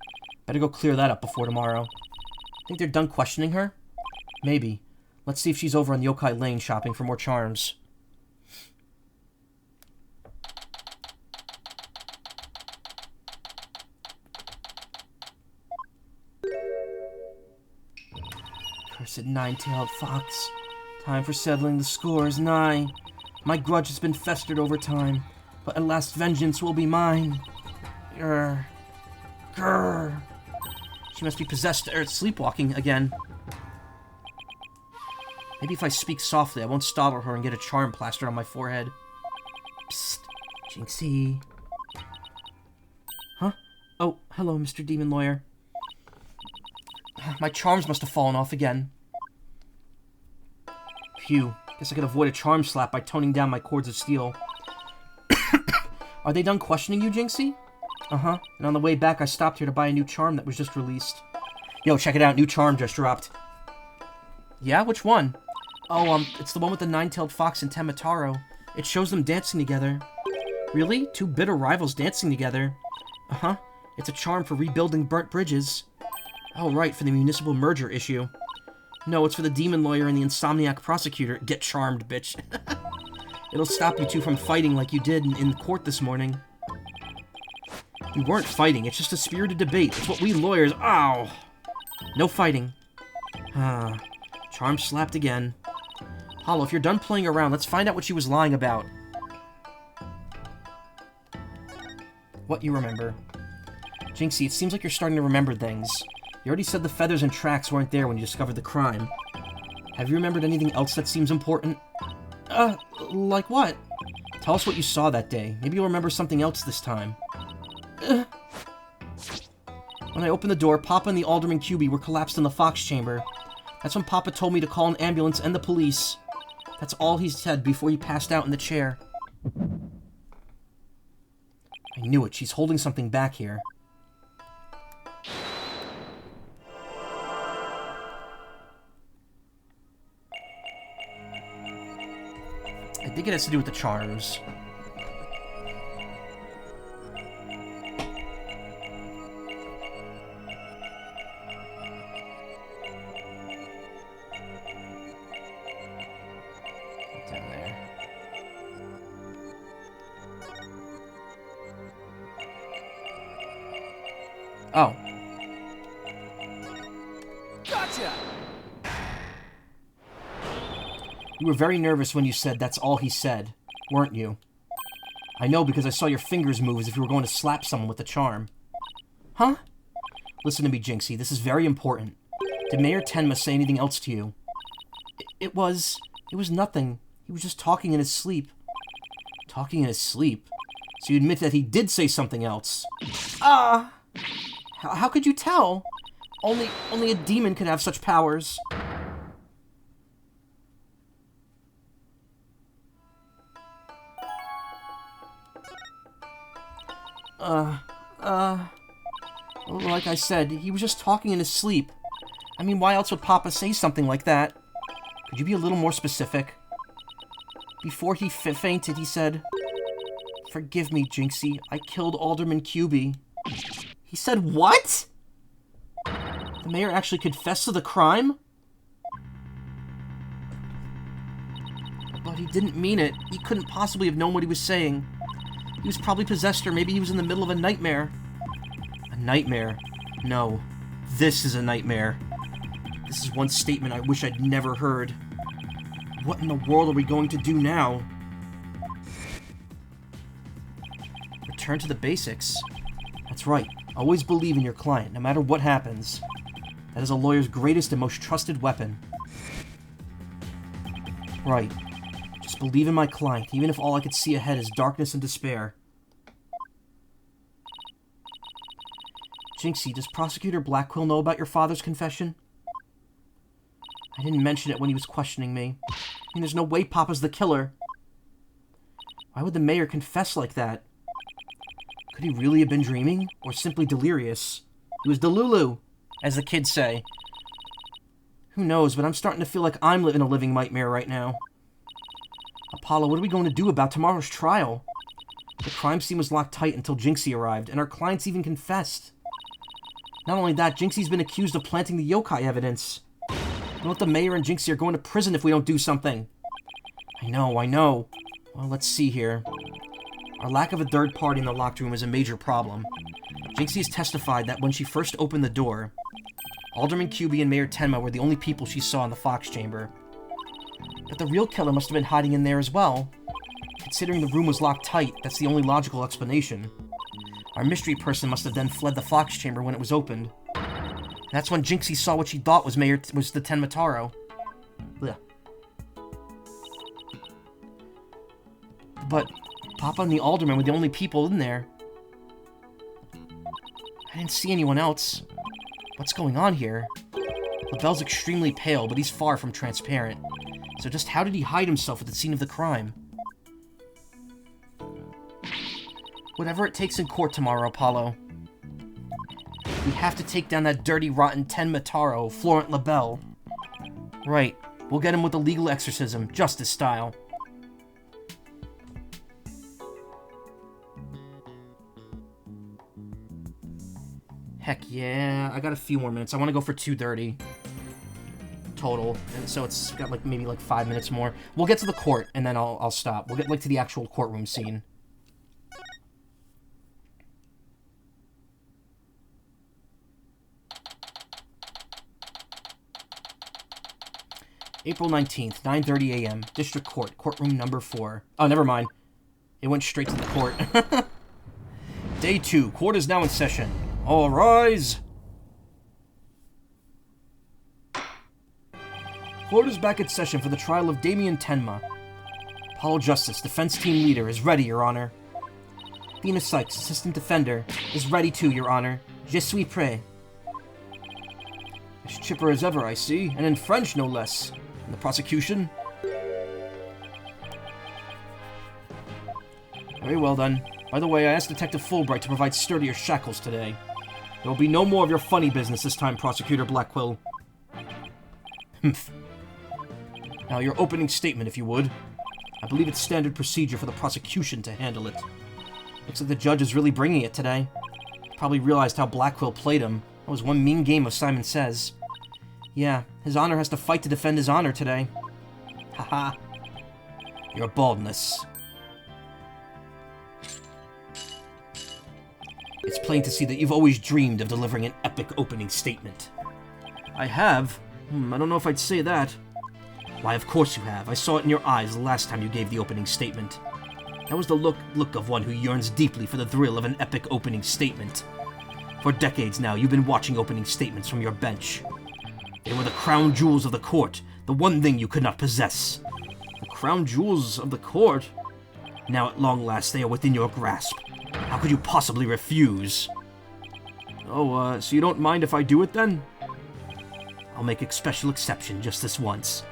Better go clear that up before tomorrow. Think they're done questioning her? Maybe. Let's see if she's over on Yokai Lane shopping for more charms. Cursed nine-tailed fox. Time for settling the score is nigh. My grudge has been festered over time, but at last vengeance will be mine. Grr. Grr. She must be possessed or sleepwalking again. Maybe if I speak softly, I won't startle her and get a charm plastered on my forehead. Psst, Jinxie. Huh? Oh, hello, Mr. Demon Lawyer. My charms must have fallen off again. Phew. Guess I could avoid a charm slap by toning down my cords of steel. Are they done questioning you, Jinxie? Uh-huh. And on the way back, I stopped here to buy a new charm that was just released. Yo, check it out. New charm just dropped. Yeah? Which one? Oh, it's the one with the nine-tailed fox and Tenma Taro. It shows them dancing together. Really? Two bitter rivals dancing together? Uh-huh. It's a charm for rebuilding burnt bridges. Oh, right, for the municipal merger issue. No, it's for the demon lawyer and the insomniac prosecutor. Get charmed, bitch. It'll stop you two from fighting like you did in court this morning. We weren't fighting, it's just a spirited debate. It's what we lawyers... Ow! No fighting. Charm slapped again. Apollo, if you're done playing around, let's find out what she was lying about. What you remember. Jinxie, it seems like you're starting to remember things. You already said the feathers and tracks weren't there when you discovered the crime. Have you remembered anything else that seems important? Like what? Tell us what you saw that day. Maybe you'll remember something else this time. When I opened the door, Papa and the Alderman QB were collapsed in the Fox chamber. That's when Papa told me to call an ambulance and the police. That's all he said before he passed out in the chair. I knew it. She's holding something back here. I think it has to do with the charms. Down there. Oh. Gotcha! You were very nervous when you said that's all he said, weren't you? I know because I saw your fingers move as if you were going to slap someone with the charm. Huh? Listen to me, Jinxie. This is very important. Did Mayor Tenma say anything else to you? It was nothing. He was just talking in his sleep. Talking in his sleep? So you admit that he did say something else? How could you tell? Only a demon could have such powers. Like I said, he was just talking in his sleep. I mean, why else would Papa say something like that? Could you be a little more specific? Before he fainted, he said, "Forgive me, Jinxie. I killed Alderman QB." He said what? The mayor actually confessed to the crime? But he didn't mean it. He couldn't possibly have known what he was saying. He was probably possessed, or maybe he was in the middle of a nightmare. A nightmare? No. This is a nightmare. This is one statement I wish I'd never heard. What in the world are we going to do now? Return to the basics. That's right. Always believe in your client, no matter what happens. That is a lawyer's greatest and most trusted weapon. Right. Just believe in my client, even if all I could see ahead is darkness and despair. Jinxie, does Prosecutor Blackquill know about your father's confession? I didn't mention it when he was questioning me. I mean, there's no way Papa's the killer. Why would the mayor confess like that? Could he really have been dreaming? Or simply delirious? He was delulu, as the kids say. Who knows, but I'm starting to feel like I'm living a living nightmare right now. Apollo, what are we going to do about tomorrow's trial? The crime scene was locked tight until Jinxie arrived, and our clients even confessed. Not only that, Jinxie's been accused of planting the yokai evidence. You know what, the mayor and Jinxie are going to prison if we don't do something. I know. Well, let's see here. Our lack of a third party in the locked room is a major problem. Jinxie has testified that when she first opened the door, Alderman QB and Mayor Tenma were the only people she saw in the Fox chamber. But the real killer must have been hiding in there as well. Considering the room was locked tight, that's the only logical explanation. Our mystery person must have then fled the Fox chamber when it was opened. That's when Jinxie saw what she thought was the Tenmataro. Blech. But Papa and the Alderman were the only people in there. I didn't see anyone else. What's going on here? LaBelle's extremely pale, but he's far from transparent. So just how did he hide himself at the scene of the crime? Whatever it takes in court tomorrow, Apollo. We have to take down that dirty, rotten Tenmataro, Florent LaBelle. Right. We'll get him with a legal exorcism, justice style. Heck yeah, I got a few more minutes. I want to go for 2:30. total, and so it's got like maybe like 5 minutes more. We'll get to the court, and then I'll stop. We'll get like to the actual courtroom scene. April 19th, 9:30 a.m. District Court, courtroom number 4. Oh, never mind. It went straight to the court. Day 2. Court is now in session. All rise. Court is back at session for the trial of Damien Tenma. Apollo Justice, defense team leader, is ready, Your Honor. Dina Sykes, assistant defender, is ready too, Your Honor. Je suis prêt. As chipper as ever, I see, and in French, no less. And the prosecution? Very well, then. By the way, I asked Detective Fulbright to provide sturdier shackles today. There will be no more of your funny business this time, Prosecutor Blackquill. Humph. Now, your opening statement, if you would. I believe it's standard procedure for the prosecution to handle it. Looks like the judge is really bringing it today. Probably realized how Blackquill played him. That was one mean game of Simon Says. Yeah, His Honor has to fight to defend his honor today. Haha. Your baldness. It's plain to see that you've always dreamed of delivering an epic opening statement. I have? I don't know if I'd say that. Why, of course you have. I saw it in your eyes the last time you gave the opening statement. That was the look of one who yearns deeply for the thrill of an epic opening statement. For decades now, you've been watching opening statements from your bench. They were the crown jewels of the court, the one thing you could not possess. The crown jewels of the court? Now at long last they are within your grasp. How could you possibly refuse? Oh, so you don't mind if I do it then? I'll make a special exception just this once.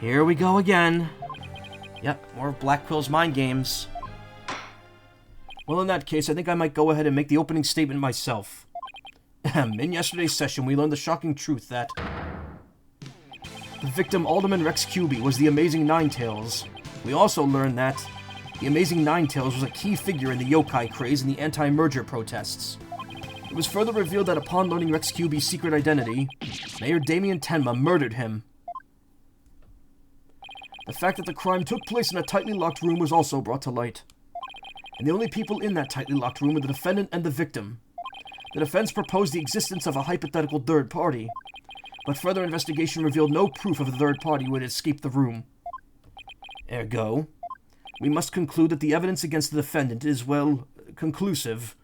Here we go again. Yep, more of Blackquill's mind games. Well, in that case, I think I might go ahead and make the opening statement myself. In yesterday's session, we learned the shocking truth that the victim, Alderman Rex Cubey, was the Amazing Ninetails. We also learned that the Amazing Ninetails was a key figure in the Yokai craze and the anti-merger protests. It was further revealed that upon learning Rex Cubey's secret identity, Mayor Damien Tenma murdered him. The fact that the crime took place in a tightly locked room was also brought to light. And the only people in that tightly locked room were the defendant and the victim. The defense proposed the existence of a hypothetical third party, but further investigation revealed no proof of the third party who had escaped the room. Ergo, we must conclude that the evidence against the defendant is, well, conclusive.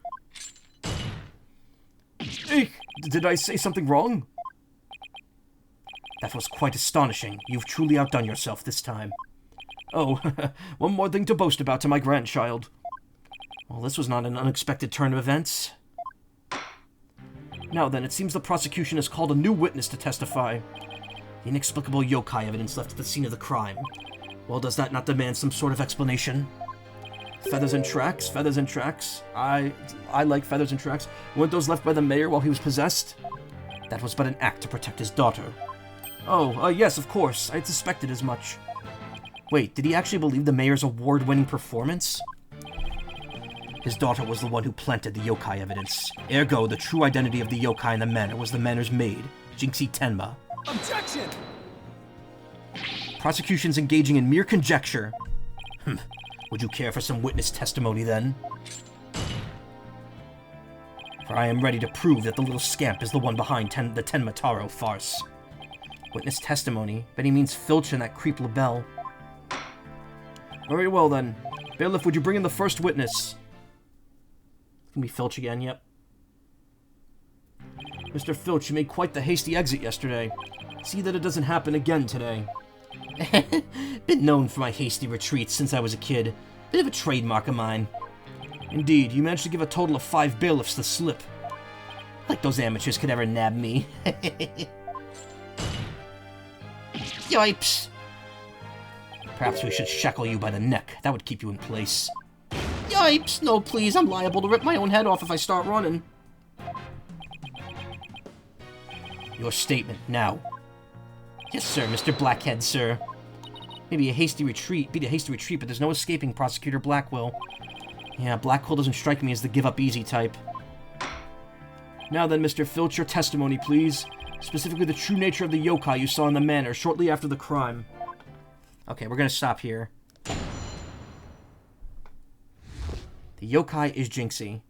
Eek! Did I say something wrong? That was quite astonishing. You've truly outdone yourself this time. Oh, one more thing to boast about to my grandchild. Well, this was not an unexpected turn of events. Now then, it seems the prosecution has called a new witness to testify. The inexplicable yokai evidence left at the scene of the crime. Well, does that not demand some sort of explanation? Feathers and tracks, feathers and tracks. I like feathers and tracks. Weren't those left by the mayor while he was possessed? That was but an act to protect his daughter. Oh, yes, of course. I had suspected as much. Wait, did he actually believe the mayor's award-winning performance? His daughter was the one who planted the yokai evidence. Ergo, the true identity of the yokai in the manor was the manor's maid, Jinxie Tenma. Objection! Prosecution's engaging in mere conjecture. Would you care for some witness testimony, then? For I am ready to prove that the little scamp is the one behind the Tenma Taro farce. Witness testimony? Bet he means Filch and that creep LaBelle. Very well, then. Bailiff, would you bring in the first witness? It's gonna be Filch again, yep. Mr. Filch, you made quite the hasty exit yesterday. See that it doesn't happen again today. Been known for my hasty retreats since I was a kid. Bit of a trademark of mine. Indeed, you managed to give a total of 5 bailiffs the slip. Like those amateurs could ever nab me. Yipes! Perhaps we should shackle you by the neck. That would keep you in place. Yipes! No, please, I'm liable to rip my own head off if I start running. Your statement, now. Yes, sir, Mr. Blackhead, sir. Maybe a hasty retreat, but there's no escaping Prosecutor Blackquill. Yeah, Blackquill doesn't strike me as the give-up-easy type. Now then, Mr. Filch, your testimony, please. Specifically the true nature of the yokai you saw in the manor shortly after the crime. Okay, we're gonna stop here. The yokai is Jinxie.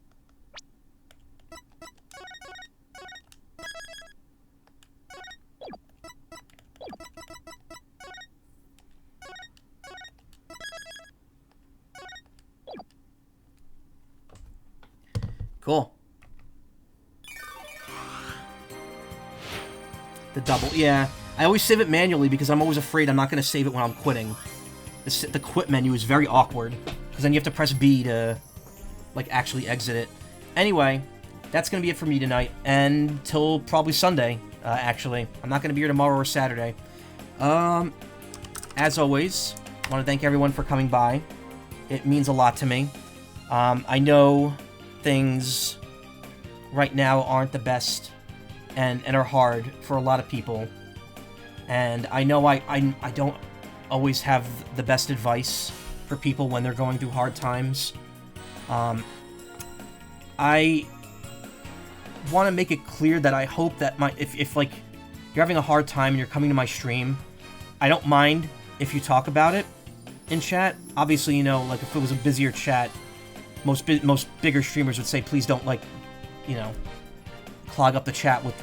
Cool. The double, yeah. I always save it manually because I'm always afraid I'm not going to save it when I'm quitting. The quit menu is very awkward because then you have to press B to, like, actually exit it. Anyway, that's going to be it for me tonight, and till probably Sunday, actually. I'm not going to be here tomorrow or Saturday. As always, I want to thank everyone for coming by. It means a lot to me. I know things right now aren't the best and are hard for a lot of people. And I know I don't always have the best advice for people when they're going through hard times. I want to make it clear that I hope that if like you're having a hard time and you're coming to my stream, I don't mind if you talk about it in chat. Obviously, you know, like if it was a busier chat, most bigger streamers would say, please don't, like, you know, clog up the chat with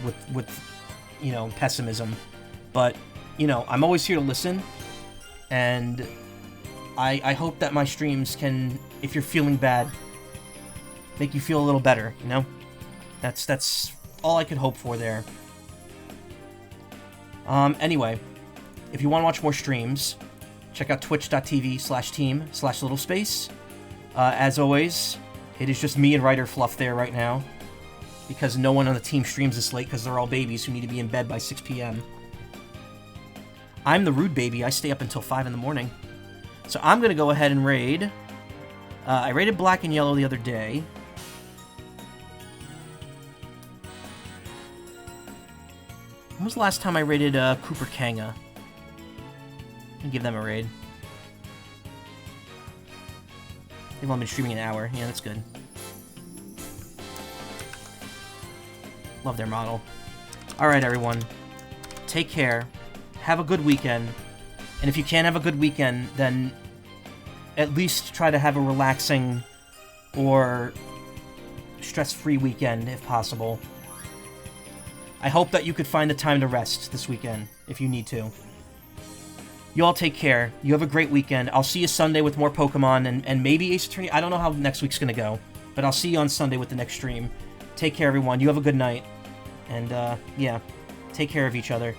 you know, pessimism. But, you know, I'm always here to listen, and I hope that my streams can, if you're feeling bad, make you feel a little better, you know? That's all I could hope for there. Anyway, if you want to watch more streams, check out twitch.tv/team/littlespace. As always, it is just me and Writer Fluff there right now, because no one on the team streams this late because they're all babies who need to be in bed by 6 p.m. I'm the rude baby. I stay up until 5 in the morning. So I'm going to go ahead and raid. I raided Black and Yellow the other day. When was the last time I raided Cooper Kanga? And give them a raid. They've only been streaming an hour. Yeah, that's good. Love their model. Alright, everyone. Take care. Have a good weekend. And if you can't have a good weekend, then at least try to have a relaxing or stress-free weekend, if possible. I hope that you could find the time to rest this weekend, if you need to. You all take care. You have a great weekend. I'll see you Sunday with more Pokemon and maybe Ace Attorney. I don't know how next week's gonna go, but I'll see you on Sunday with the next stream. Take care, everyone. You have a good night. And, yeah, take care of each other.